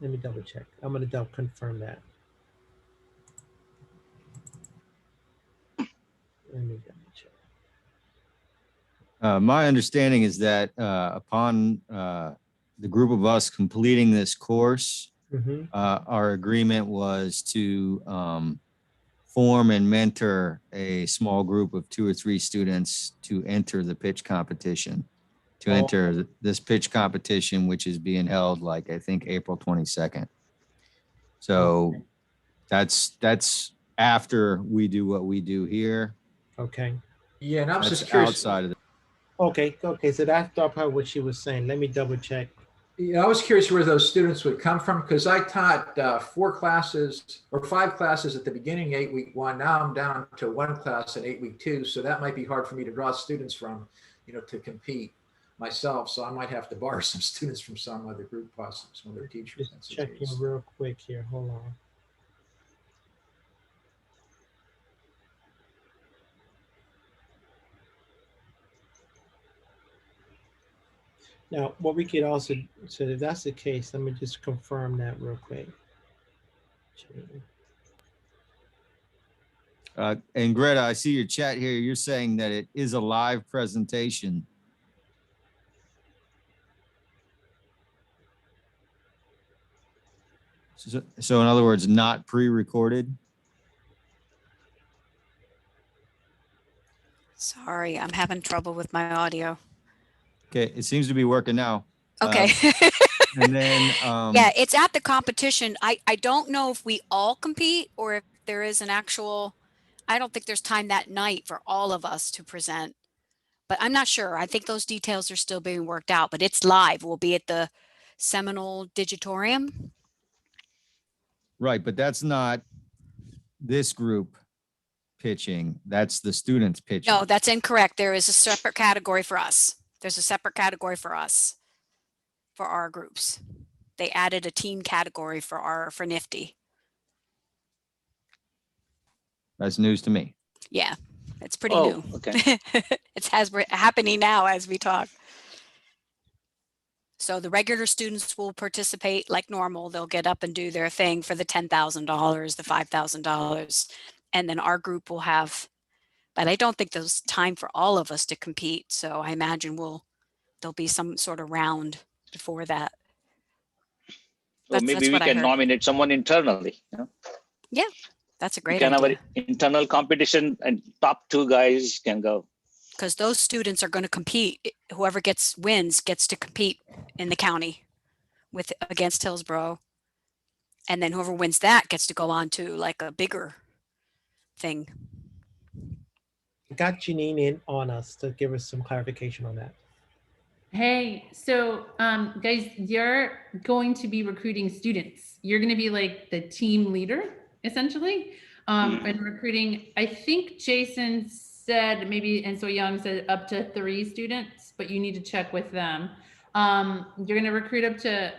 Let me double check. I'm going to confirm that. Let me double check. My understanding is that upon the group of us completing this course, our agreement was to form and mentor a small group of 2 or 3 students to enter the pitch competition, this pitch competition, which is being held like, I think, April 22nd. So that's after we do what we do here. Okay. Yeah, and I was That's just curious. outside of the Okay, so that's probably what she was saying. Let me double check. Yeah, I was curious where those students would come from because I taught 4 classes or 5 classes at the beginning, 8 week 1. Now I'm down to 1 class in 8 week 2. So that might be hard for me to draw students from, to compete myself. So I might have to borrow some students from some other group, possibly some other teachers. Just checking real quick here. Hold on. Now, what we could also, so if that's the case, let me just confirm that real quick. And Greta, I see your chat here. You're saying that it is a live presentation. So in other words, not pre-recorded? Sorry, I'm having trouble with my audio. Okay, it seems to be working now. Okay. And then, Yeah, it's at the competition. I don't know if we all compete or if there is an actual, I don't think there's time that night for all of us to present, but I'm not sure. I think those details are still being worked out, but it's live. We'll be at the Seminole Digitorium. right, but that's not this group pitching. That's the students pitching. No, that's incorrect. There is a separate category for us. There's a separate category for us, for our groups. They added a team category for Nifty. That's news to me. Yeah, it's pretty Oh, new. okay. It's happening now as we talk. So the regular students will participate like normal. They'll get up and do their thing for the $10,000, the $5,000, and then our group will have, but I don't think there's time for all of us to compete. So I imagine there'll be some sort of round before that. So maybe we can nominate someone internally. You know? Yeah, that's a great idea. We can have an internal competition and top 2 guys can go. Because those students are going to compete. Whoever wins gets to compete in the county against Hillsborough. And then whoever wins that gets to go on to like a bigger thing. Got Janine in on us to give us some clarification on that. Hey, so guys, you're going to be recruiting students. You're going to be like the team leader, essentially, and recruiting. I think Jason said maybe, and so Young said up to 3 students, but you need to check with them. You're going to recruit up to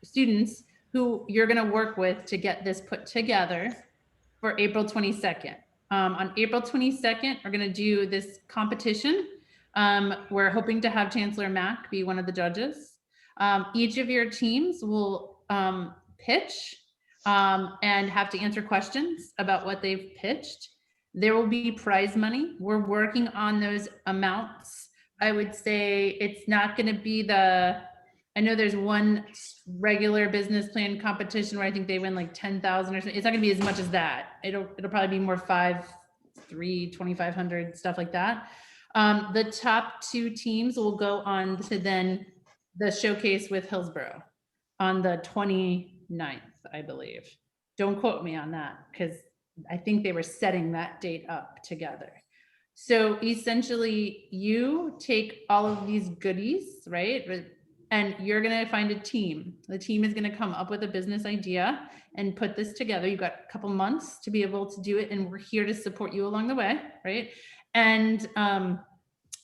students who you're going to work with to get this put together for April 22nd. On April 22nd, we're going to do this competition. We're hoping to have Chancellor Mack be one of the judges. Each of your teams will pitch and have to answer questions about what they've pitched. There will be prize money. We're working on those amounts. I would say it's not going to be I know there's one regular business plan competition where I think they win like 10,000 or something. It's not going to be as much as that. It'll probably be more 5,300, 2,500, stuff like that. The top 2 teams will go on to then the showcase with Hillsborough on the 29th, I believe. Don't quote me on that because I think they were setting that date up together. So essentially you take all of these goodies, right? And you're going to find a team. The team is going to come up with a business idea and put this together. You've got a couple months to be able to do it. And we're here to support you along the way, right? And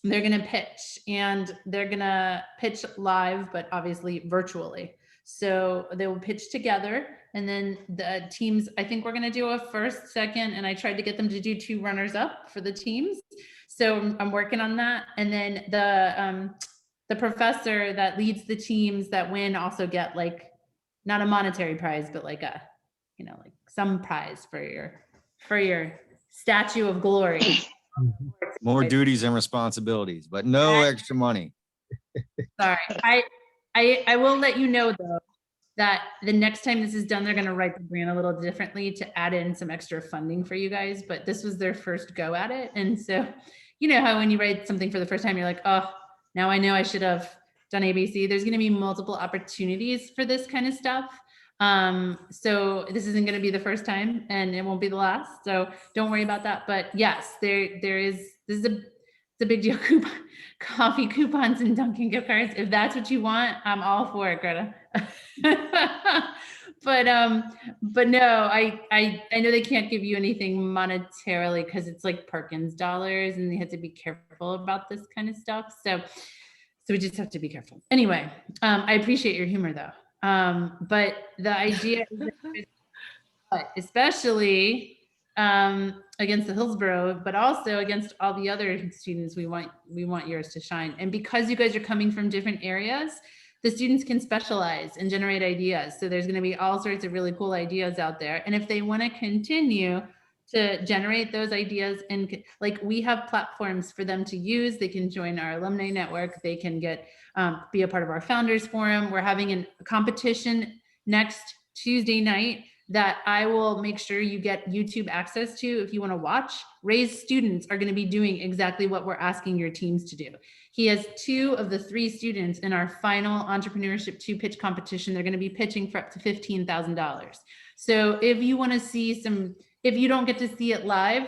they're going to pitch, and they're going to pitch live, but obviously virtually. So they will pitch together, and then the teams, I think we're going to do a first, second, and I tried to get them to do 2 runners up for the teams. So I'm working on that. And then the professor that leads the teams that win also get like, not a monetary prize, but like a, like some prize for your statue of glory. More duties and responsibilities, but no extra money. Sorry. I will let you know though, that the next time this is done, they're going to write the grant a little differently to add in some extra funding for you guys, but this was their first go at it. And so, you know how when you write something for the first time, you're like, oh, now I know I should have done ABC. There's going to be multiple opportunities for this kind of stuff. So this isn't going to be the first time and it won't be the last. So don't worry about that. But yes, this is a big deal. Coffee coupons and Dunkin' gift cards. If that's what you want, I'm all for it, Greta. But no, I know they can't give you anything monetarily because it's like Perkins dollars and they have to be careful about this kind of stuff. So we just have to be careful. Anyway, I appreciate your humor though. But the idea is that, especially against the Hillsborough, but also against all the other students, we want yours to shine. And because you guys are coming from different areas, the students can specialize and generate ideas. So there's going to be all sorts of really cool ideas out there. And if they want to continue to generate those ideas, and like we have platforms for them to use, they can join our alumni network. They can be a part of our founders forum. We're having a competition next Tuesday night that I will make sure you get YouTube access to if you want to watch. Raised students are going to be doing exactly what we're asking your teams to do. He has 2 of the 3 students in our final entrepreneurship 2 pitch competition. They're going to be pitching for up to $15,000. So if you want to see some, if you don't get to see it live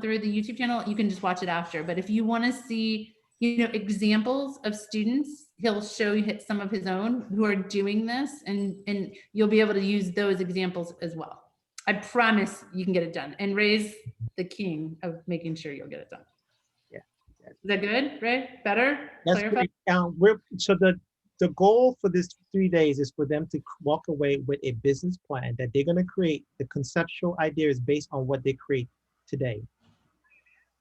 through the YouTube channel, you can just watch it after. But if you want to see, you know, examples of students, he'll show you some of his own who are doing this, and you'll be able to use those examples as well. I promise you can get it done. And Ray's the king of making sure you'll get it done. Yeah. Is that good, Ray? Better? That's Clarify? great. So the goal for this 3 days is for them to walk away with a business plan that they're going to create. The conceptual idea is based on what they create today.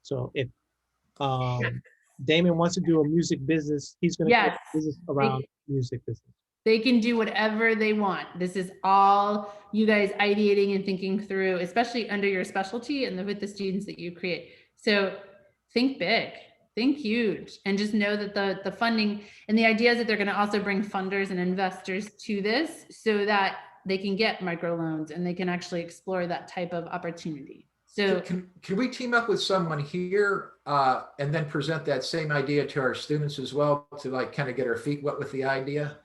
So if Damon wants to do a music business, he's going to create a business around music business. They can do whatever they want. This is all you guys ideating and thinking through, especially under your specialty and with the students that you create. So think big, think huge, and just know that the funding and the idea is that they're going to also bring funders and investors to this so that they can get microloans and they can actually explore that type of opportunity. So can we team up with someone here and then present that same idea to our students as well, to like kind of get our feet wet with the idea?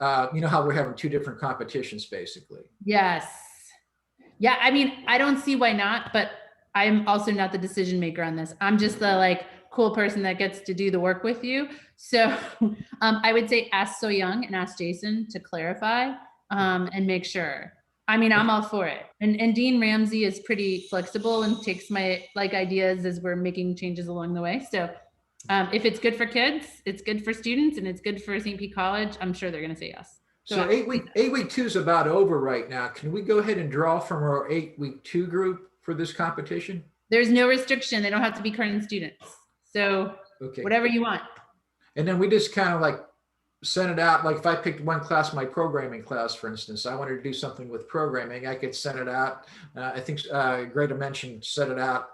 You know how we're having 2 different competitions basically. Yes. Yeah, I mean, I don't see why not, but I'm also not the decision maker on this. I'm just the like cool person that gets to do the work with you. So I would say ask So Young and ask Jason to clarify and make sure. I mean, I'm all for it. And Dean Ramsey is pretty flexible and takes my like ideas as we're making changes along the way. So if it's good for kids, it's good for students, and it's good for St. Pete College, I'm sure they're going to say yes. So 8-week 2 is about over right now. Can we go ahead and draw from our 8-week 2 group for this competition? There's no restriction. They don't have to be current students. So whatever you want. And then we just kind of like send it out. Like if I picked one class, my programming class, for instance, I wanted to do something with programming, I could send it out. I think Greta mentioned set it out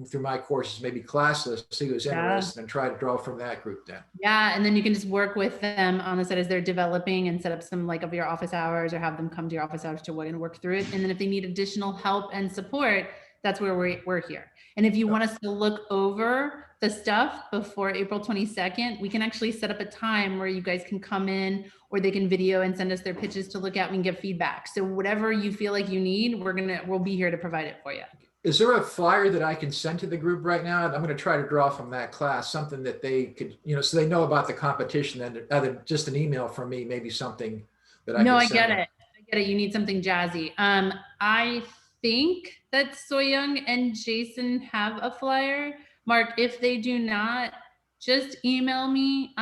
through my courses, maybe classless, see who's interested and try to draw from that group then. Yeah, and then you can just work with them on the side as they're developing and set up some like of your office hours or have them come to your office hours to work through it. And then if they need additional help and support, that's where we're here. And if you want us to look over the stuff before April 22nd, we can actually set up a time where you guys can come in, or they can video and send us their pitches to look at and give feedback. So whatever you feel like you need, we'll be here to provide it for you. Is there a flyer that I can send to the group right now? I'm going to try to draw from that class something that they could, you know, so they know about the competition, and other than just an email from me, maybe something that I can I get it. I get it. You need something jazzy. I think that So Young and Jason have a flyer. Mark, if they do not, just email me.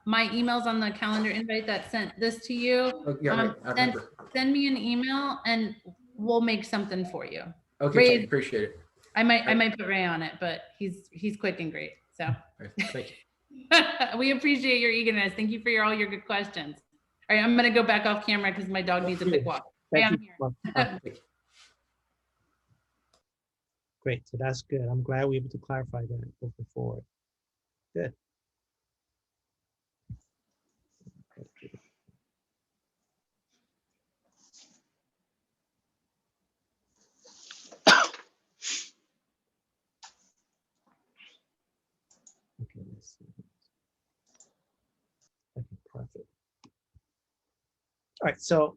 My email's on the calendar invite that sent this to you. Oh, yeah, right. I remember. Send me an email and we'll make something for you. Okay, Ray, appreciate it. I might put Ray on it, but he's quick and great. So thank you. We appreciate your eagerness. Thank you for all your good questions. All right, I'm gonna go back off camera because my dog needs a quick walk. Thank you. Great, so that's good. I'm glad we were able to clarify that moving forward. Good. Okay, let's see. Okay, perfect. All right, so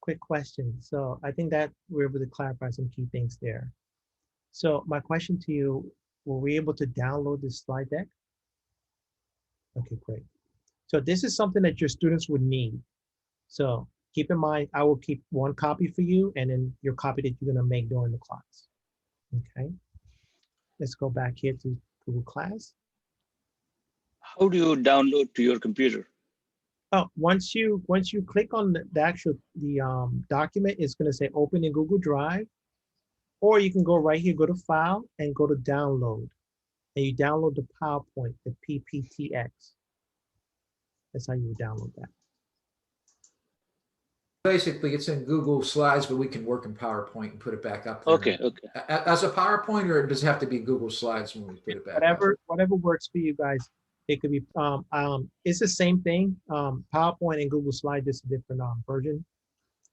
quick question. So I think that we're able to clarify some key things there. So my question to you, were we able to download this slide deck? Okay, great. So this is something that your students would need. So keep in mind, I will keep one copy for you and then your copy that you're gonna make during the class. Okay, let's go back here to Google Class. How do you download to your computer? Oh, once you click on the actual document, it's gonna say open in Google Drive, or you can go right here, go to File, and go to Download, and you download the PowerPoint, the PPTX. That's how you would download that. Basically, it's in Google Slides, but we can work in PowerPoint and put it back up there. Okay. As a PowerPoint, or does it have to be Google Slides when we put it back whatever works for you guys. It could be, it's the same thing. PowerPoint and Google Slides, just a different version.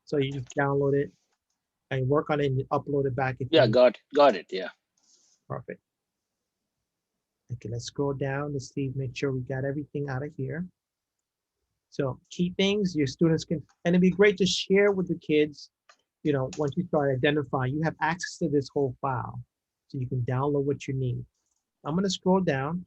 So you just download it and work on it and upload it back. Yeah, got it. Yeah. Perfect. Okay, let's scroll down to see, make sure we got everything out of here. So key things your students can, and it'd be great to share with the kids, you know, once you start identifying, you have access to this whole file. So you can download what you need. I'm gonna scroll down.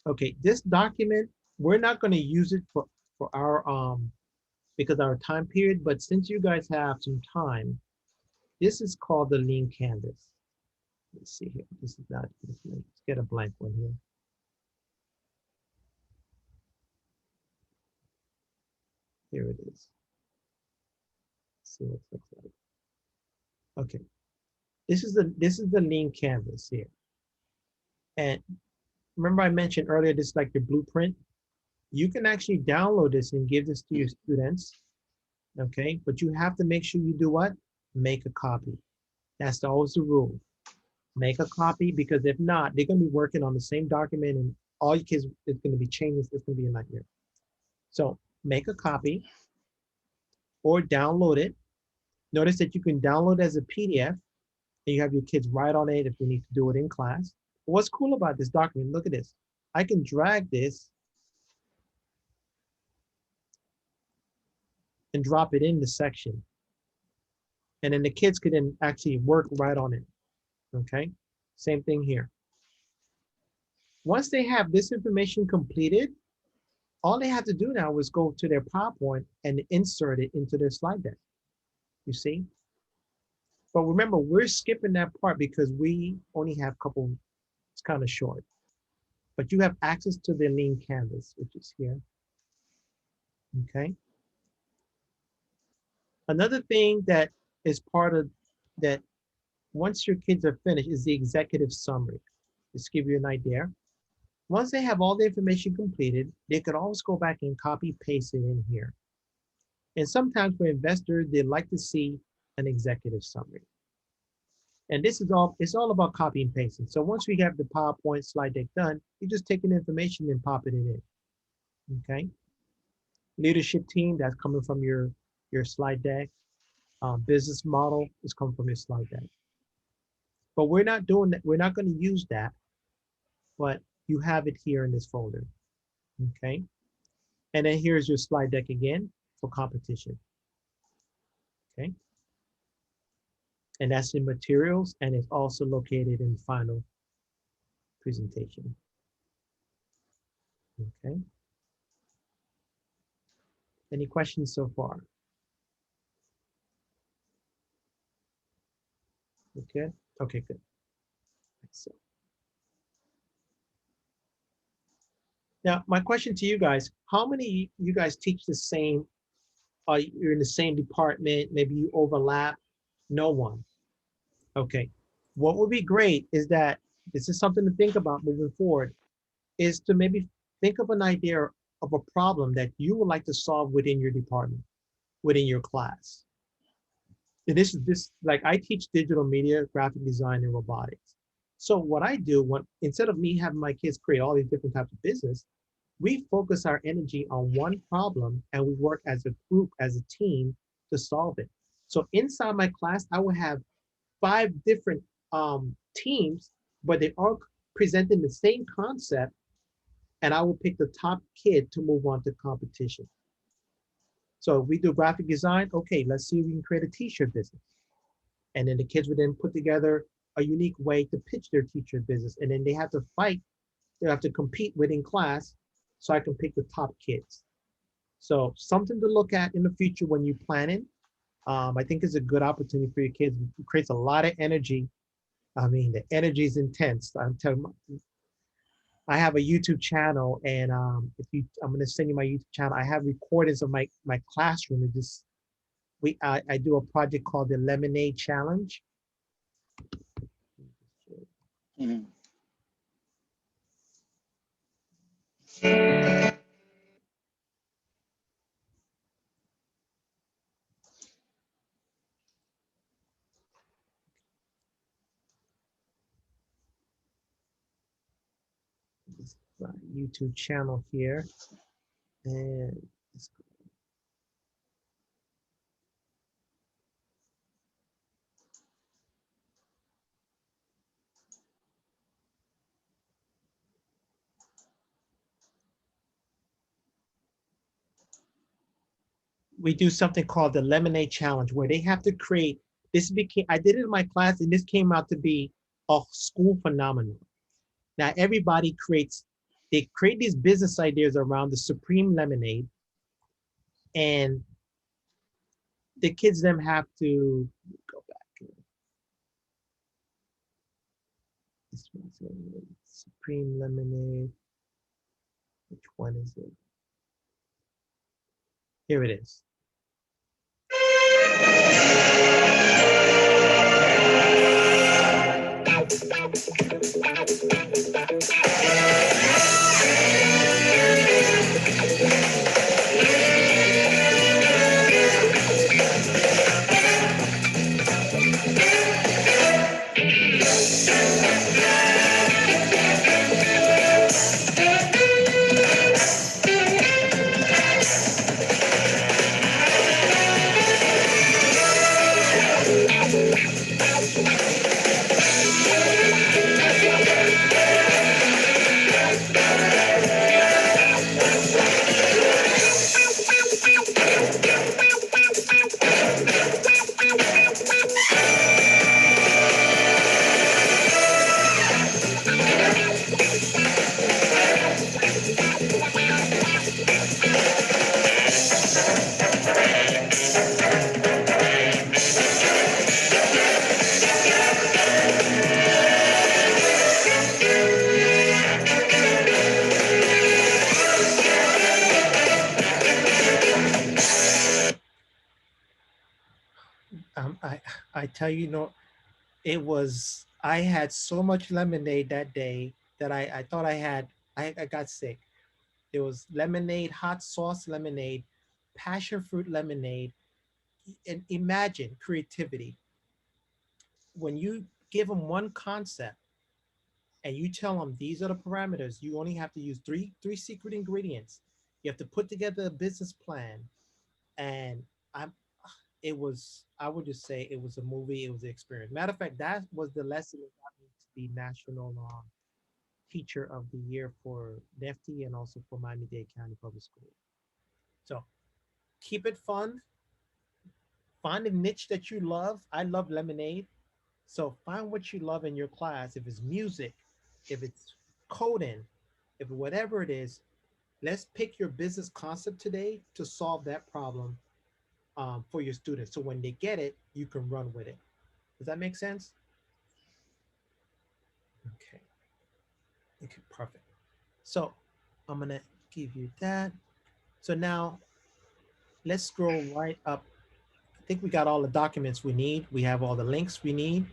Okay, this document, we're not gonna use it for our, because our time period, but since you guys have some time, this is called the lean canvas. Let's see here, this is not, let's get a blank one here. Here it is. Let's see what it looks like. Okay, this is the lean canvas here. And remember I mentioned earlier, this is like your blueprint. You can actually download this and give this to your students, okay? But you have to make sure you do what? Make a copy. That's always the rule. Make a copy, because if not, they're gonna be working on the same document and all your kids, it's gonna be changes, it's gonna be a nightmare. So make a copy or download it. Notice that you can download as a PDF and you have your kids write on it if they need to do it in class. What's cool about this document, look at this. I can drag this and drop it in the section. And then the kids could then actually work right on it, okay? Same thing here. Once they have this information completed, all they have to do now is go to their PowerPoint and insert it into their slide deck, you see? But remember, we're skipping that part because we only have a couple, it's kind of short. But you have access to the lean canvas, which is here, okay? Another thing that is part of that, once your kids are finished, is the executive summary. Just to give you an idea. Once they have all the information completed, they could always go back and copy paste it in here. And sometimes for investors, they like to see an executive summary. And this is all, it's all about copy and pasting. So once we have the PowerPoint slide deck done, you just take an information and pop it in, okay? Leadership team, that's coming from your slide deck. Business model is coming from your slide deck. But we're not doing that, we're not gonna use that, but you have it here in this folder, okay? And then here's your slide deck again for competition, okay? And that's in materials, and it's also located in final presentation, okay? Any questions so far? Okay, okay, good. So, now my question to you guys, how many of you guys teach the same, you're in the same department, maybe you overlap? No one. Okay, what would be great is that, this is something to think about moving forward, is to maybe think of an idea of a problem that you would like to solve within your department, within your class. And this like I teach digital media, graphic design, and robotics. So what I do, instead of me having my kids create all these different types of business, we focus our energy on one problem and we work as a group, as a team to solve it. So inside my class, I will have 5 different teams, but they all presenting the same concept, and I will pick the top kid to move on to competition. So if we do graphic design, okay, let's see if we can create a t-shirt business. And then the kids would then put together a unique way to pitch their t-shirt business. And then they have to fight, they have to compete within class, so I can pick the top kids. So something to look at in the future when you're planning. I think is a good opportunity for your kids. It creates a lot of energy. I mean, the energy is intense. I'm telling you, I have a YouTube channel, and I'm gonna send you my YouTube channel. I have recordings of my classroom. It just, I do a project called the Lemonade Challenge. Mhm. This is my YouTube channel here, and we do something called the lemonade challenge, where they have to create, I did it in my class, and this came out to be a school phenomenon. Now everybody they create these business ideas around the supreme lemonade, and the kids them have to go back here. This one's supreme lemonade. Which one is it? Here it is. I tell you, I had so much lemonade that day that I thought I got sick. There was lemonade, hot sauce lemonade, passion fruit lemonade, and imagine creativity. When you give them one concept and you tell them these are the parameters, you only have to use three secret ingredients. You have to put together a business plan, and I'm I would just say it was a movie, it was an experience. Matter of fact, that was the lesson that got me to be national teacher of the year for NEFTY and also for Miami-Dade County Public Schools. So keep it fun. Find a niche that you love. I love lemonade. So find what you love in your class. If it's music, if it's coding, if whatever it is, let's pick your business concept today to solve that problem for your students. So when they get it, you can run with it. Does that make sense? Okay. Okay, perfect. So I'm gonna give you that. So now let's scroll right up. I think we got all the documents we need. We have all the links we need.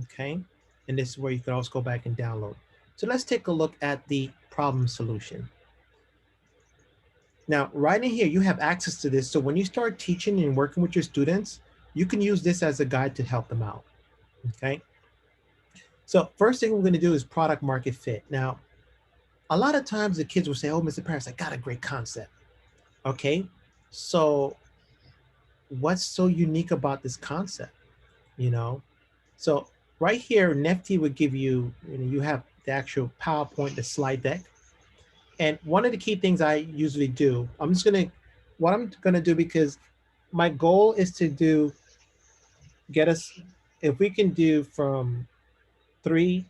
Okay. And this is where you can also go back and download. So let's take a look at the problem solution. Now, right in here, you have access to this. So when you start teaching and working with your students, you can use this as a guide to help them out. Okay. So first thing we're going to do is product market fit. Now, a lot of times the kids will say, oh, Mr. Paris, I got a great concept. Okay. So what's so unique about this concept? You know, so right here, NEFTY would give you, you have the actual PowerPoint, the slide deck. And one of the key things I usually do, what I'm gonna do, because my goal is to get us, if we can do from 3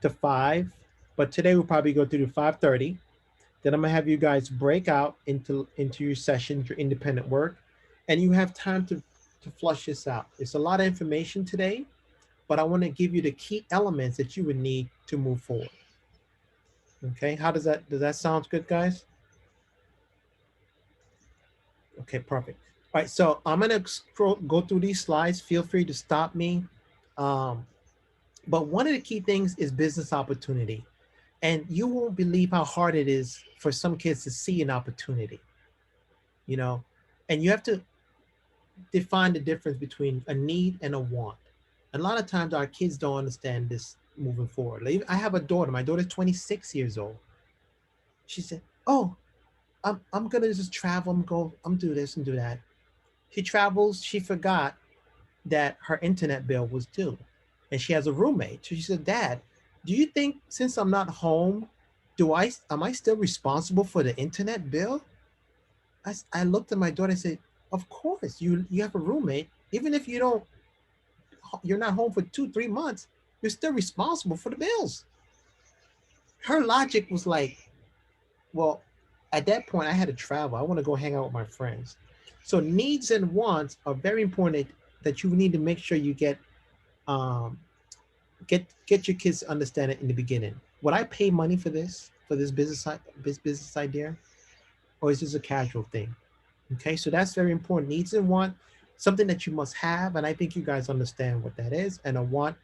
to 5, but today we'll probably go through to 5:30. Then I'm gonna have you guys break out into your sessions, your independent work, and you have time to flush this out. It's a lot of information today, but I wanna give you the key elements that you would need to move forward. Okay, does that sound good, guys? Okay, perfect. All right, so I'm gonna go through these slides. Feel free to stop me. But one of the key things is business opportunity. And you won't believe how hard it is for some kids to see an opportunity, you know, and you have to define the difference between a need and a want. A lot of times our kids don't understand this moving forward. Like, I have a daughter, my daughter's 26 years old. She said, oh, I'm gonna just travel, I'm do this and do that. She travels, she forgot that her internet bill was due. And she has a roommate. So she said, Dad, do you think since I'm not home, am I still responsible for the internet bill? I looked at my daughter and said, of course, you have a roommate. Even if you're not home for 2-3 months, you're still responsible for the bills. Her logic was like, well, at that point I had to travel. I want to go hang out with my friends. So needs and wants are very important, that you need to make sure you um, get your kids to understand it in the beginning. Would I pay money for this business idea, or is this a casual thing? Okay, so that's very important. Needs and want, something that you must have, and I think you guys understand what that is. And a want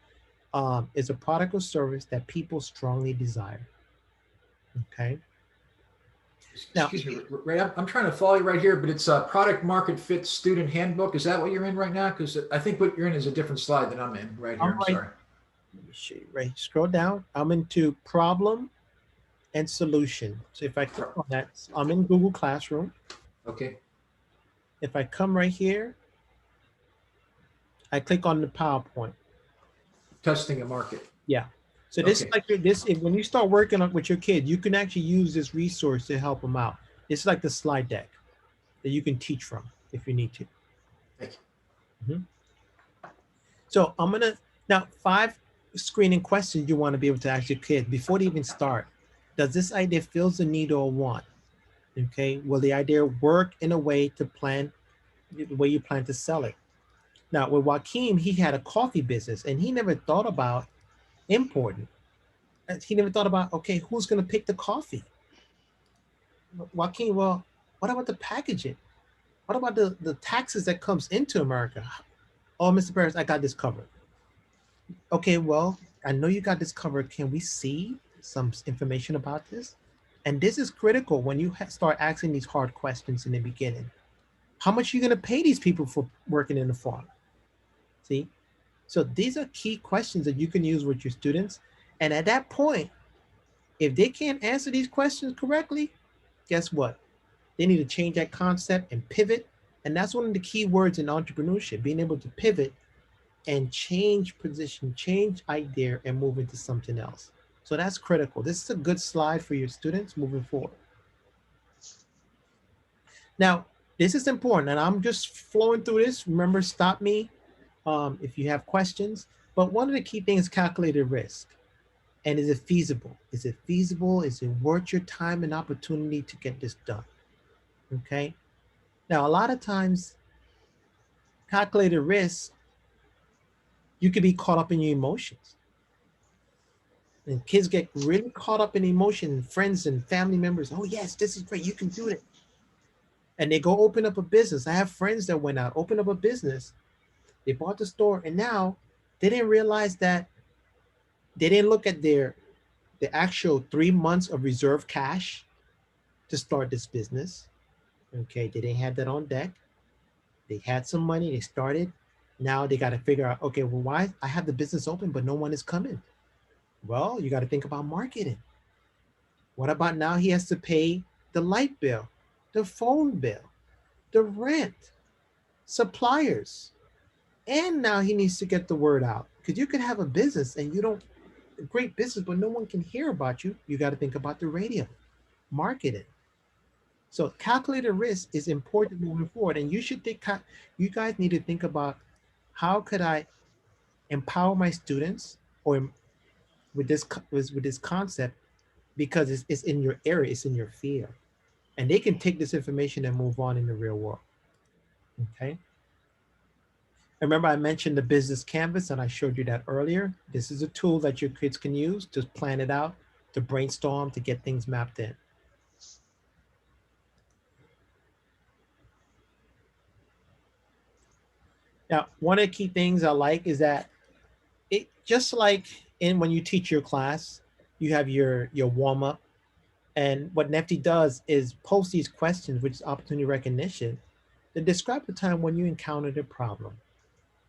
is a product or service that people strongly desire. Okay. Now, Excuse me, Ray, I'm trying to follow you right here, but it's a product market fit student handbook. Is that what you're in right now? Because I think what you're in is a different slide than I'm in right here. I'm sorry. Let me show you, Ray. Scroll down. I'm into problem and solution. So if I click on that, I'm in Google Classroom. Okay. If I come right here, I click on the PowerPoint. Testing a market. Yeah. So this is like when you start working with your kid, you can actually use this resource to help them out. It's like the slide deck that you can teach from if you need to. Thank you. So I'm gonna now 5 screening questions you want to be able to ask your kid before they even start. Does this idea fills the need or want? Okay. Will the idea work in a way to plan the way you plan to sell it? Now with Joaquin, he had a coffee business and he never thought about importing. He never thought about, okay, who's going to pick the coffee? Joaquin, well, what about the packaging? What about the taxes that comes into America? Oh, Mr. Paris, I got this covered. Okay, well, I know you got this covered. Can we see some information about this? And this is critical when you start asking these hard questions in the beginning. How much are you going to pay these people for working in the farm? See? So these are key questions that you can use with your students. And at that point, if they can't answer these questions correctly, guess what? They need to change that concept and pivot. And that's one of the key words in entrepreneurship, being able to pivot and change position, change idea, and move into something else. So that's critical. This is a good slide for your students moving forward. Now, this is important, and I'm just flowing through this. Remember, stop me if you have questions. But one of the key things is calculated risk. And is it feasible? Is it feasible? Is it worth your time and opportunity to get this done? Okay. Now, a lot of times, calculated risk, you could be caught up in your emotions. And kids get really caught up in emotion, friends and family members. Oh, yes, this is great. You can do it. And they go open up a business. I have friends that went out, opened up a business. They bought the store, and now they didn't realize that they didn't look at the actual 3 months of reserve cash to start this business. Okay, they didn't have that on deck. They had some money, they started. Now they got to figure out, okay, well, why I have the business open, but no one is coming? Well, you got to think about marketing. What about now he has to pay the light bill, the phone bill, the rent, suppliers, and now he needs to get the word out. Because you could have a business and you don't, a great business, but no one can hear about you. You got to think about the radio, marketing. So calculated risk is important moving forward. And you should think, you guys need to think about how could I empower my students or with this concept, because it's in your area, it's in your field. And they can take this information and move on in the real world. Okay. Remember I mentioned the business canvas and I showed you that earlier. This is a tool that your kids can use to plan it out, to brainstorm, to get things mapped in. Now, one of the key things I like is that it just like when you teach your class, you have your warm up. And what Nefty does is post these questions, which is opportunity recognition, to describe the time when you encountered a problem.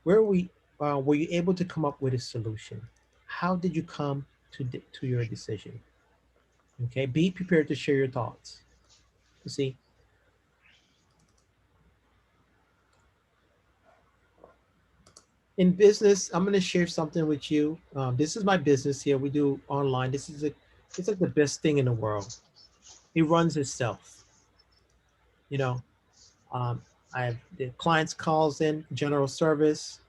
Where were you able to come up with a solution? How did you come to your decision? Okay, be prepared to share your thoughts. You see, in business, I'm going to share something with you. This is my business here. We do online. It's like the best thing in the world. It runs itself. You know, I have the clients calls in, general service.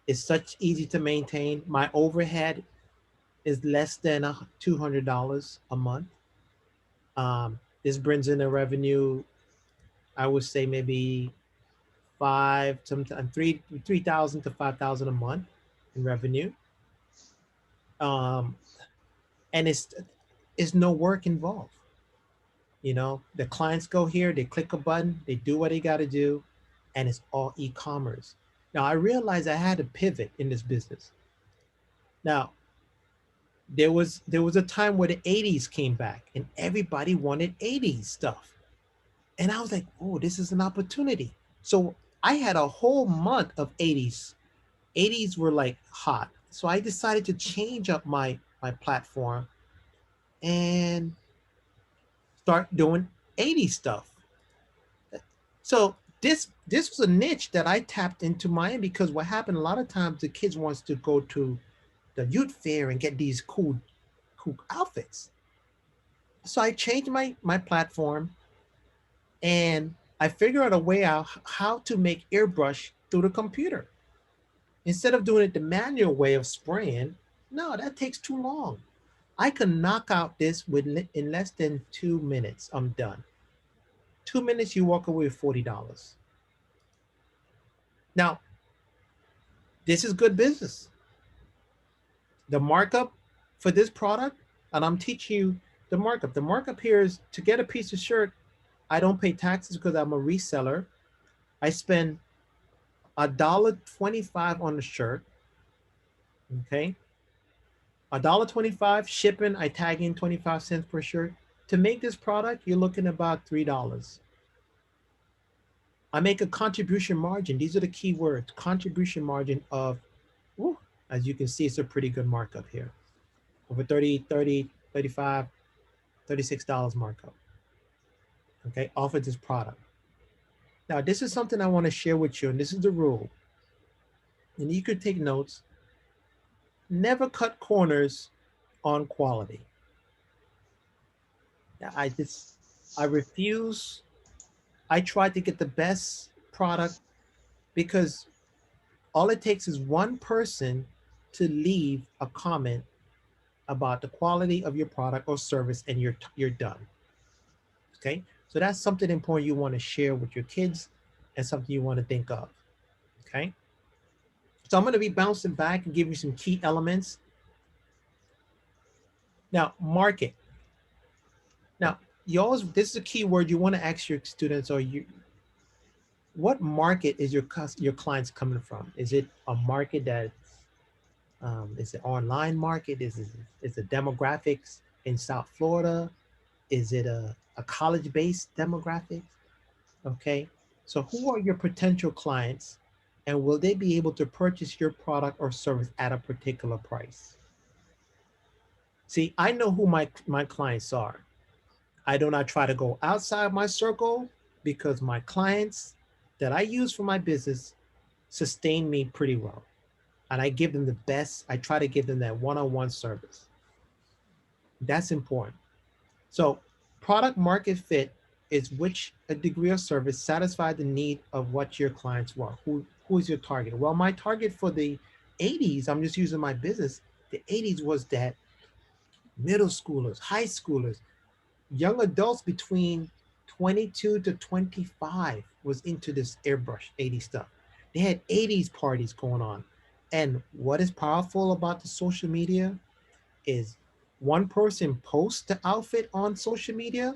It's such easy to maintain. My overhead is less than $200 a month. This brings in a revenue, I would say maybe sometimes 3,000 to 5,000 a month in revenue. And it's no work involved. You know, the clients go here, they click a button, they do what they got to do, and it's all e-commerce. Now I realized I had to pivot in this business. Now, there was a time where the 80s came back and everybody wanted 80s stuff. And I was like, oh, this is an opportunity. So I had a whole month of 80s. 80s were like hot. So I decided to change up my platform and start doing 80s stuff. So this was a niche that I tapped into mine, because what happened a lot of times, the kids wants to go to the youth fair and get these cool outfits. So I changed my platform, and I figured out a way out how to make airbrush through the computer. Instead of doing it the manual way of spraying, no, that takes too long. I can knock out this in less than 2 minutes. I'm done. 2 minutes, you walk away with $40. Now, this is good business. The markup for this product, and I'm teaching you the markup. The markup here is to get a piece of shirt. I don't pay taxes because I'm a reseller. I spend $1.25 on the shirt. Okay. $1.25 shipping. I tag in 25 cents per shirt. To make this product, you're looking about $3. I make a contribution margin. These are the key words. Contribution margin of, whew, as you can see, it's a pretty good markup here. Over 30, 35, $36 markup. Okay, off of this product. Now, this is something I want to share with you, and this is the rule. And you could take notes. Never cut corners on quality. Now, I refuse. I try to get the best product, because all it takes is one person to leave a comment about the quality of your product or service, and you're done. Okay, so that's something important you want to share with your kids, and something you want to think of. Okay, so I'm going to be bouncing back and give you some key elements. Now, market. Now, this is a key word you want to ask your students, or what market is your clients coming from? Is it a market that is it online market? Is it demographics in South Florida? Is it a college-based demographic? Okay, so who are your potential clients, and will they be able to purchase your product or service at a particular price? See, I know who my clients are. I do not try to go outside my circle, because my clients that I use for my business sustain me pretty well. And I give them the best. I try to give them that one-on-one service. That's important. So product market fit is which a degree of service satisfy the need of what your clients want. Who is your target? Well, my target for the 80s, I'm just using my business, the 80s was that middle schoolers, high schoolers, young adults between 22 to 25 was into this airbrush 80s stuff. They had 80s parties going on. And what is powerful about the social media is one person posts the outfit on social media.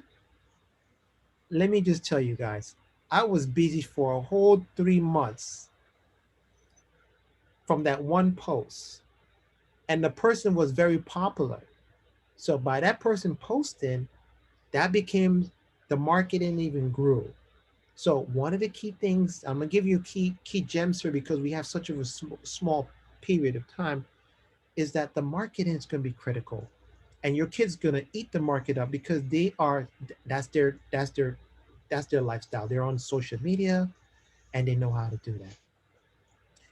Let me just tell you guys, I was busy for a whole 3 months from that one post. And the person was very popular. So by that person posting, that became the marketing even grew. So one of the key things, I'm gonna give you key gems here, because we have such a small period of time, is that the marketing is gonna be critical. And your kid's gonna eat the market up, because that's their lifestyle. They're on social media and they know how to do that.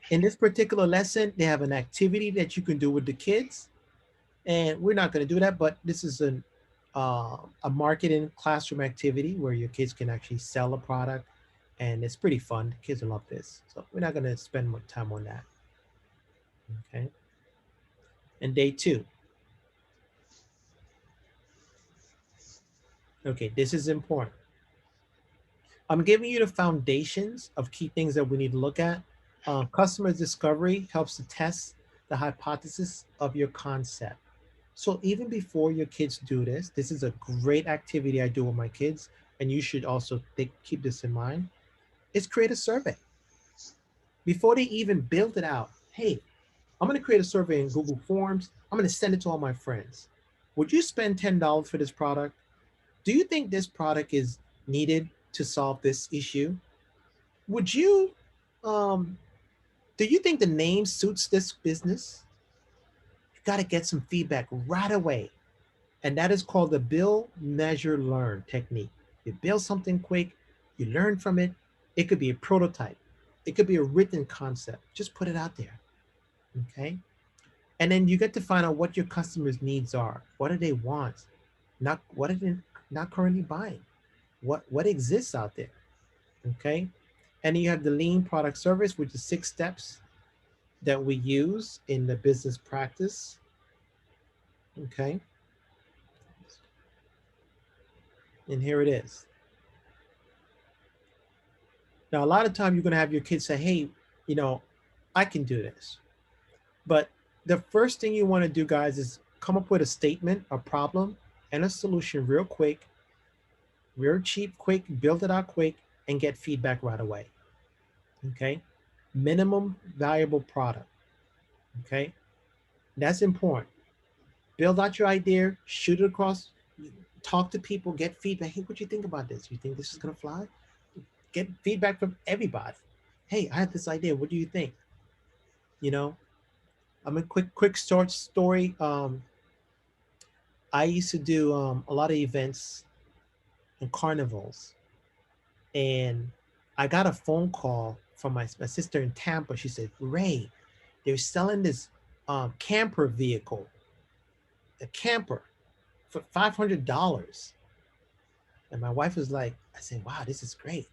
In this particular lesson, they have an activity that you can do with the kids. And we're not gonna do that, but this is a marketing classroom activity where your kids can actually sell a product, and it's pretty fun. Kids will love this. So we're not going to spend much time on that. Okay. And day 2. Okay, this is important. I'm giving you the foundations of key things that we need to look at. Customer discovery helps to test the hypothesis of your concept. So even before your kids do this, this is a great activity I do with my kids, and you should also keep this in mind, is create a survey. Before they even build it out, hey, I'm gonna create a survey in Google Forms. I'm gonna send it to all my friends. Would you spend $10 for this product? Do you think this product is needed to solve this issue? Would you, do you think the name suits this business? You gotta get some feedback right away. And that is called the build, measure, learn technique. You build something quick, you learn from it. It could be a prototype. It could be a written concept. Just put it out there, okay? And then you get to find out what your customers' needs are. What do they want? What are they not currently buying? What exists out there, okay? And then you have the lean product service, which is 6 steps that we use in the business practice, okay? And here it is. Now, a lot of time you're going to have your kids say, hey, you know, I can do this. But the first thing you want to do, guys, is come up with a statement, a problem, and a solution real quick, real cheap, quick, build it out quick, and get feedback right away. Okay? Minimum valuable product. Okay? That's important. Build out your idea, shoot it across, talk to people, get feedback. Hey, what do you think about this? You think this is going to fly? Get feedback from everybody. Hey, I had this idea. What do you think? You know, I'm a quick short story. I used to do a lot of events and carnivals, and I got a phone call from my sister in Tampa. She said, Ray, they're selling this camper vehicle, a camper for $500. And my wife was like, I said, wow, this is great.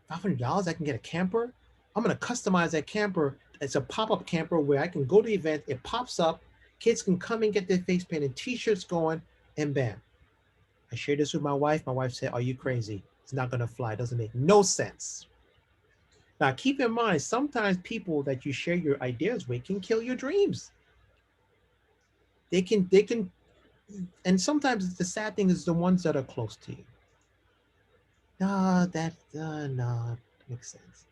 $500, I can get a camper. I'm going to customize that camper. It's a pop-up camper where I can go to the event. It pops up. Kids can come and get their face painted, t-shirts going, and bam. I shared this with my wife. My wife said, are you crazy? It's not going to fly. It doesn't make no sense. Now, keep in mind, sometimes people that you share your ideas with can kill your dreams. They can, and sometimes the sad thing is the ones that are close to you. No, no, makes sense.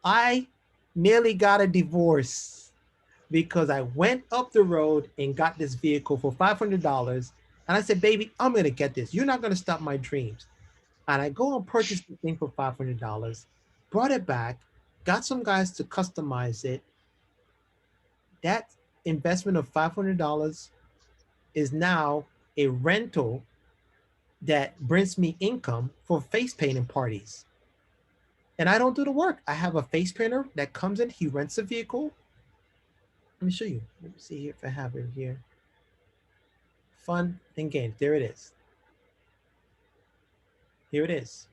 I nearly got a divorce because I went up the road and got this vehicle for $500. And I said, baby, I'm going to get this. You're not going to stop my dreams. And I go and purchase the thing for $500, brought it back, got some guys to customize it. That investment of $500 is now a rental that brings me income for face painting parties. And I don't do the work. I have a face painter that comes in, he rents a vehicle. Let me show you. Let me see if I have it here. Fun and games. There it is. Here it is.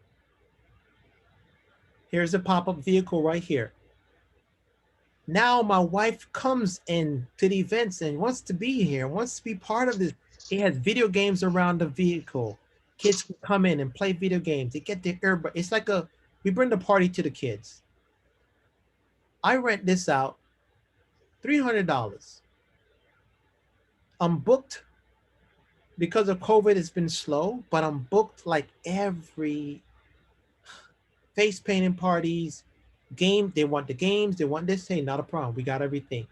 Here's a pop-up vehicle right here. Now my wife comes in to the events and wants to be here, wants to be part of this. It has video games around the vehicle. Kids can come in and play video games. They get their earbud. It's like we bring the party to the kids. I rent this out, $300. I'm booked because of COVID. It's been slow, but I'm booked like every face painting parties, game. They want the games. They want this. Hey, not a problem. We got everything.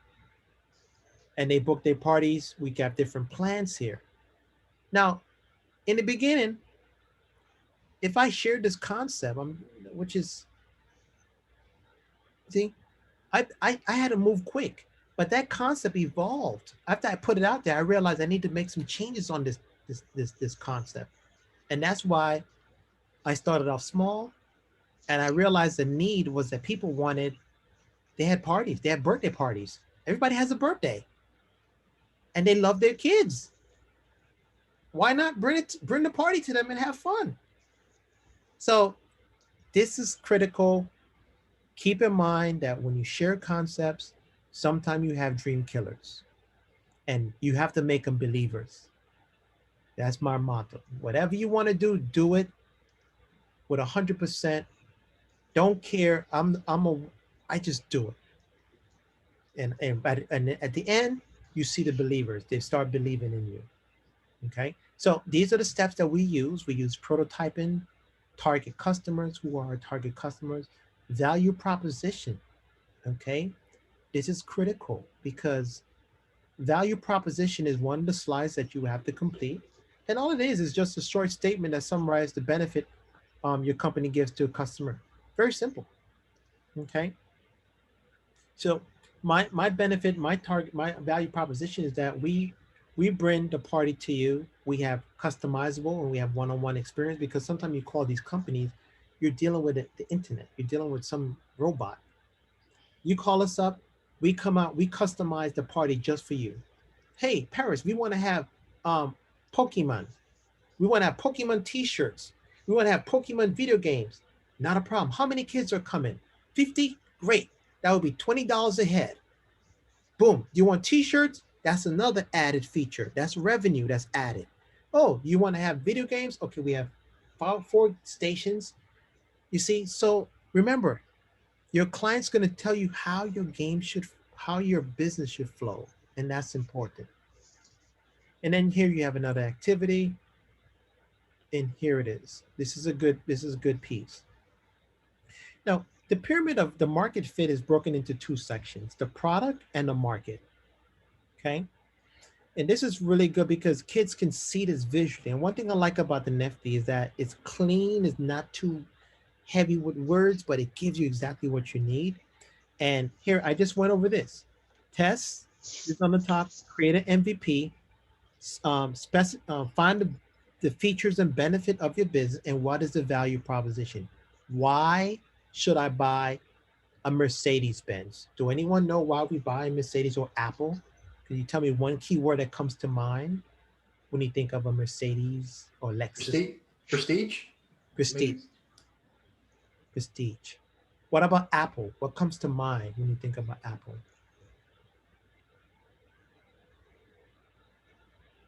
And they book their parties. We got different plans here. Now, in the beginning, if I shared this concept, which is, see, I had to move quick, but that concept evolved. After I put it out there, I realized I need to make some changes on this concept. And that's why I started off small, and I realized the need was that people they had parties, they had birthday parties. Everybody has a birthday, and they love their kids. why not bring the party to them and have fun? So this is critical. Keep in mind that when you share concepts, sometimes you have dream killers and you have to make them believers. That's my motto. Whatever you want to do it with 100%. Don't care. I just do it. And at the end, you see the believers. They start believing in you. Okay. So these are the steps that we use. We use prototyping, target customers, who are our target customers, value proposition. Okay. This is critical because value proposition is one of the slides that you have to complete. And all it is just a short statement that summarizes the benefit your company gives to a customer. Very simple. Okay. So my benefit, my target, my value proposition is that we bring the party to you. We have customizable and we have one-on-one experience, because sometimes you call these companies, you're dealing with the internet. You're dealing with some robot. You call us up, we come out, we customize the party just for you. Hey, Paris, we want to have Pokemon. We want to have Pokemon t-shirts. We want to have Pokemon video games. Not a problem. How many kids are coming? 50? Great. That would be $20 a head. Boom. You want t-shirts? That's another added feature. That's revenue that's added. Oh, you want to have video games? Okay, we have 4 stations. You see, so remember, your client's going to tell you how your game how your business should flow. And that's important. And then here you have another activity. And here it is. This is a good piece. Now, the pyramid of the market fit is broken into 2 sections, the product and the market. Okay. And this is really good because kids can see this visually. And one thing I like about the Nifty is that it's clean, it's not too heavy with words, but it gives you exactly what you need. And here, I just went over this. Test is on the top, create an MVP, find the features and benefit of your business, and what is the value proposition. Why should I buy a Mercedes-Benz? Do anyone know why we buy a Mercedes or Apple? Can you tell me one keyword that comes to mind when you think of a Mercedes or Lexus? Prestige? Prestige. Prestige. What about Apple? What comes to mind when you think about Apple?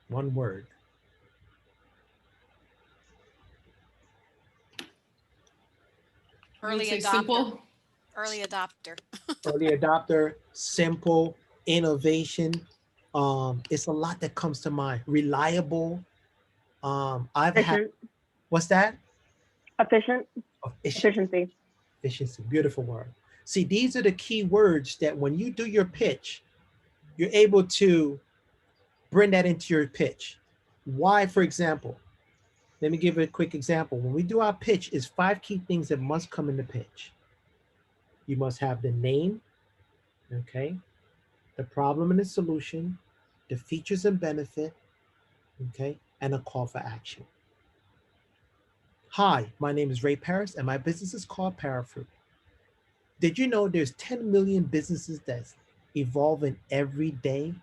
One word. Early adopter. Simple. Early adopter. Early adopter, simple, innovation. It's a lot that comes to mind. Reliable. What's that? Efficiency. Efficiency, beautiful word. See, these are the key words that when you do your pitch, you're able to bring that into your pitch. Why, for example, let me give you a quick example. When we do our pitch, is 5 key things that must come in the pitch. You must have the name, okay, the problem and the solution, the features and benefit, okay, and a call for action. Hi, my name is Ray Paris, and my business is called Parafruit. Did you know there's 10 million businesses that's evolving every day?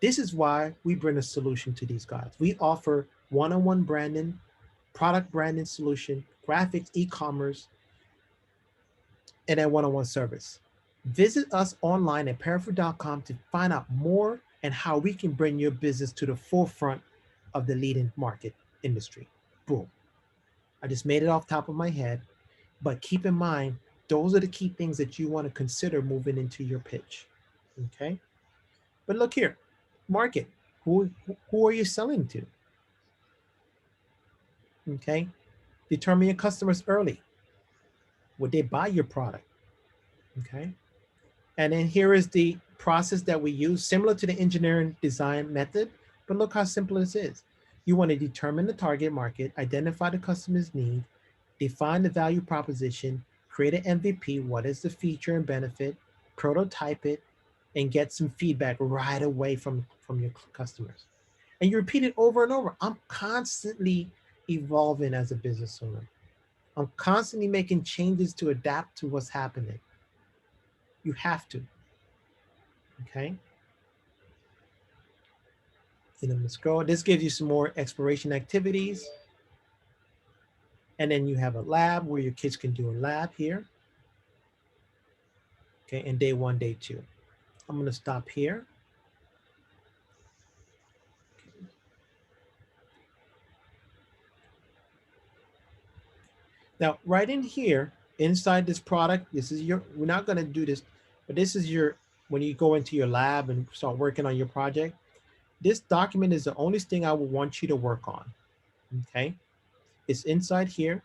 This is why we bring a solution to these guys. We offer one-on-one branding, product branding solution, graphics, e-commerce, and a one-on-one service. Visit us online at parafruit.com to find out more and how we can bring your business to the forefront of the leading market industry. Boom. I just made it off the top of my head, but keep in mind, those are the key things that you want to consider moving into your pitch, okay? But look here, market, who are you selling to? Okay, determine your customers early. Would they buy your product? Okay, and then here is the process that we use, similar to the engineering design method, but look how simple this is. You want to determine the target market, identify the customer's need, define the value proposition, create an MVP, what is the feature and benefit, prototype it, and get some feedback right away from your customers. And you repeat it over and over. I'm constantly evolving as a business owner. I'm constantly making changes to adapt to what's happening. You have to, okay? And I'm gonna scroll. This gives you some more exploration activities. And then you have a lab where your kids can do a lab here. Okay, and day 1, day 2. I'm gonna stop here. Now, right in here, inside this product, this is your, we're not gonna do this, but this is your, when you go into your lab and start working on your project, this document is the only thing I would want you to work on, okay? It's inside here.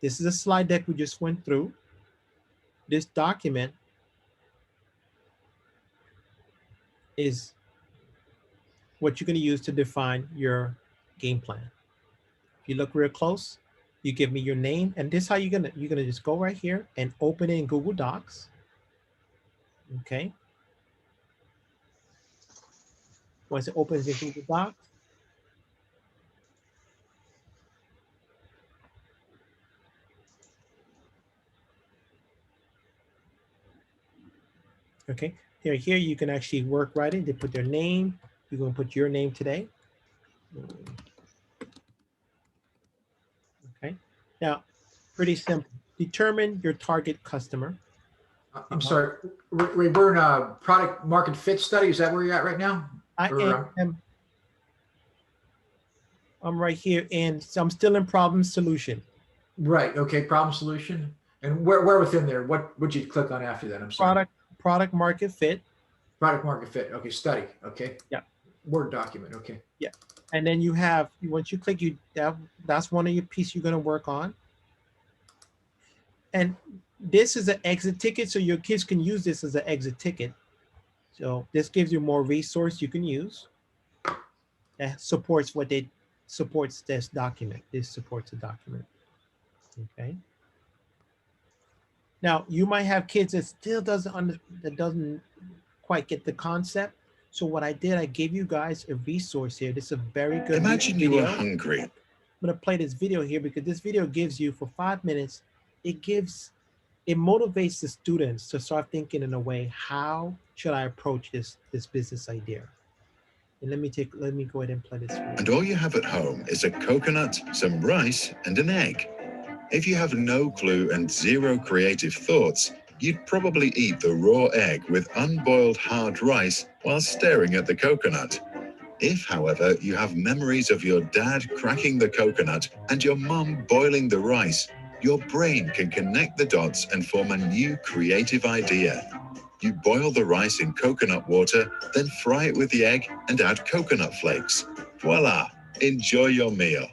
This is a slide deck we just went through. This document is what you're gonna use to define your game plan. If you look real close, you give me your name, and this is how you're gonna just go right here and open it in Google Docs. Okay. Once it opens in Google Docs, okay, here you can actually work right in. They put their name. You're gonna put your name today. Okay. Now, pretty simple. Determine your target customer. I'm sorry, we're in a product market fit study. Is that where you're at right now? I'm right here, and so I'm still in problem solution. Right. Okay. Problem solution. And where within there? What would you click on after that? I'm sorry. Product market fit. Product market fit. Okay. Study. Okay. Yeah. Word document. Okay. Yeah. And then you have, once you click, that's one of your pieces you're going to work on. And this is an exit ticket, so your kids can use this as an exit ticket. So this gives you more resource you can use. That supports supports this document. This supports the document. Okay. Now you might have kids that still doesn't quite get the concept. So what I did, I gave you guys a resource here. This is a very good Imagine video. you were hungry. I'm gonna play this video here because this video gives you, for 5 minutes, it motivates the students to start thinking in a way, how should I approach this business idea? And let me go ahead and play this video. And all you have at home is a coconut, some rice, and an egg. If you have no clue and zero creative thoughts, you'd probably eat the raw egg with unboiled hard rice while staring at the coconut. If, however, you have memories of your dad cracking the coconut and your mum boiling the rice, your brain can connect the dots and form a new creative idea. You boil the rice in coconut water, then fry it with the egg and add coconut flakes. Voila! Enjoy your meal.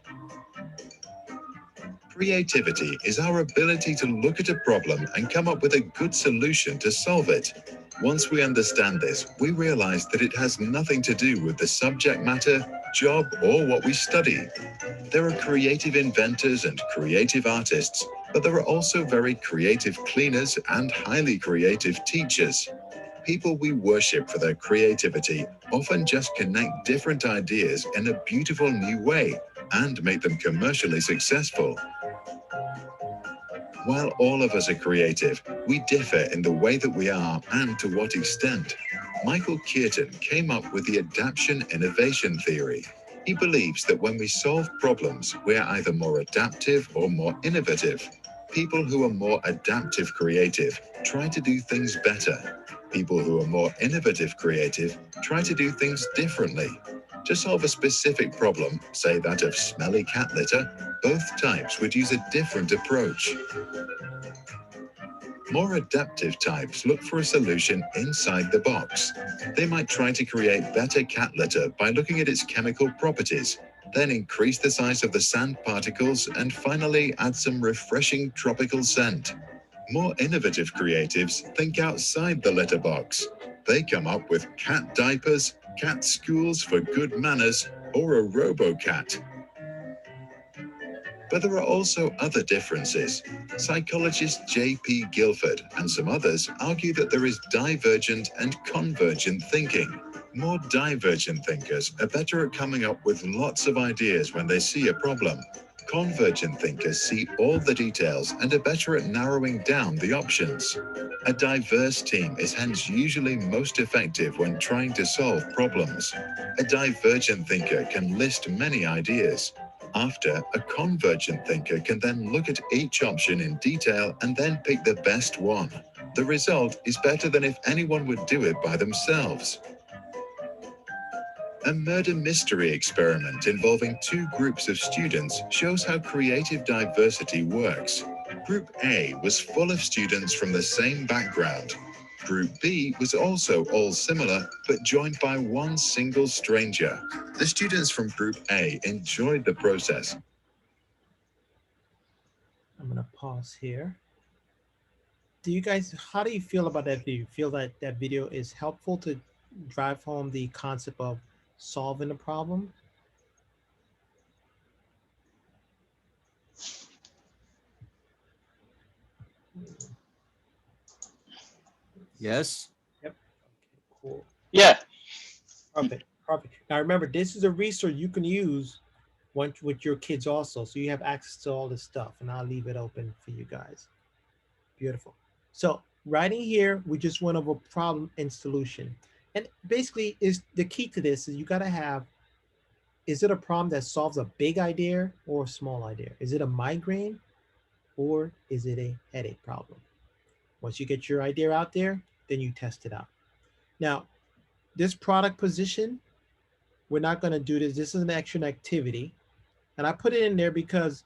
Creativity is our ability to look at a problem and come up with a good solution to solve it. Once we understand this, we realize that it has nothing to do with the subject matter, job, or what we study. There are creative inventors and creative artists, but there are also very creative cleaners and highly creative teachers. People we worship for their creativity often just connect different ideas in a beautiful new way and make them commercially successful. While all of us are creative, we differ in the way that we are and to what extent. Michael Keaton came up with the adaptation innovation theory. He believes that when we solve problems, we are either more adaptive or more innovative. People who are more adaptive creative try to do things better. People who are more innovative creative try to do things differently. To solve a specific problem, say that of smelly cat litter, both types would use a different approach. More adaptive types look for a solution inside the box. They might try to create better cat litter by looking at its chemical properties, then increase the size of the sand particles, and finally add some refreshing tropical scent. More innovative creatives think outside the litter box. They come up with cat diapers, cat schools for good manners, or a robo-cat. But there are also other differences. Psychologist J.P. Guilford and some others argue that there is divergent and convergent thinking. More divergent thinkers are better at coming up with lots of ideas when they see a problem. Convergent thinkers see all the details and are better at narrowing down the options. A diverse team is hence usually most effective when trying to solve problems. A divergent thinker can list many ideas. After, a convergent thinker can then look at each option in detail and then pick the best one. The result is better than if anyone would do it by themselves. A murder mystery experiment involving two groups of students shows how creative diversity works. Group A was full of students from the same background. Group B was also all similar, but joined by one single stranger. The students from Group A enjoyed the process. I'm gonna pause here. Do you guys, how do you feel about that video? Feel that that video is helpful to drive home the concept of solving a problem? Yes. Yep. Okay, cool. Yeah. Perfect. Perfect. Now remember, this is a resource you can use once with your kids also. So you have access to all this stuff, and I'll leave it open for you guys. Beautiful. So writing here, we just went over problem and solution. And basically is the key to this is you got to have, is it a problem that solves a big idea or a small idea? Is it a migraine or is it a headache problem? Once you get your idea out there, then you test it out. Now, this product position, we're not going to do this. This is an extra activity. And I put it in there because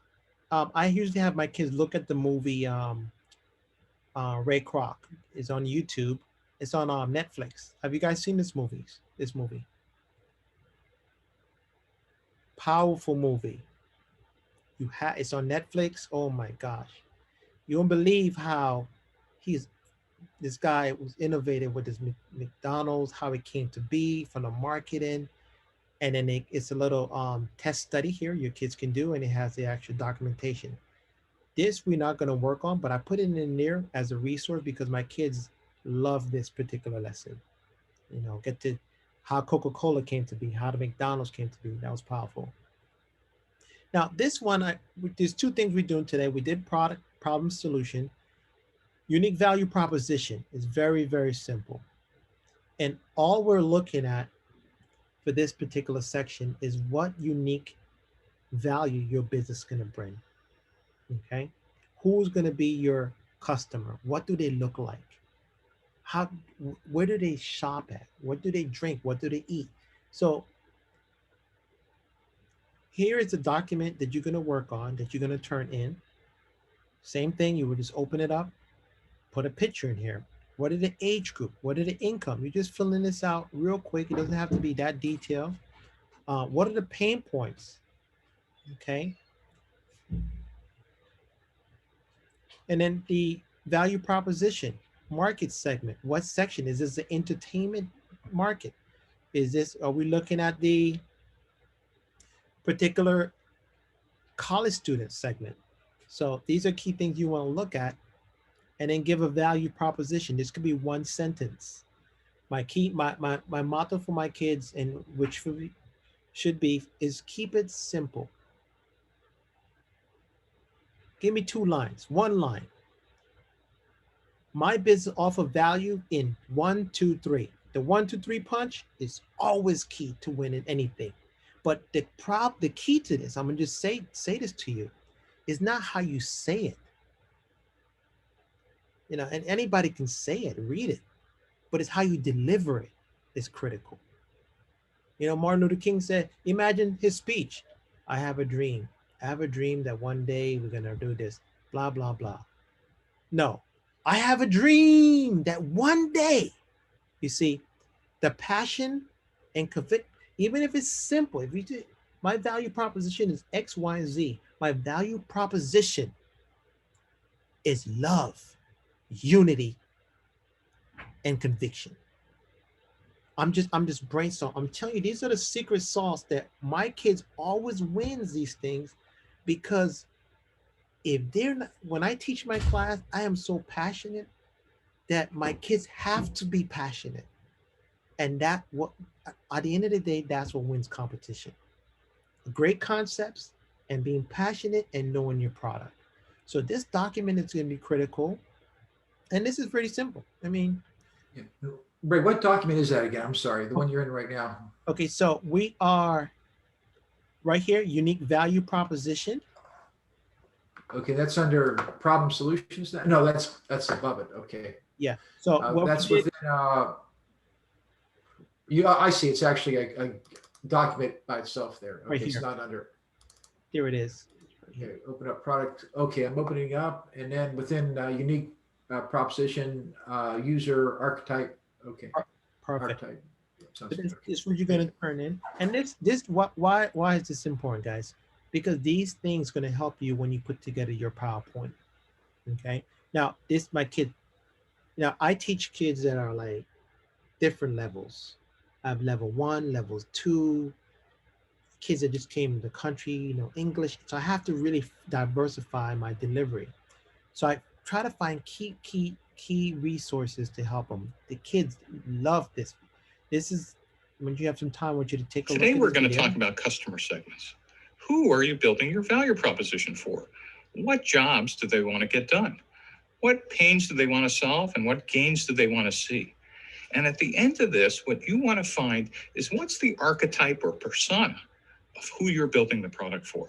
I usually have my kids look at the movie Ray Kroc. It's on YouTube. It's on Netflix. Have you guys seen this movie? This movie. Powerful movie. It's on Netflix. Oh my gosh. You won't believe how this guy was innovative with his McDonald's, how it came to be from the marketing. And then it's a little test study here your kids can do, and it has the actual documentation. This we're not going to work on, but I put it in there as a resource because my kids love this particular lesson. You know, get to how Coca-Cola came to be, how the McDonald's came to be. That was powerful. Now, this one, there's two things we're doing today. We did product, problem, solution. Unique value proposition is very, very simple. And all we're looking at for this particular section is what unique value your business is going to bring. Okay, who's going to be your customer? What do they look like? Where do they shop at? What do they drink? What do they eat? So here is a document that you're going to work on, that you're going to turn in. Same thing, you would just open it up, put a picture in here. What are the age group? What are the income? You're just filling this out real quick. It doesn't have to be that detailed. What are the pain points? Okay. And then the value proposition, market segment. What section? Is this the entertainment market? Are we looking at the particular college student segment? So these are key things you want to look at, and then give a value proposition. This could be one sentence. My motto for my kids, and which should be, is keep it simple. Give me 2 lines, 1 line. My business offer value in 1, 2, 3. The 1, 2, 3 punch is always key to winning anything. But the key to this, I'm gonna just say this to you, is not how you say it. You know, and anybody can say it, read it, but it's how you deliver it is critical. You know, Martin Luther King said, imagine his speech. I have a dream. I have a dream that one day we're gonna do this, blah, blah, blah. No, I have a dream that one day, you see, the passion and convict, even if it's simple, if you do, my value proposition is X, Y, and Z. My value proposition is love, unity, and conviction. I'm just brainstorming. I'm telling you, these are the secret sauce that my kids always wins these things, because if they're not, when I teach my class, I am so passionate that my kids have to be passionate. And that what, at the end of the day, that's what wins competition. Great concepts and being passionate and knowing your product. So this document is going to be critical. And this is pretty simple. I mean, Yeah. Ray, what document is that again? I'm sorry, the one you're in right now. okay, so we are right here, unique value proposition. Okay, that's under problem solutions. No, that's above it. Okay. Yeah. So what that's we did, within. I see. It's actually a document by itself there. Okay, Right it's here. not under. Here it is. Okay, open up product. Okay, I'm opening up, and then within unique proposition, user archetype. Okay. Perfect. Archetype. Yeah, So sounds this good. is what you're going to turn in. And why is this important, guys? Because these things going to help you when you put together your PowerPoint. Okay. Now, my kid. Now, I teach kids that are like different levels. I have level 1, level 2, kids that just came to the country, English. So I have to really diversify my delivery. So I try to find key resources to help them. The kids love this. This is, when you have some time, I want you to take a look at Today, we're this going to video. talk about customer segments. Who are you building your value proposition for? What jobs do they want to get done? What pains do they want to solve, and what gains do they want to see? And at the end of this, what you want to find is what's the archetype or persona of who you're building the product for.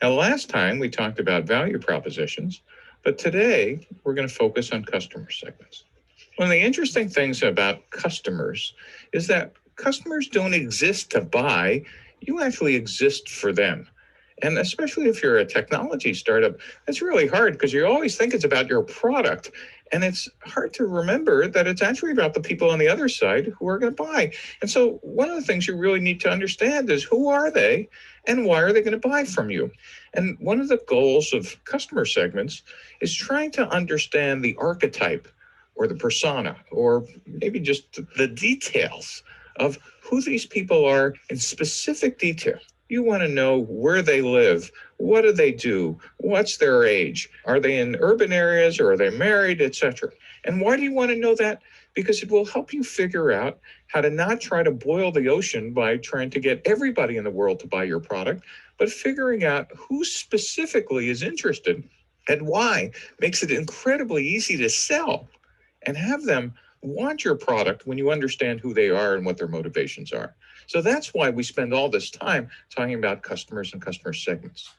Now, last time we talked about value propositions, but today we're going to focus on customer segments. One of the interesting things about customers is that customers don't exist to buy, you actually exist for them. And especially if you're a technology startup, that's really hard because you always think it's about your product. And it's hard to remember that it's actually about the people on the other side who are going to buy. And so one of the things you really need to understand is who are they and why are they going to buy from you? And one of the goals of customer segments is trying to understand the archetype or the persona, or maybe just the details of who these people are in specific detail. You want to know where they live, what do they do, what's their age, are they in urban areas or are they married, etc. And why do you want to know that? Because it will help you figure out how to not try to boil the ocean by trying to get everybody in the world to buy your product, but figuring out who specifically is interested and why makes it incredibly easy to sell and have them want your product when you understand who they are and what their motivations are. So that's why we spend all this time talking about customers and customer segments.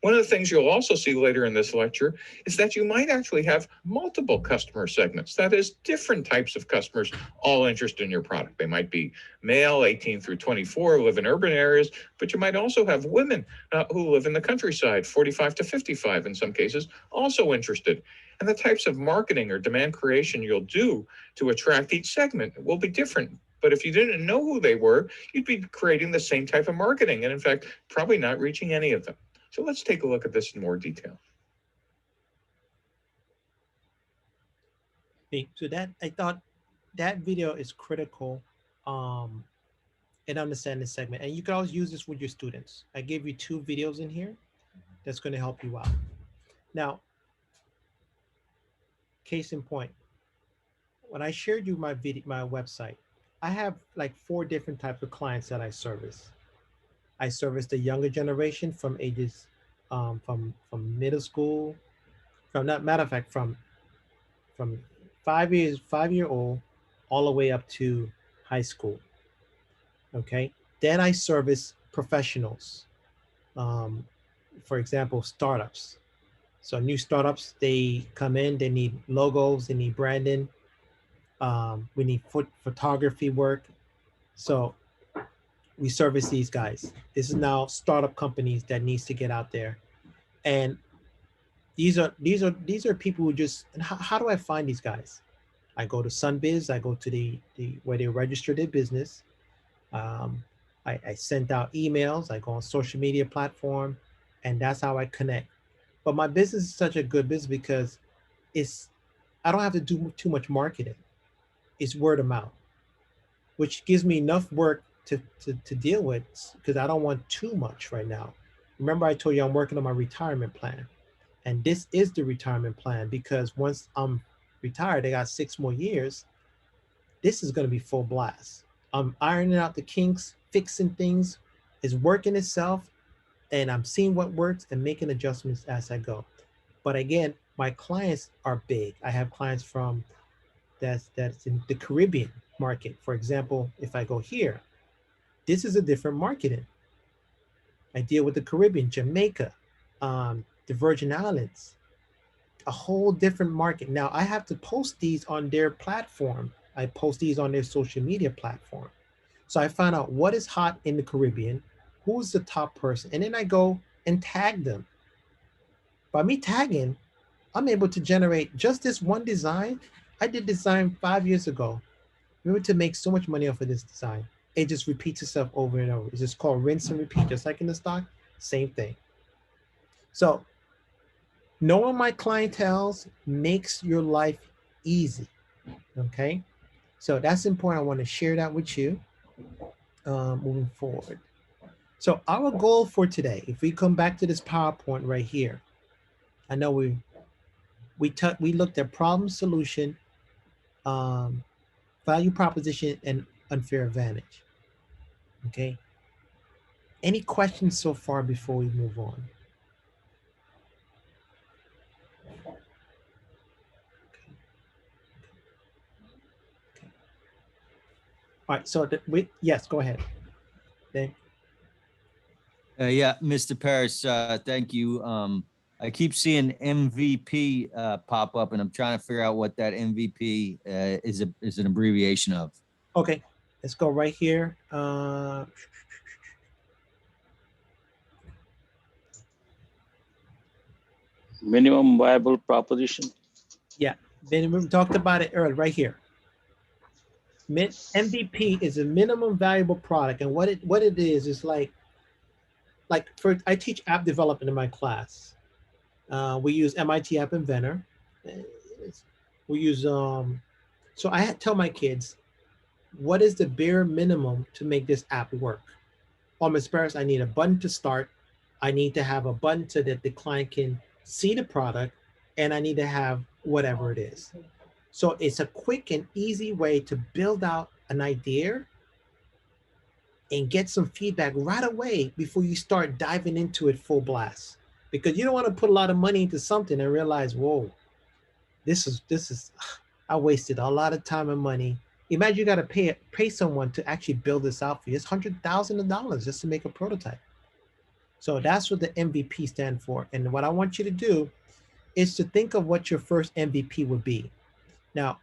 One of the things you'll also see later in this lecture is that you might actually have multiple customer segments. That is, different types of customers all interested in your product. They might be male, 18 through 24, live in urban areas, but you might also have women who live in the countryside, 45 to 55 in some cases, also interested. And the types of marketing or demand creation you'll do to attract each segment will be different. But if you didn't know who they were, you'd be creating the same type of marketing and, in fact, probably not reaching any of them. So let's take a look at this in more detail. So I thought that video is critical in understanding the segment. And you can always use this with your students. I gave you 2 videos in here that's going to help you out. Now, case in point, when I shared you my website, I have like 4 different types of clients that I service. I service the younger generation from ages from middle school, matter of fact, from 5-year-old all the way up to high school. Okay. Then I service professionals. For example, startups. So new startups, they come in, they need logos, they need branding. We need photography work. So we service these guys. This is now startup companies that needs to get out there. And these are people who just, and how do I find these guys? I go to Sunbiz, I go to the where they register their business. I send out emails, I go on social media platform, and that's how I connect. But my business is such a good business because I don't have to do too much marketing. It's word of mouth, which gives me enough work to deal with because I don't want too much right now. Remember I told you I'm working on my retirement plan. And this is the retirement plan because once I'm retired, I got 6 more years. This is going to be full blast. I'm ironing out the kinks, fixing things. It's working itself. and I'm seeing what works and making adjustments as I go. But again, my clients are big. I have clients from that's in the Caribbean market. For example, if I go here, this is a different marketing. I deal with the Caribbean, Jamaica, the Virgin Islands, a whole different market. Now I have to post these on their platform. I post these on their social media platform. So I find out what is hot in the Caribbean, who's the top person, and then I go and tag them. By me tagging, I'm able to generate just this one design. I did design 5 years ago. We were to make so much money off of this design. It just repeats itself over and over. It's just called rinse and repeat, just like in the stock, same thing. So knowing my clientele makes your life easy, okay? So that's important. I want to share that with you moving forward. So our goal for today, if we come back to this PowerPoint right here, I know we looked at problem solution, value proposition, and unfair advantage. Okay. Any questions so far before we move on? Okay. All right. So yes, go ahead. Dave. Yeah, Mr. Paris, thank you. I keep seeing MVP pop up, and I'm trying to figure out what that MVP is an abbreviation of. Okay, let's go right here. Minimum viable proposition. Yeah, then we talked about it earlier, right here. MVP is a minimum valuable product, and what it is like I teach app development in my class. We use MIT App Inventor. We use so I tell my kids, what is the bare minimum to make this app work? Oh, Ms. Paris, I need a button to start. I need to have a button so that the client can see the product, and I need to have whatever it is. So it's a quick and easy way to build out an idea and get some feedback right away before you start diving into it full blast. Because you don't want to put a lot of money into something and realize, whoa, this is I wasted a lot of time and money. Imagine you got to pay someone to actually build this out for you. It's $100,000 just to make a prototype. So that's what the MVP stands for. And what I want you to do is to think of what your first MVP would be. Now,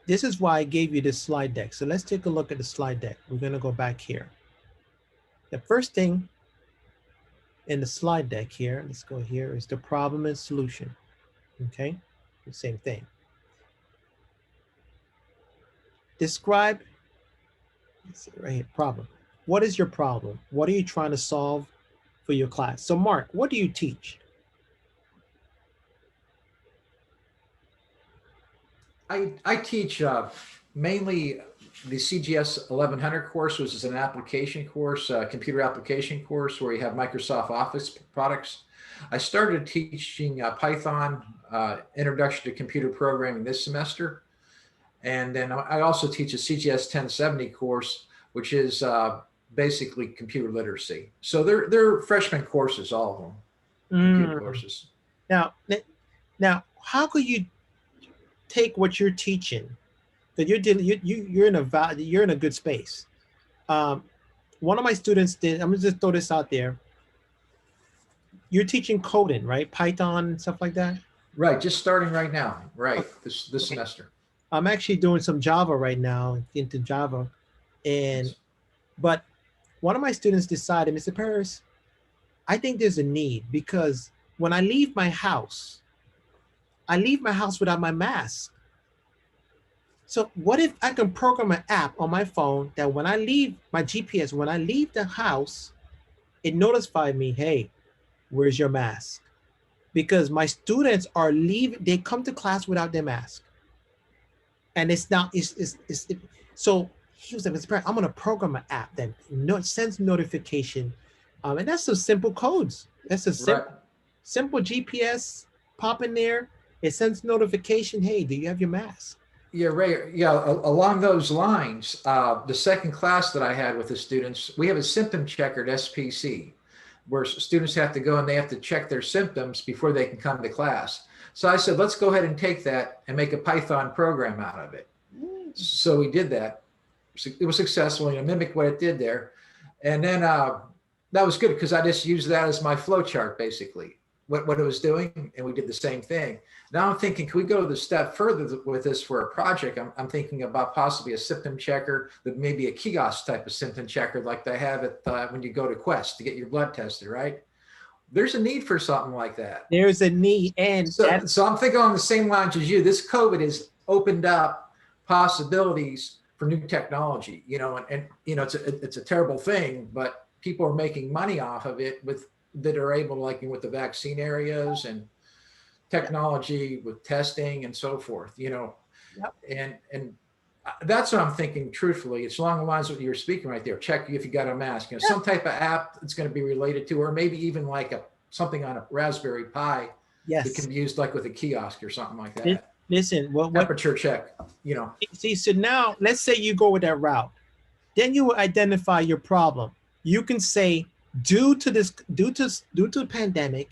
this is why I gave you this slide deck. So let's take a look at the slide deck. We're going to go back here. The first thing in the slide deck here, let's go here, is the problem and solution. Okay, the same thing. Describe, let's see right here, problem. What is your problem? What are you trying to solve for your class? So Mark, what do you teach? I teach mainly the CGS 1100 course, which is an application course, computer application course where you have Microsoft Office products. I started teaching Python, Introduction to Computer Programming this semester. And then I also teach a CGS 1070 course, which is basically computer literacy. So they're freshman courses, all of them, computer courses. Now, how could you take what you're teaching, that you're in a good space. One of my students did, I'm gonna just throw this out there. You're teaching coding, right? Python and stuff like that? Right, just starting right now, right, this semester. I'm actually doing some Java right now, into Java. But one of my students decided, Mr. Paris, I think there's a need because when I leave my house without my mask. So what if I can program an app on my phone that when I leave my GPS, when I leave the house, it notifies me, hey, where's your mask? Because my students are leaving, they come to class without their mask. And so he was like, Mr. Parent, I'm gonna program an app that sends notification. And that's some simple codes. That's a simple GPS, pop in there. It sends notification, hey, do you have your mask? Yeah, Ray. Yeah, along those lines, the second class that I had with the students, we have a symptom checker at SPC, where students have to go and they have to check their symptoms before they can come to class. So I said, let's go ahead and take that and make a Python program out of it. So we did that. It was successful, mimic what it did there. And then that was good because I just used that as my flow chart, basically, what it was doing. And we did the same thing. Now I'm thinking, can we go the step further with this for a project? I'm thinking about possibly a symptom checker, that maybe a kiosk type of symptom checker like they have at when you go to Quest to get your blood tested, right? There's a need for something like that. There's a need. And so I'm thinking on the same lines as you. This COVID has opened up possibilities for new technology, and it's a terrible thing, but people are making money off of it that are able to, like with the vaccine areas and technology with testing and so forth, Yep. and that's what I'm thinking. Truthfully, it's along the lines of what you were speaking right there. Check if you got a mask, some type of app that's going to be related to, or maybe even like something on a Raspberry Pi. Yes. That can be used like with a kiosk or something like that. Listen, what temperature check, See, so now let's say you go with that route. Then you will identify your problem. You can say, due to the pandemic,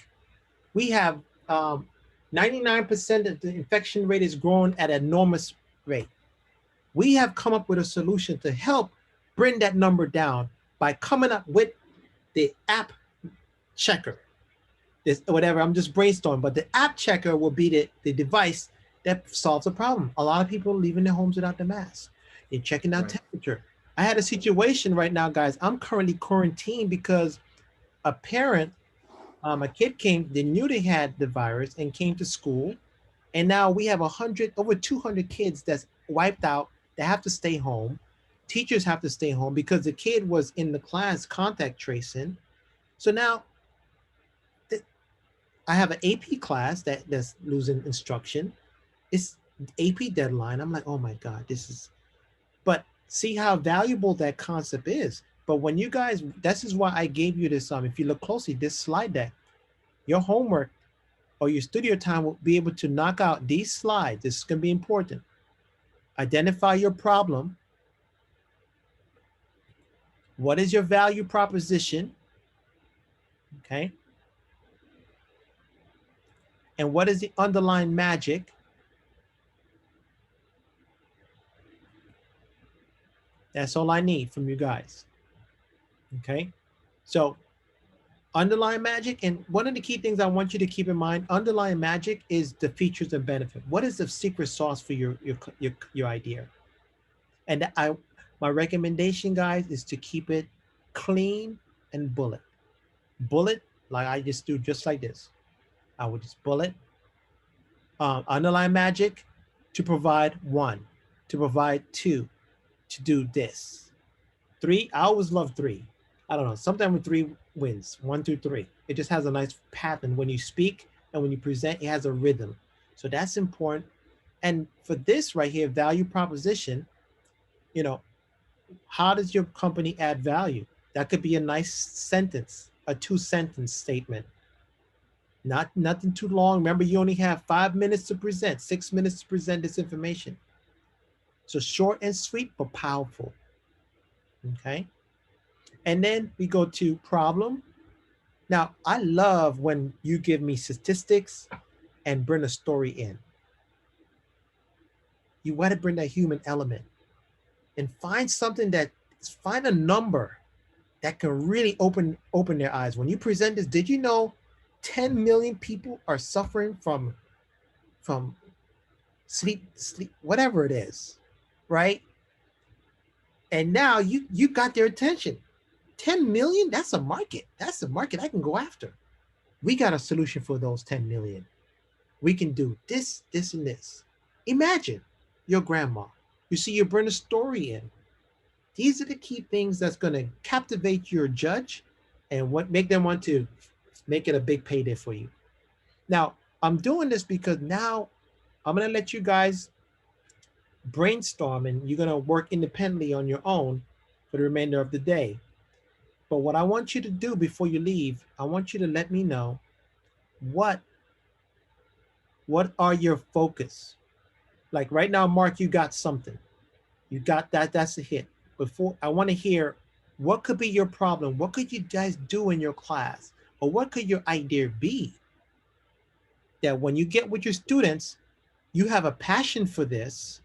we have 99% of the infection rate is growing at an enormous rate. We have come up with a solution to help bring that number down by coming up with the app checker. This, whatever, I'm just brainstorming, but the app checker will be the device that solves a problem. A lot of people are leaving their homes without the mask. They're checking out temperature. I had a situation right now, guys. I'm currently quarantined because a parent, a kid came, they knew they had the virus and came to school. And now we have over 200 kids that's wiped out. They have to stay home. Teachers have to stay home because the kid was in the class contact tracing. So now I have an AP class that's losing instruction. It's AP deadline. I'm like, oh my God, but see how valuable that concept is. But when you guys, this is why I gave you this, if you look closely, this slide deck, your homework or your studio time will be able to knock out these slides. This is going to be important. Identify your problem. What is your value proposition? Okay. And what is the underlying magic? That's all I need from you guys. Okay. So underlying magic, and one of the key things I want you to keep in mind, underlying magic is the features and benefit. What is the secret sauce for your idea? And my recommendation, guys, is to keep it clean and bullet. Bullet, like I just do, just like this. I would just bullet. Underlying magic, to provide 1, to provide 2, to do this. 3, I always love 3. I don't know, sometimes with 3 wins, 1 through 3. It just has a nice pattern. When you speak and when you present, it has a rhythm. So that's important. And for this right here, value proposition, how does your company add value? That could be a nice sentence, a 2-sentence statement. Nothing too long. Remember, you only have 5 minutes to present, 6 minutes to present this information. So short and sweet, but powerful. Okay. And then we go to problem. Now, I love when you give me statistics and bring a story in. You want to bring that human element and find a number that can really open their eyes. When you present this, did you know 10 million people are suffering from sleep, whatever it is, right? And now you got their attention. 10 million, that's a market. That's a market I can go after. We got a solution for those 10 million. We can do this, this, and this. Imagine your grandma. You see, you bring a story in. These are the key things that's going to captivate your judge and make them want to make it a big payday for you. Now, I'm doing this because now I'm going to let you guys brainstorm and you're going to work independently on your own for the remainder of the day. But what I want you to do before you leave, I want you to let me know what are your focus? Like right now, Mark, you got something. You got that. That's a hit. Before, I want to hear what could be your problem. What could you guys do in your class? Or what could your idea be? That when you get with your students, you have a passion for this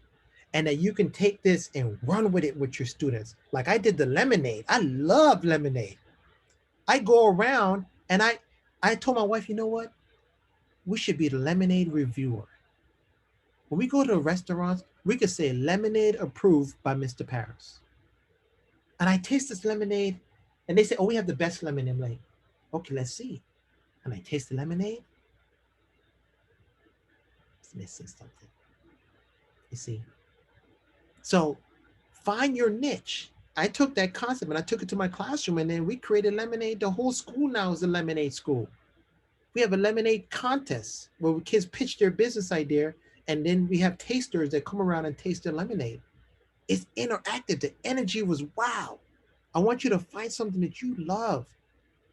and that you can take this and run with it with your students. Like I did the lemonade. I love lemonade. I go around and I told my wife, you know what? We should be the lemonade reviewer. When we go to restaurants, we could say lemonade approved by Mr. Paris. And I taste this lemonade and they say, oh, we have the best lemonade. I'm like, okay, let's see. And I taste the lemonade. It's missing something. You see? So find your niche. I took that concept and I took it to my classroom and then we created lemonade. The whole school now is a lemonade school. We have a lemonade contest where kids pitch their business idea and then we have tasters that come around and taste their lemonade. It's interactive. The energy was wow. I want you to find something that you love,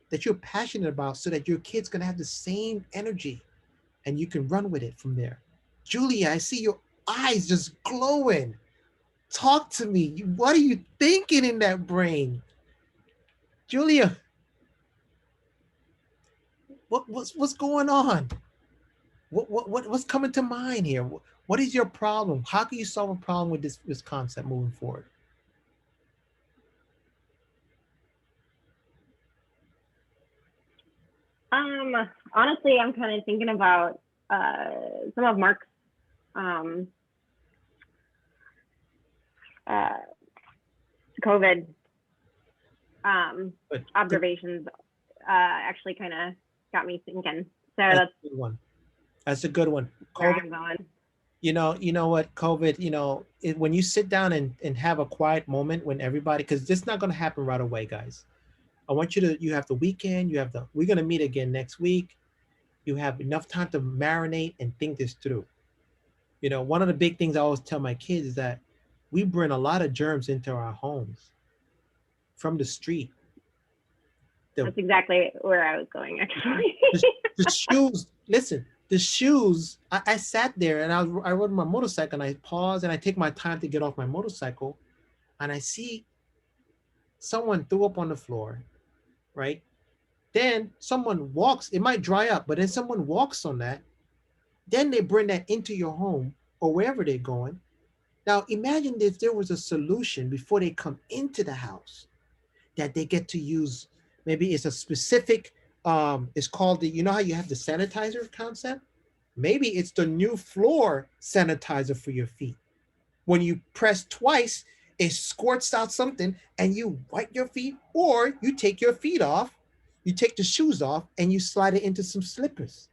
that you're passionate about so that your kid's gonna have the same energy and you can run with it from there. Julia, I see your eyes just glowing. Talk to me. What are you thinking in that brain? Julia, what's going on? What's coming to mind here? What is your problem? How can you solve a problem with this concept moving forward? Honestly, I'm kind of thinking about some of Mark's COVID observations actually kind of got me thinking. So that's a good one. That's a good one. Where I'm going. You know what, COVID, when you sit down and have a quiet moment when everybody, because this is not going to happen right away, guys. I want you have the weekend, we're going to meet again next week. You have enough time to marinate and think this through. One of the big things I always tell my kids is that we bring a lot of germs into our homes from the street. That's exactly where I was going, actually. The shoes, listen, the shoes, I sat there and I rode my motorcycle and I pause and I take my time to get off my motorcycle and I see someone threw up on the floor, right? Then someone walks, it might dry up, but then someone walks on that. Then they bring that into your home or wherever they're going. Now, imagine if there was a solution before they come into the house that they get to use. Maybe it's a specific, it's called you know how you have the sanitizer concept? Maybe it's the new floor sanitizer for your feet. When you press twice, it squirts out something and you wipe your feet, or you take your feet off, you take the shoes off and you slide it into some slippers.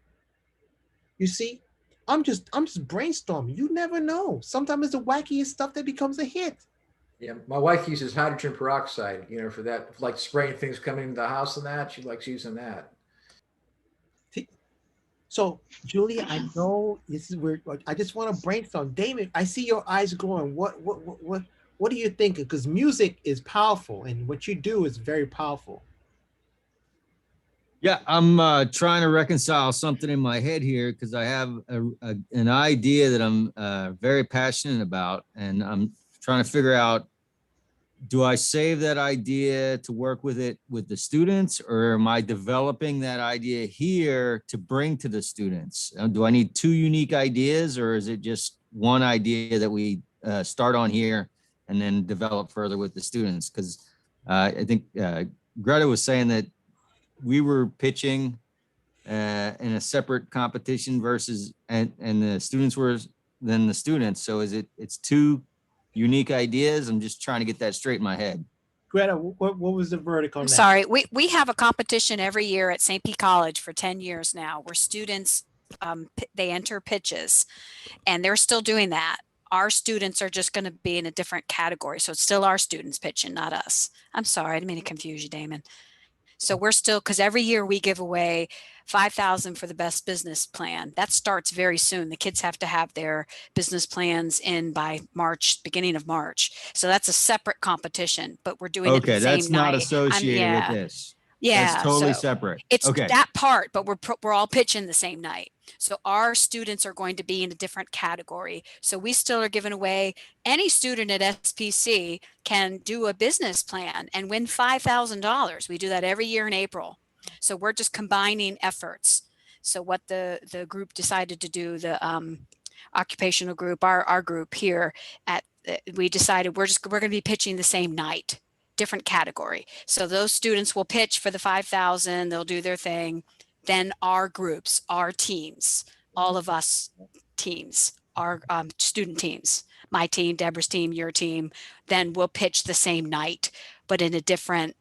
You see, I'm just brainstorming. You never know. Sometimes it's the wackiest stuff that becomes a hit. Yeah, my wife uses hydrogen peroxide, for that, like spraying things coming into the house and that. She likes using that. So, Julia, I know this is weird. I just want to brainstorm. Damon, I see your eyes glowing. What do you think? Because music is powerful, and what you do is very powerful. Yeah, I'm trying to reconcile something in my head here because I have an idea that I'm very passionate about, and I'm trying to figure out, do I save that idea to work with it with the students, or am I developing that idea here to bring to the students? Do I need two unique ideas, or is it just one idea that we start on here and then develop further with the students? Because I think Greta was saying that we were pitching in a separate competition versus, and the students were then the students. So it's two unique ideas? I'm just trying to get that straight in my head. Greta, what was the verdict on that? Sorry, we have a competition every year at St. Pete College for 10 years now, where students, they enter pitches, and they're still doing that. Our students are just going to be in a different category. So it's still our students pitching, not us. I'm sorry, I didn't mean to confuse you, Damon. So we're still, because every year we give away $5,000 for the best business plan. That starts very soon. The kids have to have their business plans in by March, beginning of March. So that's a separate competition, but we're doing it the same night. Okay, that's not associated with this. Yeah, that's totally so separate. It's okay. that part, but we're all pitching the same night. So our students are going to be in a different category. So we still are giving away, any student at SPC can do a business plan and win $5,000. We do that every year in April. So we're just combining efforts. So what the group decided to do, the occupational group, our group here at, we decided we're going to be pitching the same night, different category. So those students will pitch for the 5,000, they'll do their thing. Then our groups, our teams, all of us teams, our student teams, my team, Deborah's team, your team, then we'll pitch the same night, but in a different,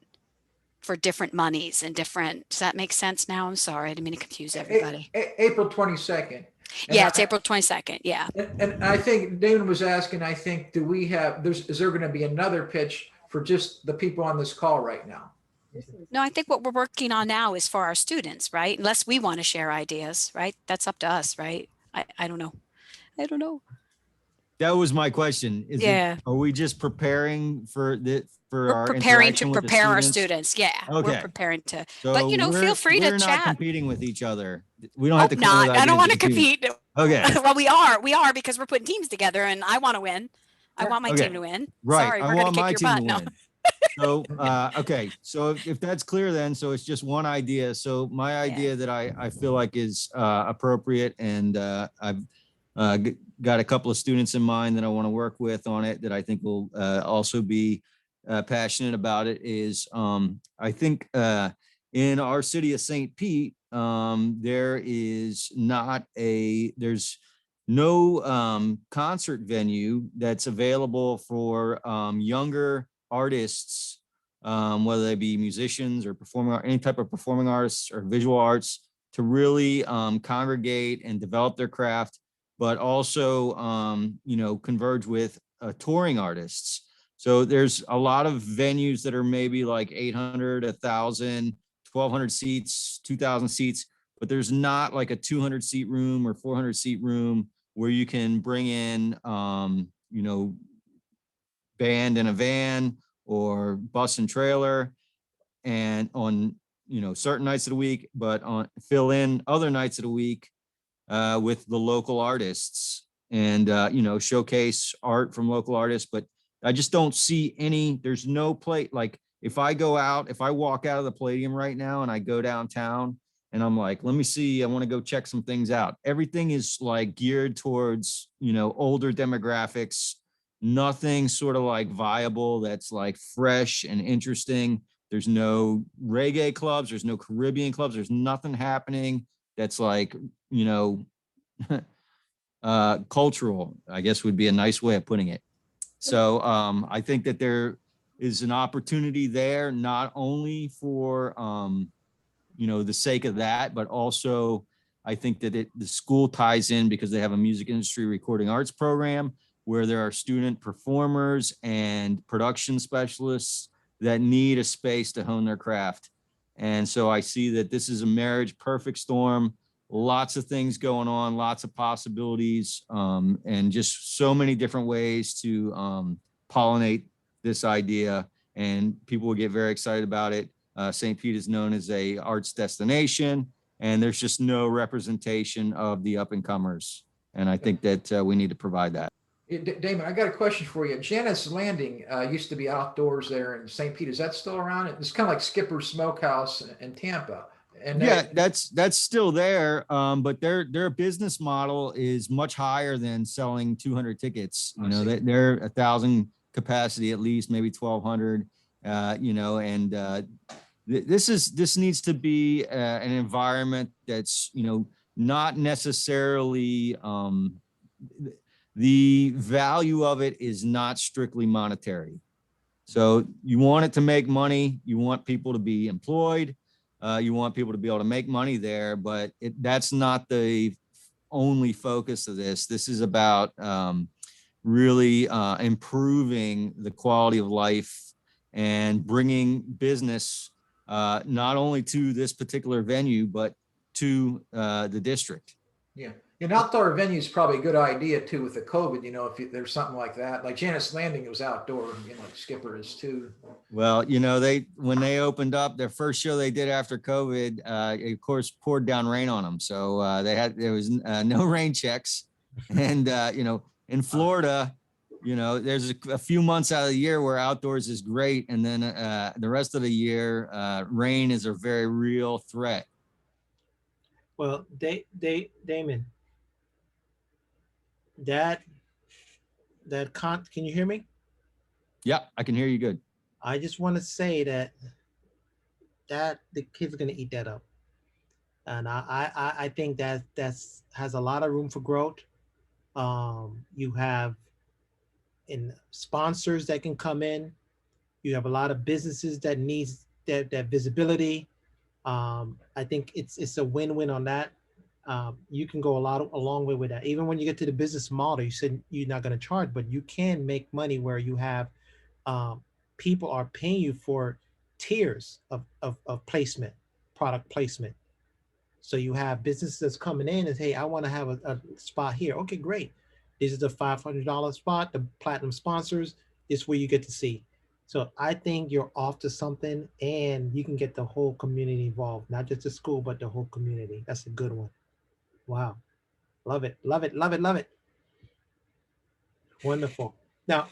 for different monies and different, does that make sense now? I'm sorry, I didn't mean to confuse everybody. April 22nd. Yeah, it's April 22nd, yeah. And I think Damon was asking, I think, do we have, is there going to be another pitch for just the people on this call right now? No, I think what we're working on now is for our students, right? Unless we want to share ideas, right? That's up to us, right? I don't know. I don't know. That was my question. Is Yeah. are we just preparing for We're our preparing to interaction with the prepare our students? students. Yeah, Okay. we're preparing to, So but you know, feel free to we're not chat. competing with each other. We don't have to come Not, with I don't ideas want to to compete. Okay. Well, we are because we're putting teams together and I want to win. I want my team to win. Right. Sorry, I we're going want to my kick your team butt. to No. win. So, okay. So if that's clear, then, so it's just one idea. So my idea that I feel like is appropriate, and I've got a couple of students in mind that I want to work with on it that I think will also be passionate about it, is I think in our city of St. Pete, there's no concert venue that's available for younger artists, whether they be musicians or any type of performing artists or visual arts, to really congregate and develop their craft, but also converge with touring artists. So there's a lot of venues that are maybe like 800, 1,000, 1,200 seats, 2,000 seats, but there's not like a 200 seat room or 400 seat room where you can bring in, band in a van or bus and trailer, and on, certain nights of the week, but fill in other nights of the week with the local artists and, showcase art from local artists. But I just don't see there's no plate. Like if I walk out of the Palladium right now and I go downtown and I'm like, let me see, I want to go check some things out. Everything is like geared towards, older demographics, nothing sort of like viable that's like fresh and interesting. There's no reggae clubs, there's no Caribbean clubs, there's nothing happening that's like, cultural, I guess would be a nice way of putting it. So I think that there is an opportunity there, not only for, the sake of that, but also I think that the school ties in because they have a music industry recording arts program where there are student performers and production specialists that need a space to hone their craft. And so I see that this is a marriage, perfect storm, lots of things going on, lots of possibilities, and just so many different ways to pollinate this idea, and people will get very excited about it. St. Pete is known as a arts destination, and there's just no representation of the up and comers. And I think that we need to provide that. Damon, I got a question for you. Janet's Landing used to be outdoors there in St. Pete. Is that still around? It's kind of like Skipper's Smokehouse in Tampa. And yeah, that's still there, but their business model is much higher than selling 200 tickets. They're 1,000 capacity at least, maybe 1,200. And this needs to be an environment that's not necessarily the value of it is not strictly monetary. So you want it to make money, you want people to be employed. You want people to be able to make money there, but that's not the only focus of this. This is about really improving the quality of life and bringing business not only to this particular venue, but to the district. Yeah. An outdoor venue is probably a good idea too with the COVID, there's something like that. Like Janet's Landing, it was outdoor, like Skipper is too. Well, when they opened up their first show they did after COVID, of course, poured down rain on them. So there was no rain checks. And, in Florida, there's a few months out of the year where outdoors is great. And then the rest of the year, rain is a very real threat. Well, Damon, can you hear me? Yeah, I can hear you good. I just want to say that the kids are going to eat that up. And I think that's has a lot of room for growth. You have sponsors that can come in. You have a lot of businesses that needs that visibility. I think it's a win-win on that. You can go a long way with that. Even when you get to the business model, you said you're not going to charge, but you can make money where you have people are paying you for tiers of placement, product placement. So you have businesses coming in and, hey, I want to have a spot here. Okay, great. This is the $500 spot, the platinum sponsors. This is where you get to see. So I think you're off to something, and you can get the whole community involved, not just the school, but the whole community. That's a good one. Wow. Love it, love it, love it, love it. Wonderful. Now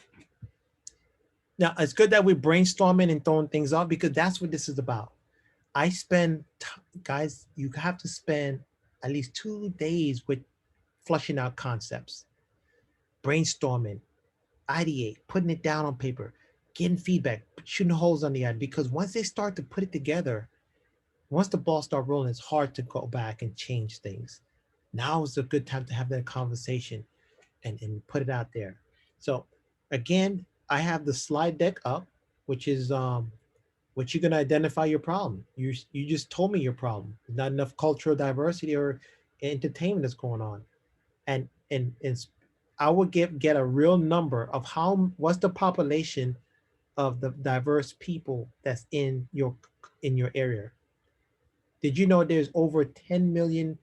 it's good that we're brainstorming and throwing things out, because that's what this is about. Guys, you have to spend at least 2 days with flushing out concepts, brainstorming, ideate, putting it down on paper, getting feedback, shooting holes on the end, because once they start to put it together, once the ball start rolling, it's hard to go back and change things. Now is a good time to have that conversation and put it out there. So again, I have the slide deck up, which is what you're going to identify your problem. You just told me your problem. There's not enough cultural diversity or entertainment that's going on. And I would get a real number of what's the population of the diverse people that's in your area. Did you know there's over 10 million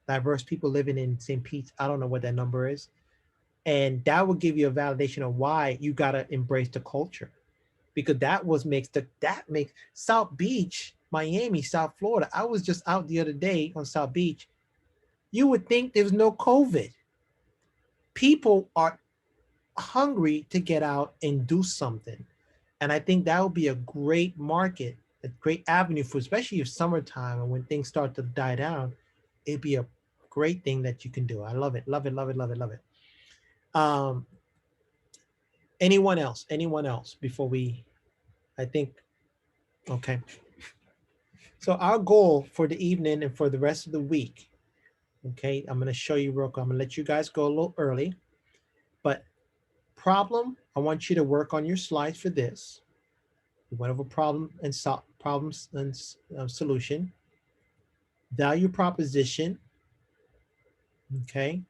diverse people living in St. Pete? I don't know what that number is. And that will give you a validation of why you got to embrace the culture. Because that makes South Beach, Miami, South Florida. I was just out the other day on South Beach. You would think there was no COVID. People are hungry to get out and do something. And I think that would be a great market, a great avenue for, especially if summertime and when things start to die down, it'd be a great thing that you can do. I love it, love it, love it, love it, love it. Anyone else before okay. So our goal for the evening and for the rest of the week, okay, I'm going to show you real quick. I'm going to let you guys go a little early, but problem, I want you to work on your slides for this. Whatever problem and problems and solution, value proposition, okay.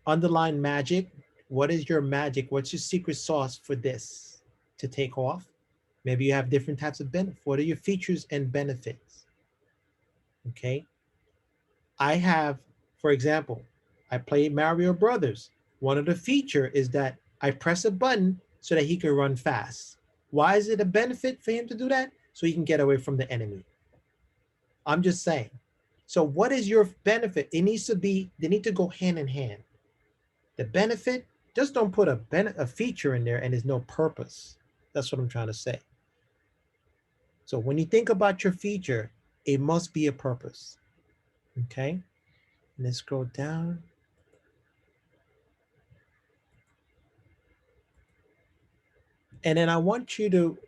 Underline magic. What is your magic? What's your secret sauce for this to take off? Maybe you have different types of benefits. What are your features and benefits? Okay. I have, for example, I play Mario Brothers. One of the features is that I press a button so that he can run fast. Why is it a benefit for him to do that? So he can get away from the enemy. I'm just saying. So what is your benefit? They need to go hand in hand. The benefit, just don't put a feature in there and there's no purpose. That's what I'm trying to say. So when you think about your feature, it must be a purpose. Okay, let's go down. And then I want you to,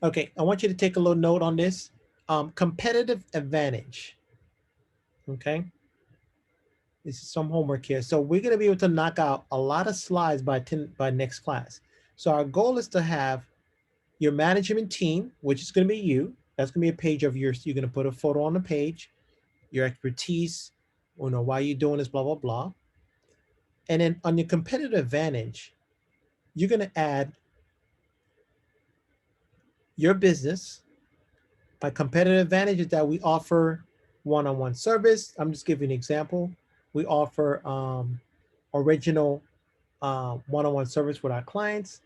okay, I want you to take a little note on this. Competitive advantage. Okay. This is some homework here. So we're going to be able to knock out a lot of slides by next class. So our goal is to have your management team, which is going to be you. That's going to be a page of yours. You're going to put a photo on the page, your expertise, why you're doing this, blah, blah, blah. And then on your competitive advantage, you're going to add your business. My competitive advantage is that we offer one-on-one service. I'm just giving an example. We offer original one-on-one service with our clients.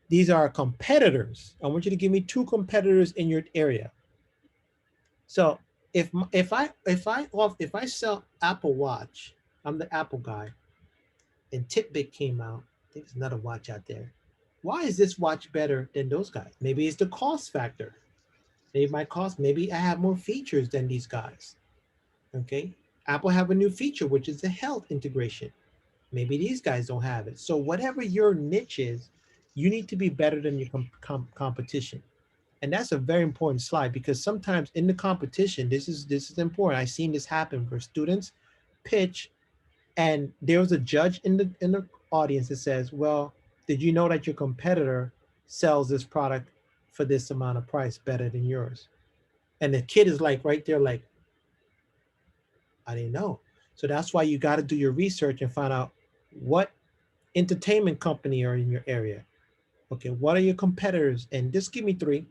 These are our competitors. I want you to give me 2 competitors in your area. So if I sell Apple Watch, I'm the Apple guy, and Fitbit came out. I think there's another watch out there. Why is this watch better than those guys? Maybe it's the cost factor. Maybe my cost. Maybe I have more features than these guys. Okay, Apple have a new feature, which is the health integration. Maybe these guys don't have it. So whatever your niche is, you need to be better than your competition. And that's a very important slide, because sometimes in the competition, this is important. I've seen this happen where students pitch, and there was a judge in the audience that says, well, did you know that your competitor sells this product for this amount of price better than yours? And the kid is like right there, like, I didn't know. So that's why you got to do your research and find out what entertainment company are in your area. Okay, what are your competitors? And just give me 3,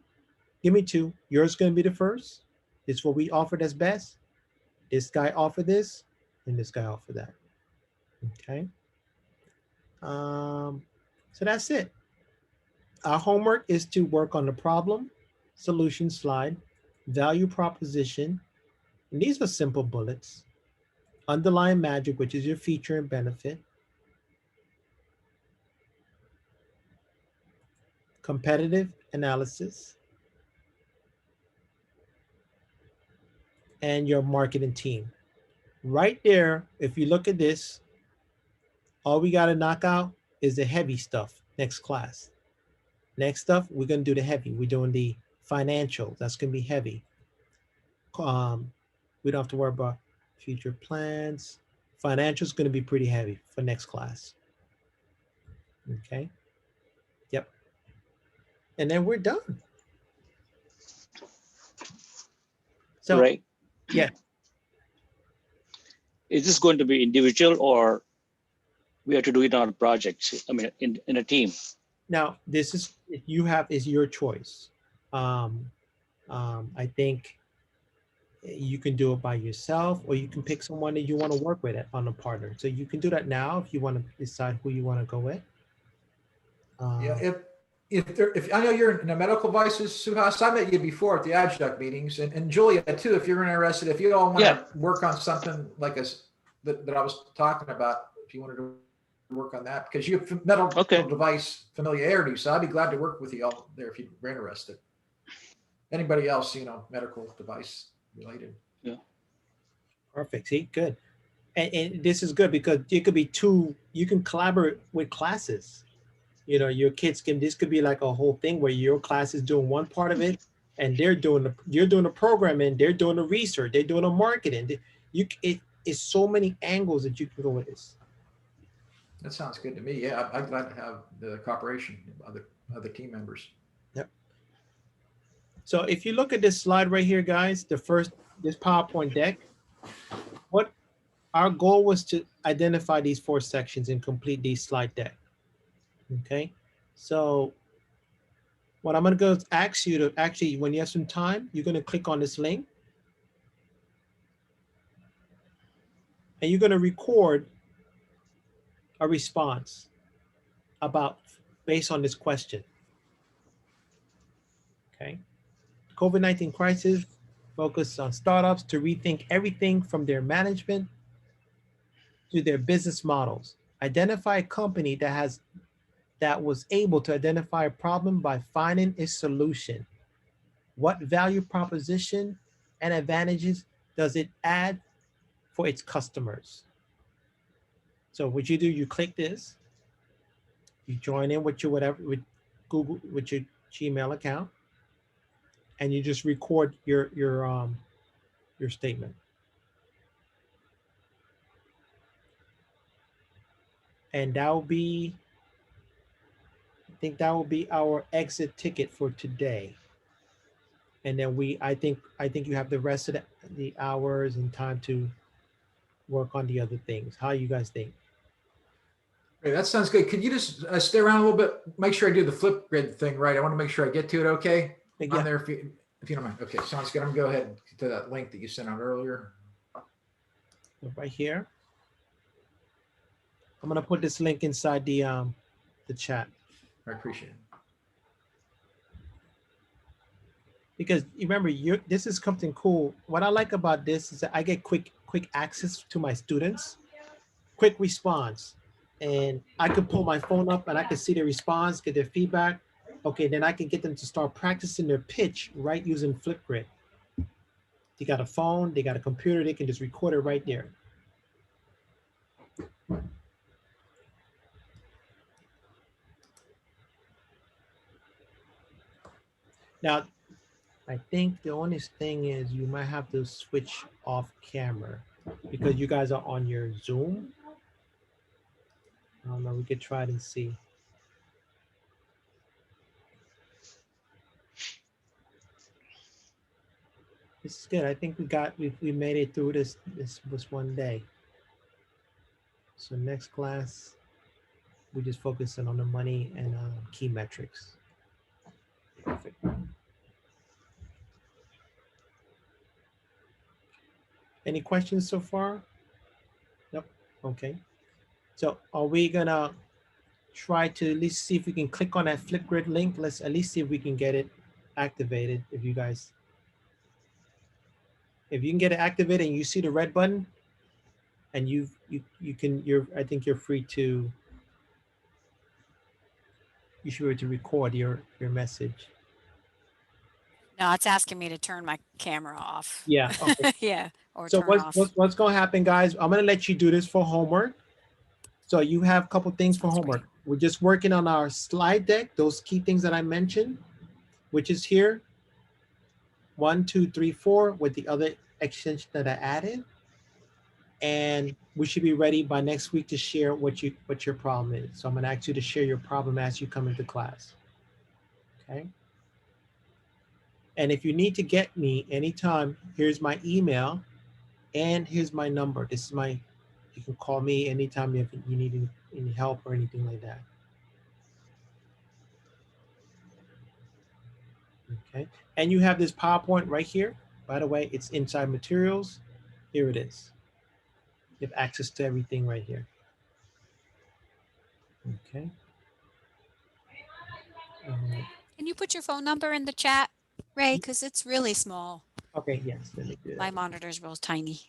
give me 2. Yours is going to be the first. This is what we offer that's best. This guy offered this, and this guy offered that. Okay. So that's it. Our homework is to work on the problem, solution slide, value proposition. And these are simple bullets. Underlying magic, which is your feature and benefit. Competitive analysis. And your marketing team. Right there, if you look at this, all we got to knock out is the heavy stuff next class. Next stuff, we're going to do the heavy. We're doing the financial. That's going to be heavy. We don't have to worry about future plans. Financial is going to be pretty heavy for next class. Okay. Yep. And then we're done. So, right. Yeah. Is this going to be individual, or we have to do it on projects? I mean, in a team. Now, this is your choice. I think you can do it by yourself, or you can pick someone that you want to work with on a partner. So you can do that now if you want to decide who you want to go with. Yeah, if I know you're in the medical devices, Suhas, I met you before at the adjunct meetings, and Julia too. If you're interested, if you all want to work on something like that I was talking about, if you wanted to work on that, because you have medical device familiarity, so I'd be glad to work with you all there if you're interested. Anybody else, medical device related? Yeah. Perfect. See, good. And this is good because it could be you can collaborate with classes. Your kids this could be like a whole thing where your class is doing one part of it, and you're doing the programming, they're doing the research, they're doing the marketing. It's so many angles that you can go with this. That sounds good to me. Yeah, I'm glad to have the cooperation of other team members. Yep. So if you look at this slide right here, guys, this PowerPoint deck, what our goal was to identify these 4 sections and complete these slide deck. Okay, so what I'm going to go is ask you to actually, when you have some time, you're going to click on this link and you're going to record a response based on this question. Okay, COVID-19 crisis focused on startups to rethink everything from their management to their business models. Identify a company that was able to identify a problem by finding a solution. What value proposition and advantages does it add for its customers? So what you do, you click this, you join in with with Google, with your Gmail account, and you just record your statement. And that will be, I think that will be our exit ticket for today. And then I think you have the rest of the hours and time to work on the other things. How you guys think? Hey, that sounds good. Could you just stay around a little bit? Make sure I do the flipgrid thing right. I want to make sure I get to it okay Yeah. on there if you don't mind. Okay, sounds good. I'm gonna go ahead to that link that you sent out earlier. Right here. I'm gonna put this link inside the chat. I appreciate it. Because remember, this is something cool. What I like about this is that I get quick access to my students, quick response. And I could pull my phone up and I can see their response, get their feedback. Okay, then I can get them to start practicing their pitch right using Flipgrid. They got a phone, they got a computer, they can just record it right there. Now, I think the only thing is you might have to switch off camera because you guys are on your Zoom. I don't know, we could try it and see. This is good. I think we made it through this was one day. So next class, we just focusing on the money and key metrics. Perfect. Any questions so far? Nope. Okay. So are we gonna try to at least see if we can click on that Flipgrid link? Let's at least see if we can get it activated. If you can get it activated and you see the red button, and I think you're free to. You should be able to record your message. No, it's asking me to turn my camera off. Yeah. Okay. Yeah. Or So turn off. what's going to happen, guys? I'm going to let you do this for homework. So you have a couple things for homework. Great. We're just working on our slide deck, those key things that I mentioned, which is here. 1, 2, 3, 4 with the other extension that I added. And we should be ready by next week to share what your problem is. So I'm going to ask you to share your problem as you come into class. Okay. And if you need to get me anytime, here's my email and here's my number. This is you can call me anytime if you need any help or anything like that. Okay. And you have this PowerPoint right here. By the way, it's inside materials. Here it is. You have access to everything right here. Okay. Can you put your phone number in the chat, Ray? Because it's really small. Okay, yes. Let me do that. My monitor's real tiny.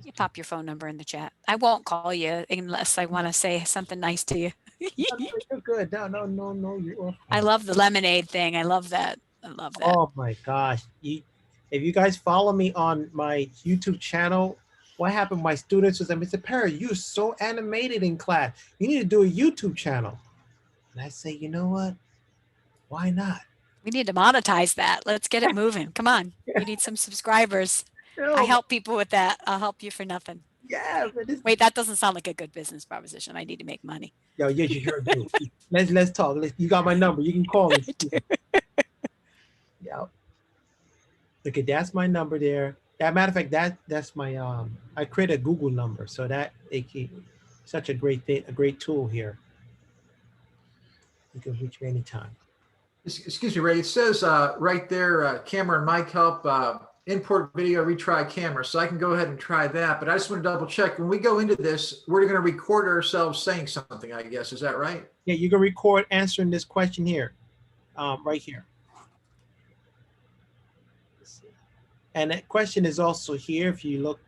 You pop your phone number in the chat. I won't call you unless I want to say something nice to you. You're good. No. You're I love the lemonade thing. I love that. I love that. Oh my gosh. If you guys follow me on my YouTube channel, what happened? My students was like, Mr. Perry, you're so animated in class. You need to do a YouTube channel. And I say, you know what? Why not? We need to monetize that. Let's get it moving. Come on. You need some subscribers. I help people with that. I'll help you for nothing. Yeah. Wait, that doesn't sound like a good business proposition. I need to make money. Yo, yes, you sure do. Let's talk. You got my number. You can call me. Yeah. Okay, that's my number there. As a matter of fact, that's my I created a Google number, so that such a great thing, a great tool here. You can reach me anytime. Excuse me, Ray. It says right there, camera and mic help, import video, retry camera. So I can go ahead and try that. But I just want to double check. When we go into this, we're going to record ourselves saying something, I guess. Is that right? Yeah, you can record answering this question here, right here. And that question is also here. If you look,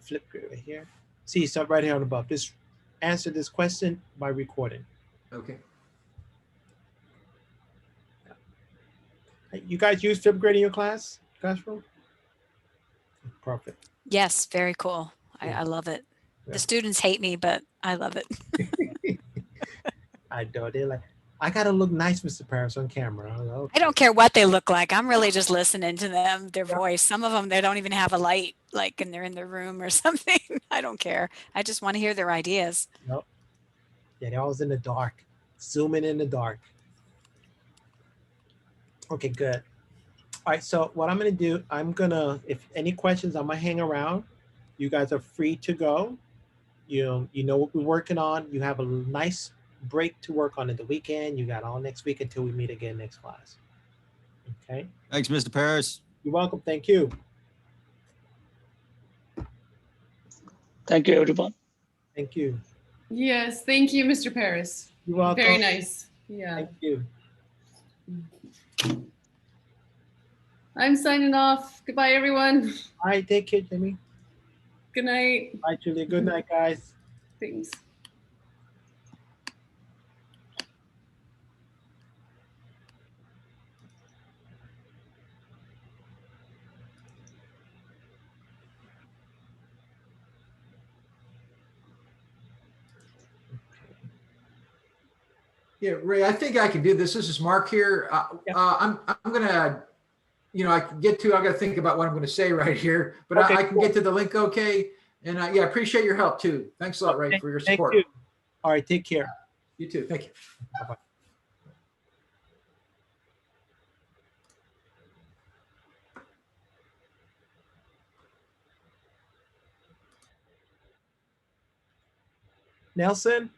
flip it right here. See, it's up right here on above. Just answer this question by recording. Okay. You guys use Flipgrid in your classroom? Perfect. Yes, very cool. I love it. Yeah. The students hate me, but I love it. I know. They're like, I got to look nice, Mr. Paris, on camera. Okay. I don't care what they look like. I'm really just listening to them, their voice. Some of them, they don't even have a light, like, and they're in their room or something. I don't care. I just want to hear their ideas. Nope. Yeah, they're always in the dark. Zooming in the dark. Okay, good. All right, so what I'm going to do, if any questions, I'm going to hang around. You guys are free to go. You know what we're working on. You have a nice break to work on at the weekend. You got all next week until we meet again next class. Okay. Thanks, Mr. Paris. You're welcome. Thank you. Thank you, everyone. Thank you. Yes, thank you, Mr. Paris. You're welcome. Very nice. Yeah. Thank you. I'm signing off. Goodbye, everyone. All right. Take care, Jimmy. Good night. Bye, Julia. Good night, guys. Thanks. Yeah, Ray, I think I can do this. This is Mark here. I'm gonna, I can get to. I got to think about what I'm going to say right here, but Okay, I can get to the link. Okay, and yeah, I appreciate your help too. Thanks a lot, Ray, for your support. Thank you. All right, take care. You too. Thank you. Bye-bye. Nelson?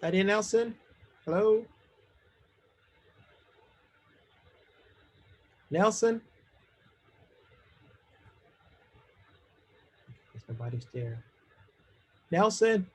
Idea Nelson? Hello? Nelson? There's nobody's there. Nelson?